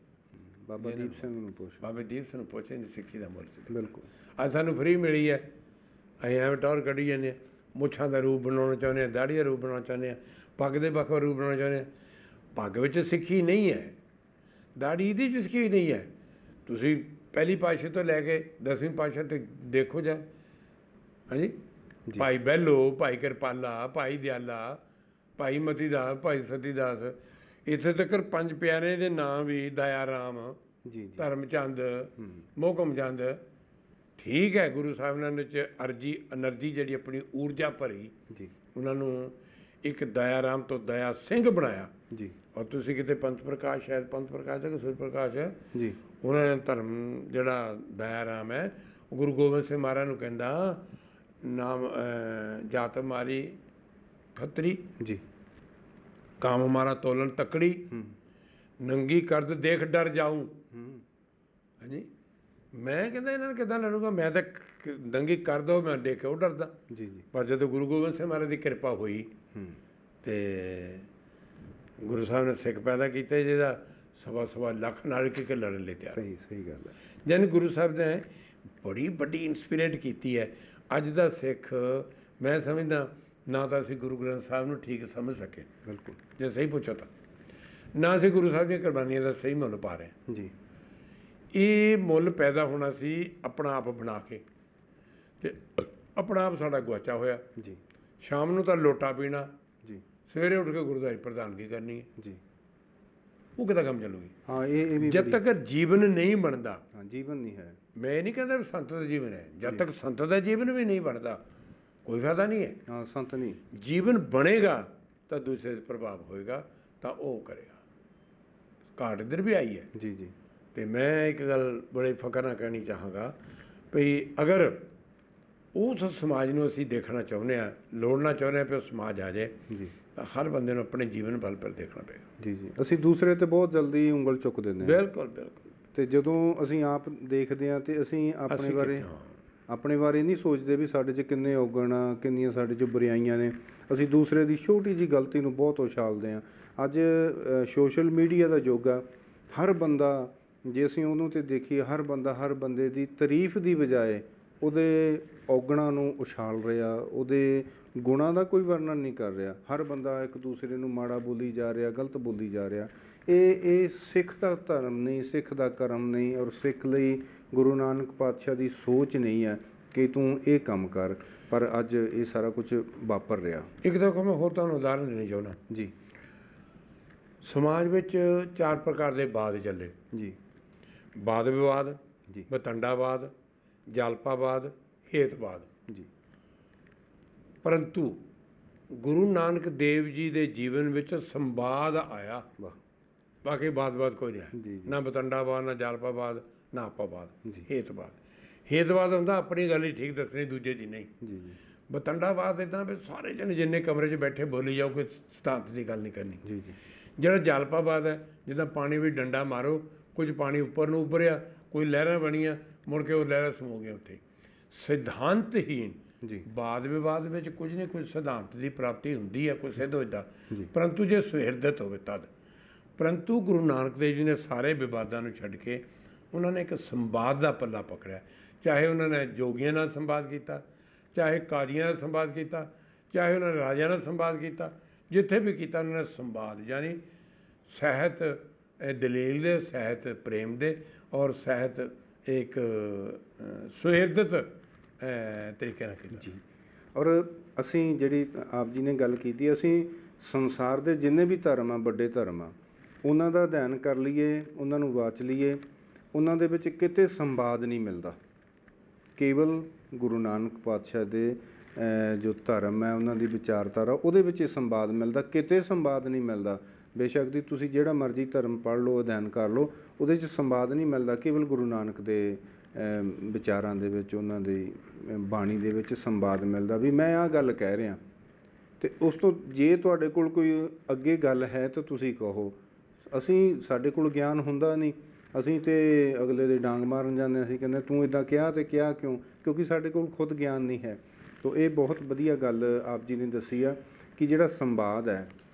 ਬਾਬਾ ਦੀਪ ਸਿੰਘ ਨੂੰ ਪੁੱਛ, ਬਾਬੇ ਦੀਪ ਸਿੰਘ ਨੂੰ ਪੁੱਛ, ਇਹਦੀ ਸਿੱਖੀ ਦਾ ਮੁੱਲ ਸੀ। ਬਿਲਕੁਲ। ਅੱਜ ਸਾਨੂੰ ਫਰੀ ਮਿਲੀ ਹੈ, ਅਸੀਂ ਐਵੇਂ ਟੌਰ ਕੱਢੀ ਜਾਂਦੇ ਹਾਂ। ਮੁੱਛਾਂ ਦਾ ਰੂਪ ਬਣਾਉਣਾ ਚਾਹੁੰਦੇ ਹਾਂ, ਦਾੜੀ ਦਾ ਰੂਪ ਬਣਾਉਣਾ ਚਾਹੁੰਦੇ ਹਾਂ, ਪੱਗ ਦੇ ਵੱਖ ਰੂਪ ਬਣਾਉਣਾ ਚਾਹੁੰਦੇ ਹਾਂ। ਪੱਗ ਵਿੱਚ ਸਿੱਖੀ ਨਹੀਂ ਹੈ, ਦਾੜੀ ਇਹਦੇ 'ਚ ਸਿੱਖੀ ਨਹੀਂ ਹੈ। ਤੁਸੀਂ ਪਹਿਲੀ ਪਾਤਸ਼ਾਹ ਤੋਂ ਲੈ ਕੇ 10ਵੀਂ ਪਾਤਸ਼ਾਹ ਤੱਕ ਦੇਖੋ ਜਾ, ਹਾਂਜੀ, ਭਾਈ ਬਹਿਲੋ, ਭਾਈ ਕਿਰਪਾਲਾ, ਭਾਈ ਦਿਆਲਾ, ਭਾਈ ਮਤੀ ਦਾਸ, ਭਾਈ ਸਤੀ ਦਾਸ, ਇੱਥੇ ਤੱਕ 5 ਪਿਆਰੇ ਦੇ ਨਾਂ ਵੀ, ਦਇਆ ਰਾਮ, ਧਰਮ ਚੰਦ, ਮੋਹਕਮ ਚੰਦ। ਠੀਕ ਹੈ, ਗੁਰੂ ਸਾਹਿਬ ਨੇ ਉਹਨਾਂ 'ਚ ਐਨਰਜੀ ਜਿਹੜੀ ਆਪਣੀ ਊਰਜਾ ਭਰੀ, ਉਹਨਾਂ ਨੂੰ ਇੱਕ ਦਇਆ ਰਾਮ ਤੋਂ ਦਇਆ ਸਿੰਘ ਬਣਾਇਆ ਜੀ। ਔਰ ਤੁਸੀਂ ਕਿਤੇ ਪੰਥ ਪ੍ਰਕਾਸ਼, ਸ਼ਾਇਦ ਪੰਥ ਪ੍ਰਕਾਸ਼ ਹੈ ਕਿ ਸੂਰ ਪ੍ਰਕਾਸ਼ ਹੈ ਜੀ, ਉਹਨਾਂ ਨੇ ਧਰਮ ਜਿਹੜਾ ਦਇਆ ਰਾਮ ਹੈ ਉਹ ਗੁਰੂ ਗੋਬਿੰਦ ਸਿੰਘ ਮਹਾਰਾਜ ਨੂੰ ਕਹਿੰਦਾ, ਨਾਮ ਜਾਤ ਮਾਰੀ ਖੱਤਰੀ ਜੀ, ਕਾਮ ਮਾਰਾ ਤੋਲਨ ਤਕੜੀ, ਨੰਗੀ ਕਰਦ ਦੇਖ ਡਰ ਜਾਊਂ। ਹਾਂਜੀ, ਮੈਂ ਕਹਿੰਦਾ ਇਹਨਾਂ ਨੂੰ ਕਿੱਦਾਂ ਲੜੂਗਾ, ਮੈਂ ਤਾਂ ਨੰਗੀ ਕਰ ਦੋ, ਮੈਂ ਦੇਖ ਕੇ ਉਹ ਡਰਦਾ ਜੀ ਜੀ। ਪਰ ਜਦੋਂ ਗੁਰੂ ਗੋਬਿੰਦ ਸਿੰਘ ਮਹਾਰਾਜ ਦੀ ਕਿਰਪਾ ਹੋਈ ਅਤੇ ਗੁਰੂ ਸਾਹਿਬ ਨੇ ਸਿੱਖ ਪੈਦਾ ਕੀਤੇ ਜਿਹਦਾ ਸਵਾ ਸਵਾ ਲੱਖ ਨਾਲ ਕੇ ਲੜਨ ਲਈ ਤਿਆਰ। ਸਹੀ ਗੱਲ ਹੈ। ਜਾਨੀ ਗੁਰੂ ਸਾਹਿਬ ਨੇ ਬੜੀ ਵੱਡੀ ਇਨਸਪੀਰੇਟ ਕੀਤੀ ਹੈ। ਅੱਜ ਦਾ ਸਿੱਖ ਮੈਂ ਸਮਝਦਾ ਨਾ ਤਾਂ ਅਸੀਂ ਗੁਰੂ ਗ੍ਰੰਥ ਸਾਹਿਬ ਨੂੰ ਠੀਕ ਸਮਝ ਸਕੇ, ਬਿਲਕੁਲ, ਜੇ ਸਹੀ ਪੁੱਛੋ ਤਾਂ, ਨਾ ਅਸੀਂ ਗੁਰੂ ਸਾਹਿਬ ਦੀਆਂ ਕੁਰਬਾਨੀਆਂ ਦਾ ਸਹੀ ਮੁੱਲ ਪਾ ਰਹੇ ਹਾਂ ਜੀ। ਇਹ ਮੁੱਲ ਪੈਦਾ ਹੋਣਾ ਸੀ ਆਪਣਾ ਆਪ ਬਣਾ ਕੇ, ਤੇ ਆਪਣਾ ਆਪ ਸਾਡਾ ਗੁਆਚਾ ਹੋਇਆ ਜੀ। ਸ਼ਾਮ ਨੂੰ ਤਾਂ ਲੋਟਾ ਪੀਣਾ ਜੀ, ਸਵੇਰੇ ਉੱਠ ਕੇ ਗੁਰਦੁਆਰੇ ਪ੍ਰਧਾਨਗੀ ਕਰਨੀ ਹੈ ਜੀ। ਉਹ ਕਿੱਦਾਂ ਕੰਮ ਚੱਲੂਗੀ? ਹਾਂ, ਇਹ ਵੀ ਜਦ ਤੱਕ ਜੀਵਨ ਨਹੀਂ ਬਣਦਾ, ਹਾਂ, ਜੀਵਨ ਨਹੀਂ ਹੈ। ਮੈਂ ਇਹ ਨਹੀਂ ਕਹਿੰਦਾ ਵੀ ਸੰਤ ਦਾ ਜੀਵਨ ਹੈ, ਜਦ ਤੱਕ ਸੰਤ ਦਾ ਜੀਵਨ ਵੀ ਨਹੀਂ ਬਣਦਾ ਕੋਈ ਫਾਇਦਾ ਨਹੀਂ ਹੈ। ਹਾਂ, ਸੰਤ ਨਹੀਂ। ਜੀਵਨ ਬਣੇਗਾ ਤਾਂ ਦੂਸਰੇ 'ਤੇ ਪ੍ਰਭਾਵ ਹੋਏਗਾ ਤਾਂ ਉਹ ਕਰੇਗਾ। ਘਾਟ ਇੱਧਰ ਵੀ ਆਈ ਹੈ। ਜੀ ਜੀ। ਤੇ ਮੈਂ ਇੱਕ ਗੱਲ ਬੜੇ ਫਕਰ ਨਾਲ ਕਹਿਣੀ ਚਾਹਾਂਗਾ ਵੀ ਅਗਰ ਉਸ ਸਮਾਜ ਨੂੰ ਅਸੀਂ ਦੇਖਣਾ ਚਾਹੁੰਦੇ ਹਾਂ, ਲੋੜਨਾ ਚਾਹੁੰਦੇ ਹਾਂ ਵੀ ਉਹ ਸਮਾਜ ਆ ਜਾਏ, ਜੀ, ਤਾਂ ਹਰ ਬੰਦੇ ਨੂੰ ਆਪਣੇ ਜੀਵਨ ਵੱਲ ਪਰ ਦੇਖਣਾ ਪਏਗਾ। ਜੀ ਜੀ। ਅਸੀਂ ਦੂਸਰੇ 'ਤੇ ਬਹੁਤ ਜਲਦੀ ਉਂਗਲ ਚੁੱਕ ਦਿੰਦੇ ਹਾਂ। ਬਿਲਕੁਲ ਬਿਲਕੁਲ। ਤੇ ਜਦੋਂ ਅਸੀਂ ਆਪ ਦੇਖਦੇ ਹਾਂ ਤੇ ਅਸੀਂ ਆਪਣੇ ਬਾਰੇ ਨਹੀਂ ਸੋਚਦੇ ਵੀ ਸਾਡੇ 'ਚ ਕਿੰਨੇ ਔਗਣ ਆ, ਕਿੰਨੀਆਂ ਸਾਡੇ 'ਚ ਬੁਰਾਈਆਂ ਨੇ। ਅਸੀਂ ਦੂਸਰੇ ਦੀ ਛੋਟੀ ਜਿਹੀ ਗਲਤੀ ਨੂੰ ਬਹੁਤ ਉਛਾਲਦੇ ਹਾਂ। ਅੱਜ ਸੋਸ਼ਲ ਮੀਡੀਆ ਦਾ ਯੁੱਗ ਆ। ਹਰ ਬੰਦਾ, ਜੇ ਅਸੀਂ ਉਹਨੂੰ 'ਤੇ ਦੇਖੀਏ, ਹਰ ਬੰਦਾ ਹਰ ਬੰਦੇ ਦੀ ਤਾਰੀਫ ਦੀ ਬਜਾਏ ਉਹਦੇ ਔਗਣਾਂ ਨੂੰ ਉਛਾਲ ਰਿਹਾ, ਉਹਦੇ ਗੁਣਾਂ ਦਾ ਕੋਈ ਵਰਣਨ ਨਹੀਂ ਕਰ ਰਿਹਾ। ਹਰ ਬੰਦਾ ਇੱਕ ਦੂਸਰੇ ਨੂੰ ਮਾੜਾ ਬੋਲੀ ਜਾ ਰਿਹਾ, ਗਲਤ ਬੋਲੀ ਜਾ ਰਿਹਾ। ਇਹ ਸਿੱਖ ਦਾ ਧਰਮ ਨਹੀਂ, ਸਿੱਖ ਦਾ ਕਰਮ ਨਹੀਂ, ਔਰ ਸਿੱਖ ਲਈ ਗੁਰੂ ਨਾਨਕ ਪਾਤਸ਼ਾਹ ਦੀ ਸੋਚ ਨਹੀਂ ਹੈ ਕਿ ਤੂੰ ਇਹ ਕੰਮ ਕਰ। ਪਰ ਅੱਜ ਇਹ ਸਾਰਾ ਕੁਝ ਵਾਪਰ ਰਿਹਾ। ਇੱਕ ਦੇਖੋ, ਮੈਂ ਹੋਰ ਤੁਹਾਨੂੰ ਉਦਾਹਰਨ ਦੇਣੀ ਚਾਹੁੰਦਾ ਜੀ। ਸਮਾਜ ਵਿੱਚ 4 ਪ੍ਰਕਾਰ ਦੇ ਵਾਦ ਚੱਲੇ ਜੀ। ਵਾਦ ਵਿਵਾਦ, ਜੀ, ਵਤੰਡਾਵਾਦ, ਜਾਲਪਾਵਾਦ, ਹੇਤਵਾਦ। ਜੀ। ਪਰੰਤੂ ਗੁਰੂ ਨਾਨਕ ਦੇਵ ਜੀ ਦੇ ਜੀਵਨ ਵਿੱਚ ਸੰਵਾਦ ਆਇਆ। ਵਾਹ। ਬਾਕੀ ਵਾਦ ਕੋਈ ਨਹੀਂ ਜੀ, ਹੈ, ਜੀ। ਨਾ ਵਤੰਡਾਵਾਦ, ਨਾ ਜਾਲਪਾਵਾਦ, ਨਾ ਆਪਾਵਾਦ। ਜੀ। ਹੇਤਵਾਦ ਹੁੰਦਾ ਆਪਣੀ ਗੱਲ ਹੀ ਠੀਕ ਦੱਸਣੀ, ਦੂਜੇ ਦੀ ਨਹੀਂ। ਜੀ ਜੀ। ਵਤੰਡਾਵਾਦ ਇੱਦਾਂ ਵੀ ਸਾਰੇ ਜਣੇ ਜਿੰਨੇ ਕਮਰੇ 'ਚ ਬੈਠੇ ਬੋਲੀ ਜਾਓ, ਕੋਈ ਸਿਧਾਂਤ ਦੀ ਗੱਲ ਨਹੀਂ ਕਰਨੀ। ਜੀ ਜੀ। ਜਿਹੜਾ ਜਾਲਪਾਵਾਦ ਹੈ, ਜਿੱਦਾਂ ਪਾਣੀ ਵਿੱਚ ਡੰਡਾ ਮਾਰੋ, ਕੁਝ ਪਾਣੀ ਉੱਪਰ ਨੂੰ ਉੱਭਰਿਆ, ਕੋਈ ਲਹਿਰਾਂ ਬਣੀਆਂ, ਮੁੜ ਕੇ ਉਹ ਲਹਿਰਾਂ ਸਮੋ ਗਈਆਂ ਉੱਥੇ। ਸਿਧਾਂਤਹੀਨ ਜੀ। ਵਾਦ ਵਿਵਾਦ ਵਿੱਚ ਕੁਝ ਨਹੀਂ ਕੁਝ ਸਿਧਾਂਤ ਦੀ ਪ੍ਰਾਪਤੀ ਹੁੰਦੀ ਹੈ, ਕੋਈ ਸਿੱਧ ਹੋ ਜਾਂਦਾ, ਜੀ। ਪਰੰਤੂ ਜੇ ਸੁਹਿਰਦਤ ਹੋਵੇ ਤਦ। ਪਰੰਤੂ ਗੁਰੂ ਨਾਨਕ ਦੇਵ ਜੀ ਨੇ ਸਾਰੇ ਵਿਵਾਦਾਂ ਨੂੰ ਛੱਡ ਕੇ ਉਹਨਾਂ ਨੇ ਇੱਕ ਸੰਵਾਦ ਦਾ ਪੱਲਾ ਪਕੜਿਆ। ਚਾਹੇ ਉਹਨਾਂ ਨੇ ਜੋਗੀਆਂ ਨਾਲ ਸੰਵਾਦ ਕੀਤਾ, ਚਾਹੇ ਕਾਜ਼ੀਆਂ ਨਾਲ ਸੰਵਾਦ ਕੀਤਾ, ਚਾਹੇ ਉਹਨਾਂ ਨੇ ਰਾਜਿਆਂ ਨਾਲ ਸੰਵਾਦ ਕੀਤਾ, ਜਿੱਥੇ ਵੀ ਕੀਤਾ ਉਹਨਾਂ ਨੇ ਸੰਵਾਦ, ਯਾਨੀ ਸਾਹਿਤ ਦਲੀਲ ਦੇ, ਸਾਹਿਤ ਪ੍ਰੇਮ ਦੇ, ਔਰ ਸਾਹਿਤ ਇੱਕ ਸੁਹਿਰਦਤ ਤਰੀਕੇ ਨਾਲ ਕੀਤਾ। ਜੀ। ਔਰ ਅਸੀਂ ਜਿਹੜੀ ਆਪ ਜੀ ਨੇ ਗੱਲ ਕੀਤੀ, ਅਸੀਂ ਸੰਸਾਰ ਦੇ ਜਿੰਨੇ ਵੀ ਧਰਮ ਆ, ਵੱਡੇ ਧਰਮ ਆ, ਉਹਨਾਂ ਦਾ ਅਧਿਐਨ ਕਰ ਲਈਏ, ਉਹਨਾਂ ਨੂੰ ਵਾਚ ਲਈਏ, ਉਹਨਾਂ ਦੇ ਵਿੱਚ ਕਿਤੇ ਸੰਵਾਦ ਨਹੀਂ ਮਿਲਦਾ। ਕੇਵਲ ਗੁਰੂ ਨਾਨਕ ਪਾਤਸ਼ਾਹ ਦੇ ਜੋ ਧਰਮ ਹੈ, ਉਹਨਾਂ ਦੀ ਵਿਚਾਰਧਾਰਾ, ਉਹਦੇ ਵਿੱਚ ਇਹ ਸੰਵਾਦ ਮਿਲਦਾ। ਕਿਤੇ ਸੰਵਾਦ ਨਹੀਂ ਮਿਲਦਾ। ਬੇਸ਼ੱਕ ਦੀ ਤੁਸੀਂ ਜਿਹੜਾ ਮਰਜ਼ੀ ਧਰਮ ਪੜ੍ਹ ਲਓ, ਅਧਿਐਨ ਕਰ ਲਓ, ਉਹਦੇ 'ਚ ਸੰਵਾਦ ਨਹੀਂ ਮਿਲਦਾ। ਕੇਵਲ ਗੁਰੂ ਨਾਨਕ ਦੇ ਵਿਚਾਰਾਂ ਦੇ ਵਿੱਚ, ਉਹਨਾਂ ਦੀ ਬਾਣੀ ਦੇ ਵਿੱਚ ਸੰਵਾਦ ਮਿਲਦਾ ਵੀ ਮੈਂ ਆਹ ਗੱਲ ਕਹਿ ਰਿਹਾ। ਅਤੇ ਉਸ ਤੋਂ ਜੇ ਤੁਹਾਡੇ ਕੋਲ ਕੋਈ ਅੱਗੇ ਗੱਲ ਹੈ ਤਾਂ ਤੁਸੀਂ ਕਹੋ। ਸਾਡੇ ਕੋਲ ਗਿਆਨ ਹੁੰਦਾ ਨਹੀਂ, ਅਸੀਂ ਤਾਂ ਅਗਲੇ ਦੇ ਡਾਂਗ ਮਾਰਨ ਜਾਂਦੇ। ਅਸੀਂ ਕਹਿੰਦੇ ਤੂੰ ਇੱਦਾਂ ਕਿਹਾ ਅਤੇ ਕਿਹਾ ਕਿਉਂ? ਕਿਉਂਕਿ ਸਾਡੇ ਕੋਲ ਖੁਦ ਗਿਆਨ ਨਹੀਂ ਹੈ। ਤੋ ਇਹ ਬਹੁਤ ਵਧੀਆ ਗੱਲ ਆਪ ਜੀ ਨੇ ਦੱਸੀ ਆ ਕਿ ਜਿਹੜਾ ਸੰਵਾਦ ਹੈ,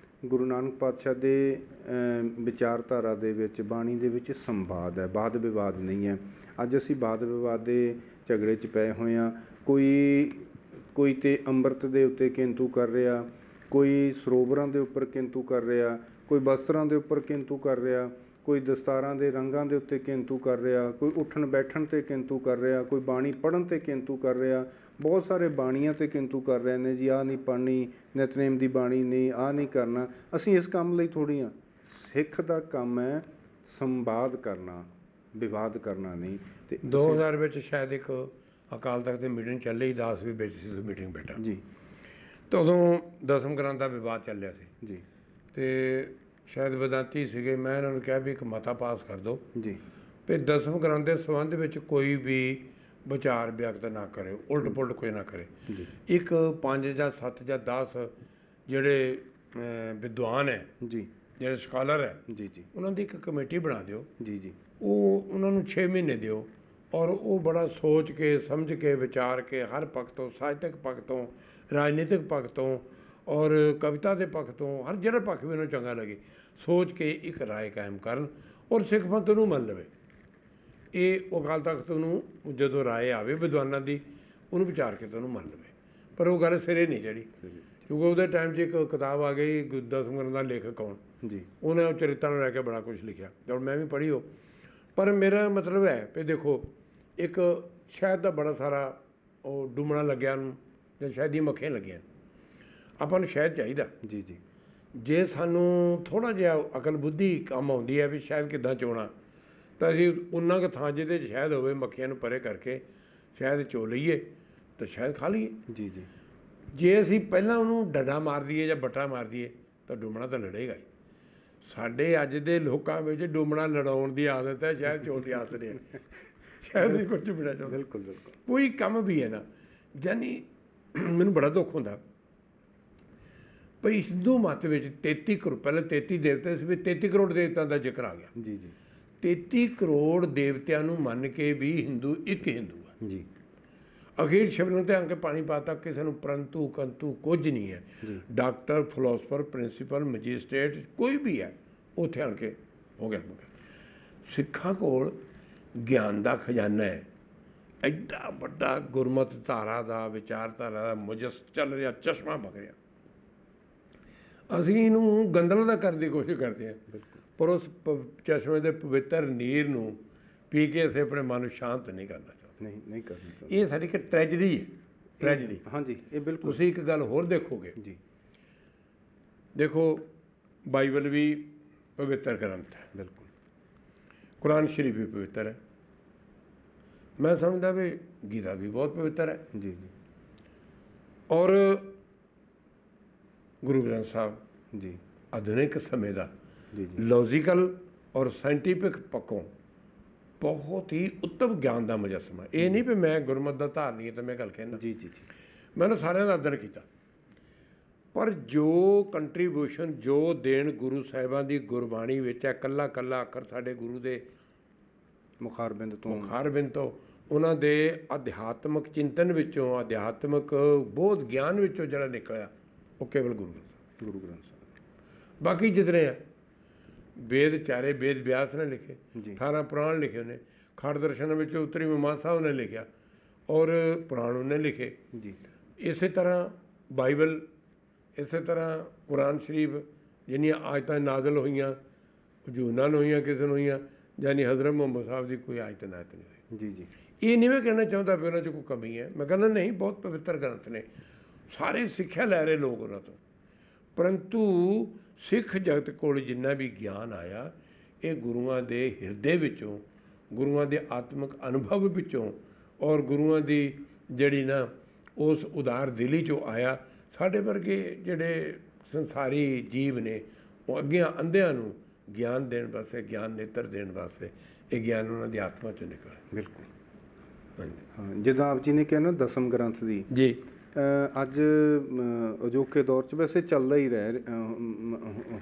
ਗੁਰੂ ਨਾਨਕ ਪਾਤਸ਼ਾਹ ਦੇ ਵਿਚਾਰਧਾਰਾ ਦੇ ਵਿੱਚ, ਬਾਣੀ ਦੇ ਵਿੱਚ ਸੰਵਾਦ ਹੈ, ਵਾਦ ਵਿਵਾਦ ਨਹੀਂ ਹੈ। ਅੱਜ ਅਸੀਂ ਵਾਦ ਵਿਵਾਦ ਦੇ ਝਗੜੇ 'ਚ ਪਏ ਹੋਏ ਹਾਂ। ਕੋਈ ਤੇ ਅੰਮ੍ਰਿਤ ਦੇ ਉੱਤੇ ਕਿੰਤੂ ਕਰ ਰਿਹਾ, ਕੋਈ ਸਰੋਵਰਾਂ ਦੇ ਉੱਪਰ ਕਿੰਤੂ ਕਰ ਰਿਹਾ, ਕੋਈ ਵਸਤਰਾਂ ਦੇ ਉੱਪਰ ਕਿੰਤੂ ਕਰ ਰਿਹਾ, ਕੋਈ ਦਸਤਾਰਾਂ ਦੇ ਰੰਗਾਂ ਦੇ ਉੱਤੇ ਕਿੰਤੂ ਕਰ ਰਿਹਾ, ਕੋਈ ਉੱਠਣ ਬੈਠਣ 'ਤੇ ਕਿੰਤੂ ਕਰ ਰਿਹਾ, ਕੋਈ ਬਾਣੀ ਪੜ੍ਹਨ 'ਤੇ ਕਿੰਤੂ ਕਰ ਰਿਹਾ। ਬਹੁਤ ਸਾਰੇ ਬਾਣੀਆਂ 'ਤੇ ਕਿੰਤੂ ਕਰ ਰਹੇ ਨੇ ਜੀ, ਆਹ ਨਹੀਂ ਪੜ੍ਹਨੀ, ਨਿਤਨੇਮ ਦੀ ਬਾਣੀ ਨਹੀਂ, ਆਹ ਨਹੀਂ ਕਰਨਾ। ਅਸੀਂ ਇਸ ਕੰਮ ਲਈ ਥੋੜ੍ਹੀ ਹਾਂ। ਸਿੱਖ ਦਾ ਕੰਮ ਹੈ ਸੰਵਾਦ ਕਰਨਾ, ਵਿਵਾਦ ਕਰਨਾ ਨਹੀਂ। ਅਤੇ 2000 ਵਿੱਚ ਸ਼ਾਇਦ ਇੱਕ ਅਕਾਲ ਤਖਤ ਦੀ ਮੀਟਿੰਗ ਚੱਲ ਰਹੀ, ਦਾਸ ਵੀ ਵਿੱਚ ਸੀ ਮੀਟਿੰਗ ਬੈਠਾ ਜੀ। ਤਾਂ ਉਦੋਂ ਦਸਮ ਗ੍ਰੰਥ ਦਾ ਵਿਵਾਦ ਚੱਲਿਆ ਸੀ ਜੀ। ਅਤੇ ਸ਼ਾਇਦ ਵਿਦਾਂਤੀ ਸੀਗੇ, ਮੈਂ ਇਹਨਾਂ ਨੂੰ ਕਿਹਾ ਵੀ ਇੱਕ ਮਤਾ ਪਾਸ ਕਰ ਦਿਓ ਜੀ ਵੀ ਦਸਮ ਗ੍ਰੰਥ ਦੇ ਸੰਬੰਧ ਵਿੱਚ ਕੋਈ ਵੀ ਵਿਚਾਰ ਵਿਅਕਤ ਨਾ ਕਰੇ, ਉਲਟ ਪੁਲਟ ਕੋਈ ਨਾ ਕਰੇ। ਜੀ। ਇੱਕ 5 ਜਾਂ 7 ਜਾਂ 10 ਜਿਹੜੇ ਵਿਦਵਾਨ ਹੈ, ਜੀ, ਜਿਹੜੇ ਸਕਾਲਰ ਹੈ, ਜੀ, ਜੀ, ਉਹਨਾਂ ਦੀ ਇੱਕ ਕਮੇਟੀ ਬਣਾ ਦਿਓ। ਜੀ, ਜੀ, ਉਹਨਾਂ ਨੂੰ 6 ਮਹੀਨੇ ਦਿਓ, ਔਰ ਉਹ ਬੜਾ ਸੋਚ ਕੇ, ਸਮਝ ਕੇ, ਵਿਚਾਰ ਕੇ, ਹਰ ਪੱਖ ਤੋਂ, ਸਾਹਿਤਕ ਪੱਖ ਤੋਂ, ਰਾਜਨੀਤਿਕ ਪੱਖ ਤੋਂ, ਔਰ ਕਵਿਤਾ ਦੇ ਪੱਖ ਤੋਂ, ਹਰ ਜਿਹੜਾ ਪੱਖ ਵੀ ਉਹਨੂੰ ਚੰਗਾ ਲੱਗੇ, ਸੋਚ ਕੇ ਇੱਕ ਰਾਏ ਕਾਇਮ ਕਰਨ, ਔਰ ਸਿੱਖ ਪੰਥ ਨੂੰ ਮੰਨ ਲਵੇ। ਇਹ ਅਕਾਲ ਤਖਤ ਨੂੰ ਜਦੋਂ ਰਾਏ ਆਵੇ ਵਿਦਵਾਨਾਂ ਦੀ, ਉਹਨੂੰ ਵਿਚਾਰ ਕੇ ਉਹਨੂੰ ਮੰਨ ਲਵੇ। ਪਰ ਉਹ ਗੱਲ ਸਿਰੇ ਨਹੀਂ ਚੜੀ, ਕਿਉਂਕਿ ਉਹਦੇ ਟਾਈਮ 'ਚ ਇੱਕ ਕਿਤਾਬ ਆ ਗਈ ਦਸਮ ਗ੍ਰੰਥ ਦਾ ਲੇਖਕ ਕੌਣ ਜੀ, ਉਹਨੇ ਉਹ ਚਰਿੱਤਰਾਂ ਨੂੰ ਲੈ ਕੇ ਬੜਾ ਕੁਝ ਲਿਖਿਆ, ਔਰ ਮੈਂ ਵੀ ਪੜ੍ਹੀ ਉਹ। ਪਰ ਮੇਰਾ ਮਤਲਬ ਹੈ ਵੀ ਦੇਖੋ, ਇੱਕ ਸ਼ਹਿਦ ਦਾ ਬੜਾ ਸਾਰਾ ਉਹ ਡੁੰਮਣਾ ਲੱਗਿਆ ਨੂੰ, ਜਾਂ ਸ਼ਹਿਦ ਦੀਆਂ ਮੱਖੀਆਂ ਲੱਗੀਆਂ। ਆਪਾਂ ਨੂੰ ਸ਼ਹਿਦ ਚਾਹੀਦਾ ਜੀ ਜੀ। ਜੇ ਸਾਨੂੰ ਥੋੜ੍ਹਾ ਜਿਹਾ ਅਕਲ ਬੁੱਧੀ ਕੰਮ ਆਉਂਦੀ ਹੈ ਵੀ ਸ਼ਹਿਦ ਕਿੱਦਾਂ ਚੋਣਾ, ਤਾਂ ਅਸੀਂ ਉਨਾ ਕੁ ਥਾਂ ਜਿਹਦੇ 'ਚ ਸ਼ਹਿਦ ਹੋਵੇ, ਮੱਖੀਆਂ ਨੂੰ ਪਰੇ ਕਰਕੇ ਸ਼ਹਿਦ ਚੋ ਲਈਏ ਤਾਂ ਸ਼ਹਿਦ ਖਾ ਲਈਏ ਜੀ ਜੀ। ਜੇ ਅਸੀਂ ਪਹਿਲਾਂ ਉਹਨੂੰ ਡੰਡਾ ਮਾਰ ਦਈਏ ਜਾਂ ਬੱਟਾ ਮਾਰ ਦਈਏ ਤਾਂ ਡੁੰਮਣਾ ਤਾਂ ਲੜੇਗਾ ਹੀ। ਸਾਡੇ ਅੱਜ ਦੇ ਲੋਕਾਂ ਵਿੱਚ ਡੁੰਮਣਾ ਲੜਾਉਣ ਦੀ ਆਦਤ ਹੈ, ਸ਼ਹਿਦ ਚੋਣ ਦੀ ਆਦਤ ਨਹੀਂ ਹੈ। ਸ਼ਹਿਦ ਨਹੀਂ ਕੁਝ ਬਿਨਾ ਚਾਹੁੰਦਾ, ਬਿਲਕੁਲ ਬਿਲਕੁਲ। ਕੋਈ ਕੰਮ ਵੀ ਹੈ ਨਾ, ਯਾਨੀ ਮੈਨੂੰ ਬੜਾ ਦੁੱਖ ਹੁੰਦਾ ਭਈ ਹਿੰਦੂ ਮੱਤ ਵਿੱਚ 33 ਕਰੋੜ, ਪਹਿਲਾਂ 33 ਦੇਵਤੇ ਸੀ, ਵੀ 33 ਕਰੋੜ ਦੇਵਤਿਆਂ ਦਾ ਜ਼ਿਕਰ ਆ ਗਿਆ ਜੀ ਜੀ। 33 ਕਰੋੜ ਦੇਵਤਿਆਂ ਨੂੰ ਮੰਨ ਕੇ ਵੀ ਹਿੰਦੂ ਇੱਕ ਹਿੰਦੂ ਹੈ ਜੀ। ਅਖੀਰ ਸ਼ਿਵਲਿੰਗ 'ਤੇ ਆ ਕੇ ਪਾਣੀ ਪਾਤਾ, ਕਿਸੇ ਨੂੰ ਪ੍ਰੰਤੂ ਕੰਤੂ ਕੁਝ ਨਹੀਂ ਹੈ। ਡਾਕਟਰ, ਫਿਲੋਸਫਰ, ਪ੍ਰਿੰਸੀਪਲ, ਮੈਜਿਸਟ੍ਰੇਟ ਕੋਈ ਵੀ ਹੈ, ਉੱਥੇ ਆਣ ਕੇ ਹੋ ਗਿਆ। ਸਿੱਖਾਂ ਕੋਲ ਗਿਆਨ ਦਾ ਖਜ਼ਾਨਾ ਹੈ, ਐਡਾ ਵੱਡਾ ਗੁਰਮਤਿ ਧਾਰਾ ਦਾ, ਵਿਚਾਰਧਾਰਾ ਦਾ ਮੁਜੱਸ ਚੱਲ ਰਿਹਾ, ਚਸ਼ਮਾ ਵਗ ਰਿਹਾ। ਅਸੀਂ ਇਹਨੂੰ ਗੰਦਲਾਂ ਦਾ ਕਰਨ ਦੀ ਕੋਸ਼ਿਸ਼ ਕਰਦੇ ਹਾਂ, ਪਰ ਉਸ ਚਸ਼ਮੇ ਦੇ ਪਵਿੱਤਰ ਨੀਰ ਨੂੰ ਪੀ ਕੇ ਅਸੀਂ ਆਪਣੇ ਮਨ ਨੂੰ ਸ਼ਾਂਤ ਨਹੀਂ ਕਰਨਾ ਚਾਹੁੰਦੇ। ਨਹੀਂ ਕਰਨਾ। ਇਹ ਸਾਡੀ ਇੱਕ ਟ੍ਰੈਜਡੀ ਹੈ, ਟ੍ਰੈਜਡੀ। ਹਾਂਜੀ, ਇਹ ਬਿਲਕੁਲ। ਤੁਸੀਂ ਇੱਕ ਗੱਲ ਹੋਰ ਦੇਖੋਗੇ ਜੀ, ਦੇਖੋ ਬਾਈਬਲ ਵੀ ਪਵਿੱਤਰ ਗ੍ਰੰਥ ਹੈ, ਬਿਲਕੁਲ। ਕੁਰਾਨ ਸ਼ਰੀਫ ਵੀ ਪਵਿੱਤਰ ਹੈ। ਮੈਂ ਸਮਝਦਾ ਵੀ ਗੀਤਾ ਵੀ ਬਹੁਤ ਪਵਿੱਤਰ ਹੈ ਜੀ ਜੀ। ਔਰ ਗੁਰੂ ਗ੍ਰੰਥ ਸਾਹਿਬ ਜੀ ਆਧੁਨਿਕ ਸਮੇਂ ਦਾ ਲੌਜੀਕਲ ਔਰ ਸਾਇੰਟੀਫਿਕ ਪੱਖੋਂ ਬਹੁਤ ਹੀ ਉੱਤਮ ਗਿਆਨ ਦਾ ਮੁਜੱਸਮਾ। ਇਹ ਨਹੀਂ ਵੀ ਮੈਂ ਗੁਰਮਤਿ ਦਾ ਧਾਰਨੀ ਹੈ ਤਾਂ ਮੈਂ ਗੱਲ ਕਹਿੰਦਾ ਜੀ ਜੀ ਜੀ। ਮੈਨੂੰ ਸਾਰਿਆਂ ਦਾ ਆਦਰ ਕੀਤਾ, ਪਰ ਜੋ ਕੰਟਰੀਬਿਊਸ਼ਨ, ਜੋ ਦੇਣ ਗੁਰੂ ਸਾਹਿਬਾਂ ਦੀ ਗੁਰਬਾਣੀ ਵਿੱਚ ਹੈ, ਕੱਲਾ ਕੱਲਾ ਅੱਖਰ ਸਾਡੇ ਗੁਰੂ ਦੇ ਮੁਖਾਰਬਿੰਦ ਤੋਂ ਉਹਨਾਂ ਦੇ ਅਧਿਆਤਮਕ ਚਿੰਤਨ ਵਿੱਚੋਂ, ਅਧਿਆਤਮਕ ਬੋਧ ਗਿਆਨ ਵਿੱਚੋਂ ਜਿਹੜਾ ਨਿਕਲਿਆ, ਉਹ ਕੇਵਲ ਗੁਰੂ ਗ੍ਰੰਥ ਸਾਹਿਬ। ਬਾਕੀ ਜਿਤਨੇ ਆ ਵੇਦ, ਚਾਰੇ ਵੇਦ ਵਿਆਸ ਨੇ ਲਿਖੇ, 18 ਪੁਰਾਣ ਲਿਖੇ ਉਹਨੇ, ਖੰਡ ਦਰਸ਼ਨ ਵਿੱਚ ਉੱਤਰੀ ਮੀਮਾਂਸਾ ਉਹਨੇ ਲਿਖਿਆ, ਔਰ ਪੁਰਾਣ ਉਹਨੇ ਲਿਖੇ ਜੀ। ਇਸੇ ਤਰ੍ਹਾਂ ਬਾਈਬਲ, ਇਸੇ ਤਰ੍ਹਾਂ ਕੁਰਾਨ ਸ਼ਰੀਫ, ਜਿੰਨੀਆਂ ਆਇਤਾਂ ਨਾਜ਼ਲ ਹੋਈਆਂ, ਹਜ਼ੂਰਾਂ ਨੂੰ ਹੋਈਆਂ, ਕਿਸੇ ਨੂੰ ਹੋਈਆਂ, ਯਾਨੀ ਹਜ਼ਰਤ ਮੁਹੰਮਦ ਸਾਹਿਬ ਦੀ ਕੋਈ ਆਇਤ ਨਾਇਤ ਨਹੀਂ ਹੋਈ ਜੀ ਜੀ। ਇਹ ਨਹੀਂ ਮੈਂ ਕਹਿਣਾ ਚਾਹੁੰਦਾ ਵੀ ਉਹਨਾਂ 'ਚ ਕੋਈ ਕਮੀ ਹੈ, ਮੈਂ ਕਹਿੰਦਾ ਨਹੀਂ, ਬਹੁਤ ਪਵਿੱਤਰ ਗ੍ਰੰਥ ਨੇ, ਸਾਰੇ ਸਿੱਖਿਆ ਲੈ ਰਹੇ ਲੋਕ ਉਹਨਾਂ ਤੋਂ। ਪਰੰਤੂ ਸਿੱਖ ਜਗਤ ਕੋਲ ਜਿੰਨਾ ਵੀ ਗਿਆਨ ਆਇਆ, ਇਹ ਗੁਰੂਆਂ ਦੇ ਹਿਰਦੇ ਵਿੱਚੋਂ, ਗੁਰੂਆਂ ਦੇ ਆਤਮਿਕ ਅਨੁਭਵ ਵਿੱਚੋਂ, ਔਰ ਗੁਰੂਆਂ ਦੀ ਜਿਹੜੀ ਨਾ ਉਸ ਉਦਾਰ ਦਿਲੀ 'ਚੋਂ ਆਇਆ। ਸਾਡੇ ਵਰਗੇ ਜਿਹੜੇ ਸੰਸਾਰੀ ਜੀਵ ਨੇ, ਉਹ ਅੱਗੇ ਅੰਧਿਆਂ ਨੂੰ ਗਿਆਨ ਦੇਣ ਵਾਸਤੇ, ਗਿਆਨ ਨੇਤਰ ਦੇਣ ਵਾਸਤੇ ਇਹ ਗਿਆਨ ਉਹਨਾਂ ਦੀ ਆਤਮਾ 'ਚੋਂ ਨਿਕਲਿਆ। ਬਿਲਕੁਲ ਹਾਂਜੀ। ਹਾਂ, ਜਿੱਦਾਂ ਆਪ ਜੀ ਨੇ ਕਿਹਾ ਨਾ ਦਸਮ ਗ੍ਰੰਥ ਦੀ ਜੀ, ਅੱਜ ਅਜੋਕੇ ਦੌਰ 'ਚ ਵੈਸੇ ਚੱਲਦਾ ਹੀ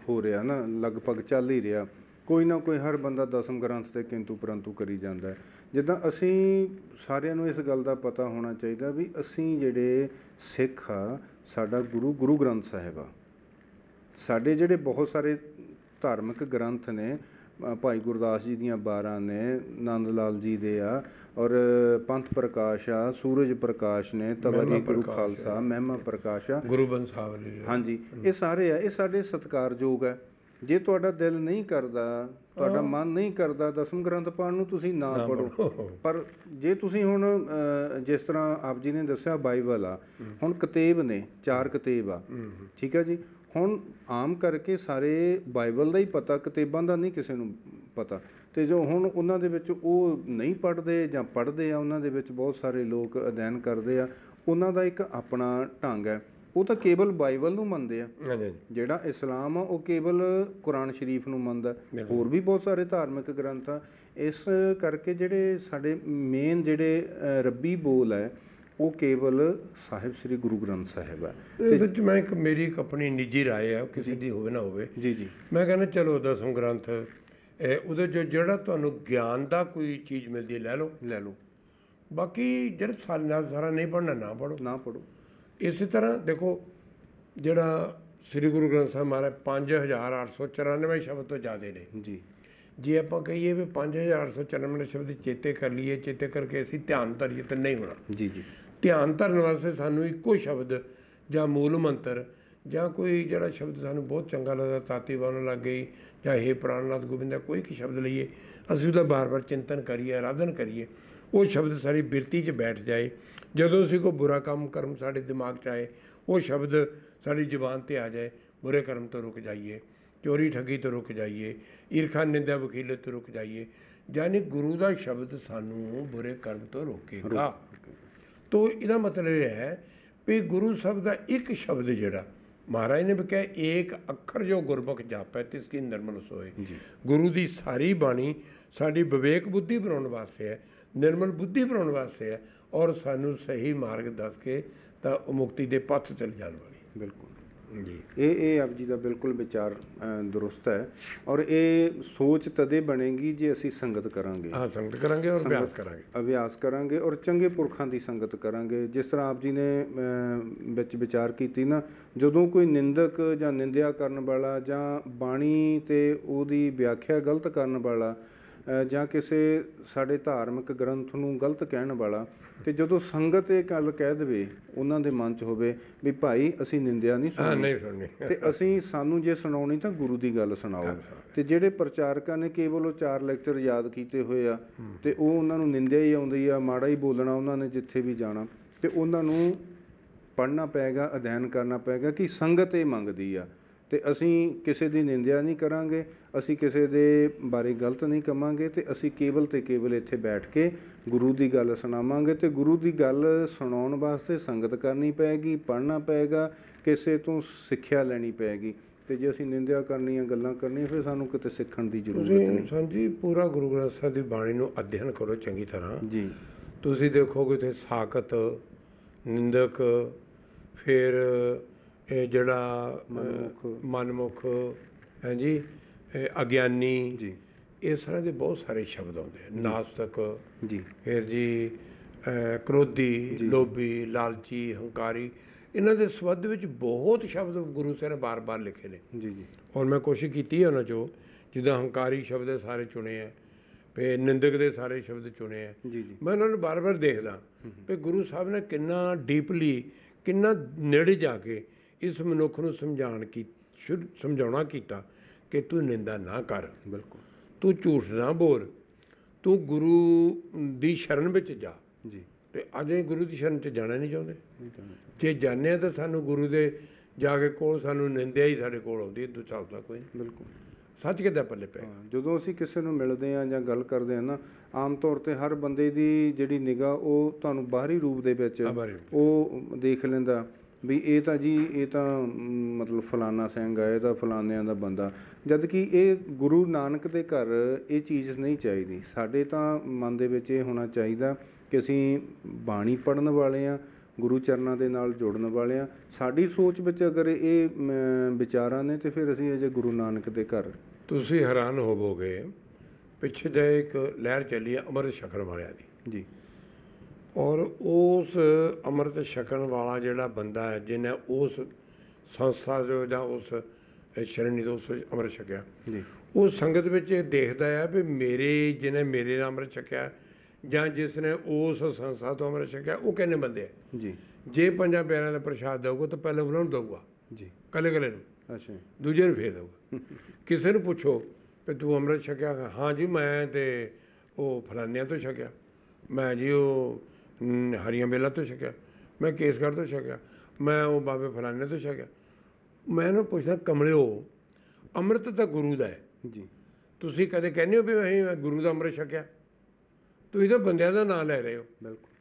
ਹੋ ਰਿਹਾ ਨਾ, ਲਗਭਗ ਚੱਲ ਹੀ ਰਿਹਾ। ਕੋਈ ਨਾ ਕੋਈ ਹਰ ਬੰਦਾ ਦਸਮ ਗ੍ਰੰਥ 'ਤੇ ਕਿੰਤੂ ਪਰੰਤੂ ਕਰੀ ਜਾਂਦਾ। ਜਿੱਦਾਂ ਅਸੀਂ ਸਾਰਿਆਂ ਨੂੰ ਇਸ ਗੱਲ ਦਾ ਪਤਾ ਹੋਣਾ ਚਾਹੀਦਾ ਵੀ ਅਸੀਂ ਜਿਹੜੇ ਸਿੱਖ ਆ, ਸਾਡਾ ਗੁਰੂ ਗ੍ਰੰਥ ਸਾਹਿਬ ਆ। ਸਾਡੇ ਜਿਹੜੇ ਬਹੁਤ ਸਾਰੇ ਧਾਰਮਿਕ ਗ੍ਰੰਥ ਨੇ, ਭਾਈ ਗੁਰਦਾਸ ਜੀ ਦੀਆਂ 12 ਨੇ, ਨੰਦ ਲਾਲ ਜੀ ਦੇ ਆ, ਔਰ ਪੰਥ ਪ੍ਰਕਾਸ਼ ਆ, ਸੂਰਜ ਪ੍ਰਕਾਸ਼ ਨੇ, ਤਵਾਰੀ ਗੁਰੂ ਖਾਲਸਾ, ਮਹਿਮਾ ਪ੍ਰਕਾਸ਼ ਆ, ਗੁਰੂਬੰਦ ਸਾਹਿਬ ਜੀ, ਹਾਂਜੀ, ਇਹ ਸਾਰੇ ਆ। ਇਹ ਸਾਡੇ ਸਤਿਕਾਰਯੋਗ ਹੈ। ਜੇ ਤੁਹਾਡਾ ਦਿਲ ਨਹੀਂ ਕਰਦਾ, ਤੁਹਾਡਾ ਮਨ ਨਹੀਂ ਕਰਦਾ ਦਸਮ ਗ੍ਰੰਥ ਪੜ੍ਹਨ ਨੂੰ, ਤੁਸੀਂ ਨਾ ਪੜ੍ਹੋ। ਪਰ ਜੇ ਤੁਸੀਂ ਹੁਣ ਜਿਸ ਤਰ੍ਹਾਂ ਆਪ ਜੀ ਨੇ ਦੱਸਿਆ ਬਾਈਬਲ ਆ, ਹੁਣ ਕਿਤਾਬ ਨੇ 4 ਕਿਤਾਬ ਆ, ਠੀਕ ਹੈ ਜੀ। ਹੁਣ ਆਮ ਕਰਕੇ ਸਾਰੇ ਬਾਈਬਲ ਦਾ ਹੀ ਪਤਾ, ਕਿਤਾਬਾਂ ਦਾ ਨਹੀਂ ਕਿਸੇ ਨੂੰ ਪਤਾ। ਅਤੇ ਜੋ ਹੁਣ ਉਹਨਾਂ ਦੇ ਵਿੱਚ ਉਹ ਨਹੀਂ ਪੜ੍ਹਦੇ ਜਾਂ ਪੜ੍ਹਦੇ ਆ, ਉਹਨਾਂ ਦੇ ਵਿੱਚ ਬਹੁਤ ਸਾਰੇ ਲੋਕ ਅਧਿਐਨ ਕਰਦੇ ਆ, ਉਹਨਾਂ ਦਾ ਇੱਕ ਆਪਣਾ ਢੰਗ ਹੈ। ਉਹ ਤਾਂ ਕੇਵਲ ਬਾਈਬਲ ਨੂੰ ਮੰਨਦੇ ਆ। ਜਿਹੜਾ ਇਸਲਾਮ ਆ ਉਹ ਕੇਵਲ ਕੁਰਾਨ ਸ਼ਰੀਫ ਨੂੰ ਮੰਨਦਾ। ਹੋਰ ਵੀ ਬਹੁਤ ਸਾਰੇ ਧਾਰਮਿਕ ਗ੍ਰੰਥ ਆ। ਇਸ ਕਰਕੇ ਜਿਹੜੇ ਸਾਡੇ ਮੇਨ ਜਿਹੜੇ ਰੱਬੀ ਬੋਲ ਹੈ, ਉਹ ਕੇਵਲ ਸਾਹਿਬ ਸ੍ਰੀ ਗੁਰੂ ਗ੍ਰੰਥ ਸਾਹਿਬ ਹੈ। ਇਹਦੇ ਵਿੱਚ ਮੈਂ ਮੇਰੀ ਇੱਕ ਆਪਣੀ ਨਿੱਜੀ ਰਾਏ ਹੈ, ਕਿਸੇ ਦੀ ਹੋਵੇ ਨਾ ਹੋਵੇ ਜੀ ਜੀ। ਮੈਂ ਕਹਿੰਦਾ ਚਲੋ ਦਸਮ ਗ੍ਰੰਥ, ਉਹਦੇ 'ਚ ਜਿਹੜਾ ਤੁਹਾਨੂੰ ਗਿਆਨ ਦਾ ਕੋਈ ਚੀਜ਼ ਮਿਲਦੀ ਹੈ ਲੈ ਲਓ। ਬਾਕੀ ਜਿਹੜਾ ਸਾਰਾ ਨਹੀਂ ਪੜ੍ਹਨਾ ਨਾ ਪੜ੍ਹੋ। ਇਸੇ ਤਰ੍ਹਾਂ ਦੇਖੋ, ਜਿਹੜਾ ਸ੍ਰੀ ਗੁਰੂ ਗ੍ਰੰਥ ਸਾਹਿਬ ਮਹਾਰਾਜ 5894 ਸ਼ਬਦ ਤੋਂ ਜ਼ਿਆਦਾ ਨੇ ਜੀ। ਜੇ ਆਪਾਂ ਕਹੀਏ ਵੀ 5894 ਸ਼ਬਦ ਚੇਤੇ ਕਰ ਲਈਏ, ਚੇਤੇ ਕਰਕੇ ਅਸੀਂ ਧਿਆਨ ਧਰੀਏ ਤਾਂ ਨਹੀਂ ਹੋਣਾ। ਜੀ ਜੀ ਧਿਆਨ ਧਰਨ ਵਾਸਤੇ ਸਾਨੂੰ ਇੱਕੋ ਸ਼ਬਦ ਜਾਂ ਮੂਲ ਮੰਤਰ ਜਾਂ ਕੋਈ ਜਿਹੜਾ ਸ਼ਬਦ ਸਾਨੂੰ ਬਹੁਤ ਚੰਗਾ ਲੱਗਦਾ, ਤਾਤੀ ਬਾਣ ਲੱਗ ਗਈ ਜਾਂ ਹੇ ਪ੍ਰਾਣਨਾਥ ਗੋਬਿੰਦਾ, ਕੋਈ ਇੱਕ ਸ਼ਬਦ ਲਈਏ, ਅਸੀਂ ਉਹਦਾ ਬਾਰ-ਬਾਰ ਚਿੰਤਨ ਕਰੀਏ, ਆਰਾਧਨ ਕਰੀਏ, ਉਹ ਸ਼ਬਦ ਸਾਡੀ ਬਿਰਤੀ 'ਚ ਬੈਠ ਜਾਏ। ਜਦੋਂ ਅਸੀਂ ਕੋਈ ਬੁਰਾ ਕੰਮ ਕਰਮ ਸਾਡੇ ਦਿਮਾਗ 'ਚ ਆਏ, ਉਹ ਸ਼ਬਦ ਸਾਡੀ ਜ਼ੁਬਾਨ 'ਤੇ ਆ ਜਾਏ, ਬੁਰੇ ਕਰਮ ਤੋਂ ਰੁਕ ਜਾਈਏ, ਚੋਰੀ ਠੱਗੀ ਤੋਂ ਰੁਕ ਜਾਈਏ, ਈਰਖਾ ਨਿੰਦਿਆ ਵਕੀਲਤ ਤੋਂ ਰੁਕ ਜਾਈਏ। ਯਾਨੀ ਗੁਰੂ ਦਾ ਸ਼ਬਦ ਸਾਨੂੰ ਬੁਰੇ ਕਰਮ ਤੋਂ ਰੋਕੇਗਾ। ਤੋ ਇਹਦਾ ਮਤਲਬ ਇਹ ਹੈ ਵੀ ਗੁਰੂ ਸਾਹਿਬ ਦਾ ਇੱਕ ਸ਼ਬਦ ਜਿਹੜਾ ਮਹਾਰਾਜ ਨੇ ਵੀ ਕਿਹਾ, ਏਕ ਅੱਖਰ ਜੋ ਗੁਰਮੁਖ ਜਾਪੈ ਤਿਸ ਕੀ ਨਿਰਮਲ ਸੋਏ। ਗੁਰੂ ਦੀ ਸਾਰੀ ਬਾਣੀ ਸਾਡੀ ਵਿਵੇਕ ਬੁੱਧੀ ਬਣਾਉਣ ਵਾਸਤੇ ਹੈ, ਨਿਰਮਲ ਬੁੱਧੀ ਬਣਾਉਣ ਵਾਸਤੇ ਹੈ, ਔਰ ਸਾਨੂੰ ਸਹੀ ਮਾਰਗ ਦੱਸ ਕੇ ਤਾਂ ਮੁਕਤੀ ਦੇ ਪੱਥ 'ਤੇ ਲਿਜਾਣ ਵਾਲੀ। ਬਿਲਕੁਲ ਜੀ, ਇਹ ਆਪ ਜੀ ਦਾ ਬਿਲਕੁਲ ਵਿਚਾਰ ਦਰੁਸਤ ਹੈ, ਔਰ ਇਹ ਸੋਚ ਤਦੇ ਬਣੇਗੀ ਜੇ ਅਸੀਂ ਸੰਗਤ ਕਰਾਂਗੇ। ਹਾਂ, ਸੰਗਤ ਕਰਾਂਗੇ ਔਰ ਅਭਿਆਸ ਕਰਾਂਗੇ। ਅਭਿਆਸ ਕਰਾਂਗੇ ਔਰ ਚੰਗੇ ਪੁਰਖਾਂ ਦੀ ਸੰਗਤ ਕਰਾਂਗੇ। ਜਿਸ ਤਰ੍ਹਾਂ ਆਪ ਜੀ ਨੇ ਵਿੱਚ ਵਿਚਾਰ ਕੀਤੀ ਨਾ, ਜਦੋਂ ਕੋਈ ਨਿੰਦਕ ਜਾਂ ਨਿੰਦਿਆ ਕਰਨ ਵਾਲਾ ਜਾਂ ਬਾਣੀ ਤੇ ਉਹਦੀ ਵਿਆਖਿਆ ਗਲਤ ਕਰਨ ਵਾਲਾ ਜਾਂ ਕਿਸੇ ਸਾਡੇ ਧਾਰਮਿਕ ਗ੍ਰੰਥ ਨੂੰ ਗਲਤ ਕਹਿਣ ਵਾਲਾ, ਤੇ ਜਦੋਂ ਸੰਗਤ ਇਹ ਗੱਲ ਕਹਿ ਦੇਵੇ, ਉਹਨਾਂ ਦੇ ਮਨ 'ਚ ਹੋਵੇ ਵੀ ਭਾਈ ਅਸੀਂ ਨਿੰਦਿਆ ਨਹੀਂ ਸੁਣਨੀ, ਤੇ ਅਸੀਂ ਸਾਨੂੰ ਜੇ ਸੁਣਾਉਣੀ ਤਾਂ ਗੁਰੂ ਦੀ ਗੱਲ ਸੁਣਾਓ। ਤੇ ਜਿਹੜੇ ਪ੍ਰਚਾਰਕਾਂ ਨੇ ਕੇਵਲ ਉਹ 4 ਲੈਕਚਰ ਯਾਦ ਕੀਤੇ ਹੋਏ ਆ, ਤੇ ਉਹ ਉਹਨਾਂ ਨੂੰ ਨਿੰਦਿਆ ਹੀ ਆਉਂਦੀ ਆ, ਮਾੜਾ ਹੀ ਬੋਲਣਾ ਉਹਨਾਂ ਨੇ ਜਿੱਥੇ ਵੀ ਜਾਣਾ, ਤੇ ਉਹਨਾਂ ਨੂੰ ਪੜ੍ਹਨਾ ਪਏਗਾ, ਅਧਿਐਨ ਕਰਨਾ ਪਏਗਾ ਕਿ ਸੰਗਤ ਇਹ ਮੰਗਦੀ ਆ। ਤੇ ਅਸੀਂ ਕਿਸੇ ਦੀ ਨਿੰਦਿਆ ਨਹੀਂ ਕਰਾਂਗੇ, ਅਸੀਂ ਕਿਸੇ ਦੇ ਬਾਰੇ ਗਲਤ ਨਹੀਂ ਕਵਾਂਗੇ, ਤੇ ਅਸੀਂ ਕੇਵਲ ਤੇ ਕੇਵਲ ਇੱਥੇ ਬੈਠ ਕੇ ਗੁਰੂ ਦੀ ਗੱਲ ਸੁਣਾਵਾਂਗੇ। ਤੇ ਗੁਰੂ ਦੀ ਗੱਲ ਸੁਣਾਉਣ ਵਾਸਤੇ ਸੰਗਤ ਕਰਨੀ ਪਏਗੀ, ਪੜ੍ਹਨਾ ਪਏਗਾ, ਕਿਸੇ ਤੋਂ ਸਿੱਖਿਆ ਲੈਣੀ ਪਏਗੀ। ਤੇ ਜੇ ਅਸੀਂ ਨਿੰਦਿਆ ਕਰਨੀ ਆ, ਗੱਲਾਂ ਕਰਨੀਆਂ, ਫਿਰ ਸਾਨੂੰ ਕਿਤੇ ਸਿੱਖਣ ਦੀ ਜ਼ਰੂਰਤ ਨਹੀਂ। ਹਾਂਜੀ, ਪੂਰਾ ਗੁਰੂ ਗ੍ਰੰਥ ਸਾਹਿਬ ਦੀ ਬਾਣੀ ਨੂੰ ਅਧਿਐਨ ਕਰੋ ਚੰਗੀ ਤਰ੍ਹਾਂ ਜੀ। ਤੁਸੀਂ ਦੇਖੋਗੇ ਉੱਥੇ ਸਾਕਤ, ਨਿੰਦਕ, ਫਿਰ ਇਹ ਜਿਹੜਾ ਮਨਮੁਖ ਹੈ ਜੀ, ਅਗਿਆਨੀ ਜੀ, ਇਸ ਤਰ੍ਹਾਂ ਦੇ ਬਹੁਤ ਸਾਰੇ ਸ਼ਬਦ ਆਉਂਦੇ ਆ। ਨਾਸਤਕ ਜੀ, ਫਿਰ ਜੀ ਕ੍ਰੋਧੀ, ਲੋਭੀ, ਲਾਲਚੀ, ਹੰਕਾਰੀ, ਇਹਨਾਂ ਦੇ ਸੰਬੰਧ ਵਿੱਚ ਬਹੁਤ ਸ਼ਬਦ ਗੁਰੂ ਸਾਹਿਬ ਨੇ ਬਾਰ-ਬਾਰ ਲਿਖੇ ਨੇ। ਜੀ ਜੀ। ਔਰ ਮੈਂ ਕੋਸ਼ਿਸ਼ ਕੀਤੀ ਹੈ ਉਹਨਾਂ 'ਚੋਂ, ਜਿੱਦਾਂ ਹੰਕਾਰੀ ਸ਼ਬਦ ਸਾਰੇ ਚੁਣੇ ਹੈ, ਫਿਰ ਨਿੰਦਕ ਦੇ ਸਾਰੇ ਸ਼ਬਦ ਚੁਣੇ ਹੈ। ਜੀ ਜੀ। ਮੈਂ ਉਹਨਾਂ ਨੂੰ ਬਾਰ-ਬਾਰ ਦੇਖਦਾ ਵੀ ਗੁਰੂ ਸਾਹਿਬ ਨੇ ਕਿੰਨਾ ਡੀਪਲੀ, ਕਿੰਨਾ ਨੇੜੇ ਜਾ ਕੇ ਇਸ ਮਨੁੱਖ ਨੂੰ ਸਮਝਾਉਣਾ ਕੀਤਾ ਕਿ ਤੂੰ ਨਿੰਦਾ ਨਾ ਕਰ, ਬਿਲਕੁਲ, ਤੂੰ ਝੂਠ ਨਾ ਬੋਲ, ਤੂੰ ਗੁਰੂ ਦੀ ਸ਼ਰਨ ਵਿੱਚ ਜਾ। ਜੀ। ਤੇ ਅੱਜ ਅਸੀਂ ਗੁਰੂ ਦੀ ਸ਼ਰਨ 'ਚ ਜਾਣਾ ਨਹੀਂ ਚਾਹੁੰਦੇ। ਜੇ ਜਾਂਦੇ ਹਾਂ ਤਾਂ ਸਾਨੂੰ ਗੁਰੂ ਦੇ ਜਾ ਕੇ ਕੋਲ ਸਾਨੂੰ ਨਿੰਦਿਆ ਹੀ ਸਾਡੇ ਕੋਲ ਆਉਂਦੀ, ਦੂਜਾ ਹੁੰਦਾ ਕੋਈ ਨਹੀਂ। ਬਿਲਕੁਲ ਸੱਚ ਕਿੱਦਾਂ ਪੱਲੇ ਪੈ। ਜਦੋਂ ਅਸੀਂ ਕਿਸੇ ਨੂੰ ਮਿਲਦੇ ਹਾਂ ਜਾਂ ਗੱਲ ਕਰਦੇ ਹਾਂ ਨਾ, ਆਮ ਤੌਰ 'ਤੇ ਹਰ ਬੰਦੇ ਦੀ ਜਿਹੜੀ ਨਿਗਾਹ ਉਹ ਤੁਹਾਨੂੰ ਬਾਹਰੀ ਰੂਪ ਦੇ ਵਿੱਚ ਉਹ ਦੇਖ ਲੈਂਦਾ ਵੀ ਇਹ ਤਾਂ ਜੀ, ਇਹ ਤਾਂ ਮਤਲਬ ਫਲਾਨਾ ਸਿੰਘ ਆ, ਇਹ ਤਾਂ ਫਲਾਨਿਆਂ ਦਾ ਬੰਦਾ। ਜਦ ਕਿ ਇਹ ਗੁਰੂ ਨਾਨਕ ਦੇ ਘਰ ਇਹ ਚੀਜ਼ ਨਹੀਂ ਚਾਹੀਦੀ। ਸਾਡੇ ਤਾਂ ਮਨ ਦੇ ਵਿੱਚ ਇਹ ਹੋਣਾ ਚਾਹੀਦਾ ਕਿ ਅਸੀਂ ਬਾਣੀ ਪੜ੍ਹਨ ਵਾਲੇ ਹਾਂ, ਗੁਰੂ ਚਰਨਾਂ ਦੇ ਨਾਲ ਜੁੜਨ ਵਾਲੇ ਹਾਂ। ਸਾਡੀ ਸੋਚ ਵਿੱਚ ਅਗਰ ਇਹ ਵਿਚਾਰਾਂ ਨੇ, ਤੇ ਫਿਰ ਅਸੀਂ ਅਜੇ ਗੁਰੂ ਨਾਨਕ ਦੇ ਘਰ। ਤੁਸੀਂ ਹੈਰਾਨ ਹੋਵੋਗੇ, ਪਿੱਛੇ ਜਿਹੇ ਇੱਕ ਲਹਿਰ ਚੱਲੀ ਹੈ ਅੰਮ੍ਰਿਤ ਛਕਣ ਵਾਲਿਆਂ ਦੀ। ਜੀ। ਔਰ ਉਸ ਅੰਮ੍ਰਿਤ ਛਕਣ ਵਾਲਾ ਜਿਹੜਾ ਬੰਦਾ ਹੈ, ਜਿਹਨੇ ਉਸ ਸੰਸਥਾ ਜੋ ਜਾਂ ਉਸ ਸ਼੍ਰੇਣੀ ਤੋਂ ਉਸ ਅੰਮ੍ਰਿਤ ਛਕਿਆ, ਉਹ ਸੰਗਤ ਵਿੱਚ ਇਹ ਦੇਖਦਾ ਹੈ ਵੀ ਜਿਹਨੇ ਮੇਰੇ ਨਾਲ ਅੰਮ੍ਰਿਤ ਛਕਿਆ ਜਾਂ ਜਿਸ ਨੇ ਉਸ ਸੰਸਥਾ ਤੋਂ ਅੰਮ੍ਰਿਤ ਛਕਿਆ, ਉਹ ਕਿੰਨੇ ਬੰਦੇ ਆ। ਜੀ। ਜੇ 5 ਪਿਆਰਿਆਂ ਦਾ ਪ੍ਰਸ਼ਾਦ ਦੇਊਗਾ ਤਾਂ ਪਹਿਲਾਂ ਉਹਨਾਂ ਨੂੰ ਦੇਊਗਾ। ਜੀ। ਇਕੱਲੇ ਨੂੰ। ਅੱਛਾ। ਦੂਜੇ ਨੂੰ ਫੇਰ ਦੇਊਗਾ। ਕਿਸੇ ਨੂੰ ਪੁੱਛੋ ਵੀ ਤੂੰ ਅੰਮ੍ਰਿਤ ਛਕਿਆ? ਹਾਂ ਜੀ, ਮੈਂ ਤੇ ਉਹ ਫਲਾਨਿਆਂ ਤੋਂ ਛਕਿਆ, ਮੈਂ ਜੀ ਉਹ ਹਰੀਆਂ ਬੇਲਾਂ ਤੋਂ ਛਕਿਆ, ਮੈਂ ਕੇਸਗੜ੍ਹ ਤੋਂ ਛਕਿਆ, ਮੈਂ ਉਹ ਬਾਬੇ ਫਲਾਨੇ ਤੋਂ ਛਕਿਆ। ਮੈਂ ਇਹਨੂੰ ਪੁੱਛਦਾ, ਕਮਲਿਓ, ਅੰਮ੍ਰਿਤ ਤਾਂ ਗੁਰੂ ਦਾ ਹੈ। ਜੀ। ਤੁਸੀਂ ਕਦੇ ਕਹਿੰਦੇ ਹੋ ਵੀ ਅਸੀਂ ਗੁਰੂ ਦਾ ਅੰਮ੍ਰਿਤ ਛਕਿਆ? ਤੁਸੀਂ ਤਾਂ ਬੰਦਿਆਂ ਦਾ ਨਾਂ ਲੈ ਰਹੇ ਹੋ। ਬਿਲਕੁਲ।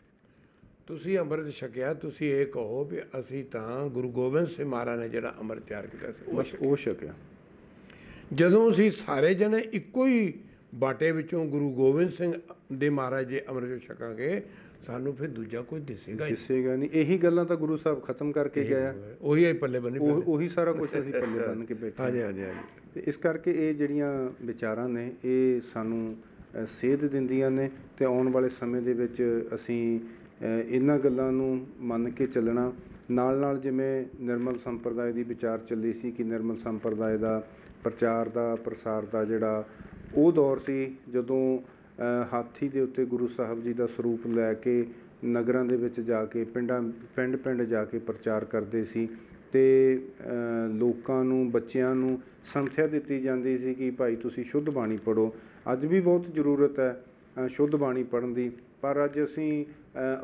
ਤੁਸੀਂ ਅੰਮ੍ਰਿਤ ਛਕਿਆ, ਤੁਸੀਂ ਇਹ ਕਹੋ ਵੀ ਅਸੀਂ ਤਾਂ ਗੁਰੂ ਗੋਬਿੰਦ ਸਿੰਘ ਮਹਾਰਾਜ ਨੇ ਜਿਹੜਾ ਅੰਮ੍ਰਿਤ ਤਿਆਰ ਕੀਤਾ ਸੀ ਉਹ ਛਕਿਆ। ਜਦੋਂ ਅਸੀਂ ਸਾਰੇ ਜਣੇ ਇੱਕੋ ਹੀ ਬਾਟੇ ਵਿੱਚੋਂ ਗੁਰੂ ਗੋਬਿੰਦ ਸਿੰਘ ਦੇ ਮਹਾਰਾਜ ਜੇ ਅੰਮ੍ਰਿਤ ਛਕਾਂਗੇ, ਸਾਨੂੰ ਫਿਰ ਦੂਜਾ ਕੋਈ ਦਿਸੇਗਾ ਨਹੀਂ। ਇਹੀ ਗੱਲਾਂ ਤਾਂ ਗੁਰੂ ਸਾਹਿਬ ਖਤਮ ਕਰਕੇ ਗਿਆ, ਉਹੀ ਪੱਲੇ ਬੰਨੀ, ਉਹੀ ਸਾਰਾ ਕੁਛ ਅਸੀਂ ਪੱਲੇ ਬੰਨ ਕੇ ਬੈਠੇ। ਹਾਂਜੀ ਹਾਂਜੀ ਹਾਂਜੀ। ਤੇ ਇਸ ਕਰਕੇ ਇਹ ਜਿਹੜੀਆਂ ਵਿਚਾਰਾਂ ਨੇ, ਇਹ ਸਾਨੂੰ ਸੇਧ ਦਿੰਦੀਆਂ ਨੇ, ਤੇ ਆਉਣ ਵਾਲੇ ਸਮੇਂ ਦੇ ਵਿੱਚ ਅਸੀਂ ਇਹਨਾਂ ਗੱਲਾਂ ਨੂੰ ਮੰਨ ਕੇ ਚੱਲਣਾ। ਨਾਲ ਨਾਲ ਜਿਵੇਂ ਨਿਰਮਲ ਸੰਪਰਦਾਇ ਦੀ ਵਿਚਾਰ ਚੱਲੀ ਸੀ ਕਿ ਨਿਰਮਲ ਸੰਪਰਦਾਇ ਦਾ ਪ੍ਰਚਾਰ ਦਾ, ਪ੍ਰਸਾਰ ਦਾ ਜਿਹੜਾ ਉਹ ਦੌਰ ਸੀ ਜਦੋਂ ਹਾਥੀ ਦੇ ਉੱਤੇ ਗੁਰੂ ਸਾਹਿਬ ਜੀ ਦਾ ਸਰੂਪ ਲੈ ਕੇ ਨਗਰਾਂ ਦੇ ਵਿੱਚ ਜਾ ਕੇ ਪਿੰਡ ਪਿੰਡ ਜਾ ਕੇ ਪ੍ਰਚਾਰ ਕਰਦੇ ਸੀ ਅਤੇ ਲੋਕਾਂ ਨੂੰ, ਬੱਚਿਆਂ ਨੂੰ ਸੰਥਿਆ ਦਿੱਤੀ ਜਾਂਦੀ ਸੀ ਕਿ ਭਾਈ ਤੁਸੀਂ ਸ਼ੁੱਧ ਬਾਣੀ ਪੜ੍ਹੋ। ਅੱਜ ਵੀ ਬਹੁਤ ਜ਼ਰੂਰਤ ਹੈ ਸ਼ੁੱਧ ਬਾਣੀ ਪੜ੍ਹਨ ਦੀ, ਪਰ ਅੱਜ ਅਸੀਂ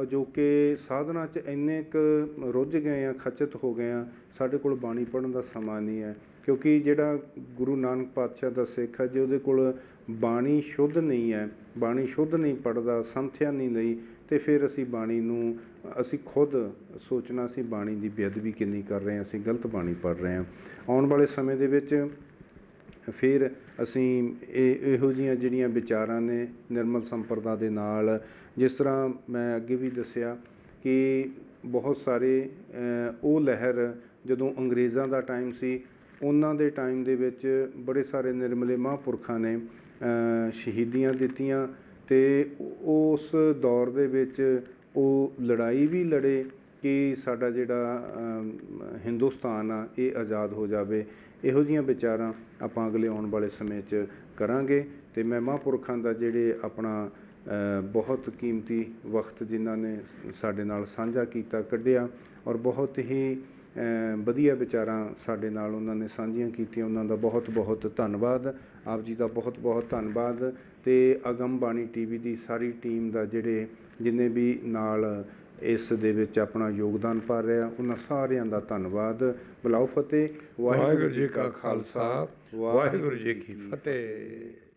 ਅਜੋਕੇ ਸਾਧਨਾਂ 'ਚ ਇੰਨੇ ਕੁ ਰੁੱਝ ਗਏ ਹਾਂ, ਖਚਿਤ ਹੋ ਗਏ ਹਾਂ, ਸਾਡੇ ਕੋਲ ਬਾਣੀ ਪੜ੍ਹਨ ਦਾ ਸਮਾਂ ਨਹੀਂ ਹੈ। ਕਿਉਂਕਿ ਜਿਹੜਾ ਗੁਰੂ ਨਾਨਕ ਪਾਤਸ਼ਾਹ ਦਾ ਸਿੱਖ ਹੈ, ਜੇ ਉਹਦੇ ਕੋਲ ਬਾਣੀ ਸ਼ੁੱਧ ਨਹੀਂ ਹੈ, ਬਾਣੀ ਸ਼ੁੱਧ ਨਹੀਂ ਪੜ੍ਹਦਾ, ਸੰਥਿਆ ਨਹੀਂ ਲਈ, ਅਤੇ ਫਿਰ ਅਸੀਂ ਬਾਣੀ ਨੂੰ, ਅਸੀਂ ਖੁਦ ਸੋਚਣਾ ਅਸੀਂ ਬਾਣੀ ਦੀ ਬੇਅਦਬੀ ਕਿੰਨੀ ਕਰ ਰਹੇ ਹਾਂ, ਅਸੀਂ ਗਲਤ ਬਾਣੀ ਪੜ੍ਹ ਰਹੇ ਹਾਂ। ਆਉਣ ਵਾਲੇ ਸਮੇਂ ਦੇ ਵਿੱਚ ਫਿਰ ਅਸੀਂ ਇਹੋ ਜਿਹੀਆਂ ਜਿਹੜੀਆਂ ਵਿਚਾਰਾਂ ਨੇ ਨਿਰਮਲ ਸੰਪਰਦਾ ਦੇ ਨਾਲ, ਜਿਸ ਤਰ੍ਹਾਂ ਮੈਂ ਅੱਗੇ ਵੀ ਦੱਸਿਆ ਕਿ ਬਹੁਤ ਸਾਰੇ ਉਹ ਲਹਿਰ ਜਦੋਂ ਅੰਗਰੇਜ਼ਾਂ ਦਾ ਟਾਈਮ ਸੀ, ਉਹਨਾਂ ਦੇ ਟਾਈਮ ਦੇ ਵਿੱਚ ਬੜੇ ਸਾਰੇ ਨਿਰਮਲੇ ਮਹਾਂਪੁਰਖਾਂ ਨੇ ਸ਼ਹੀਦੀਆਂ ਦਿੱਤੀਆਂ, ਅਤੇ ਉਸ ਦੌਰ ਦੇ ਵਿੱਚ ਉਹ ਲੜਾਈ ਵੀ ਲੜੇ ਕਿ ਸਾਡਾ ਜਿਹੜਾ ਹਿੰਦੁਸਤਾਨ ਆ ਇਹ ਆਜ਼ਾਦ ਹੋ ਜਾਵੇ। ਇਹੋ ਜਿਹੀਆਂ ਵਿਚਾਰਾਂ ਆਪਾਂ ਅਗਲੇ ਆਉਣ ਵਾਲੇ ਸਮੇਂ 'ਚ ਕਰਾਂਗੇ, ਅਤੇ ਮੈਂ ਮਹਾਂਪੁਰਖਾਂ ਦਾ ਜਿਹੜੇ ਆਪਣਾ ਬਹੁਤ ਕੀਮਤੀ ਵਕਤ ਜਿਨ੍ਹਾਂ ਨੇ ਸਾਡੇ ਨਾਲ ਸਾਂਝਾ ਕੀਤਾ, ਕੱਢਿਆ, ਔਰ ਬਹੁਤ ਹੀ ਵਧੀਆ ਵਿਚਾਰਾਂ ਸਾਡੇ ਨਾਲ ਉਹਨਾਂ ਨੇ ਸਾਂਝੀਆਂ ਕੀਤੀਆਂ, ਉਹਨਾਂ ਦਾ ਬਹੁਤ ਬਹੁਤ ਧੰਨਵਾਦ। ਆਪ ਜੀ ਦਾ ਬਹੁਤ ਬਹੁਤ ਧੰਨਵਾਦ, ਅਤੇ ਅਗਮ ਬਾਣੀ TV ਦੀ ਸਾਰੀ ਟੀਮ ਦਾ, ਜਿੰਨੇ ਵੀ ਨਾਲ ਇਸ ਦੇ ਵਿੱਚ ਆਪਣਾ ਯੋਗਦਾਨ ਪਾ ਰਿਹਾ, ਉਹਨਾਂ ਸਾਰਿਆਂ ਦਾ ਧੰਨਵਾਦ। ਬੁਲਾਓ ਫਤਿਹ। ਵਾਹਿਗੁਰੂ ਜੀ ਕਾ ਖਾਲਸਾ, ਵਾਹਿਗੁਰੂ ਜੀ ਕੀ ਫਤਿਹ।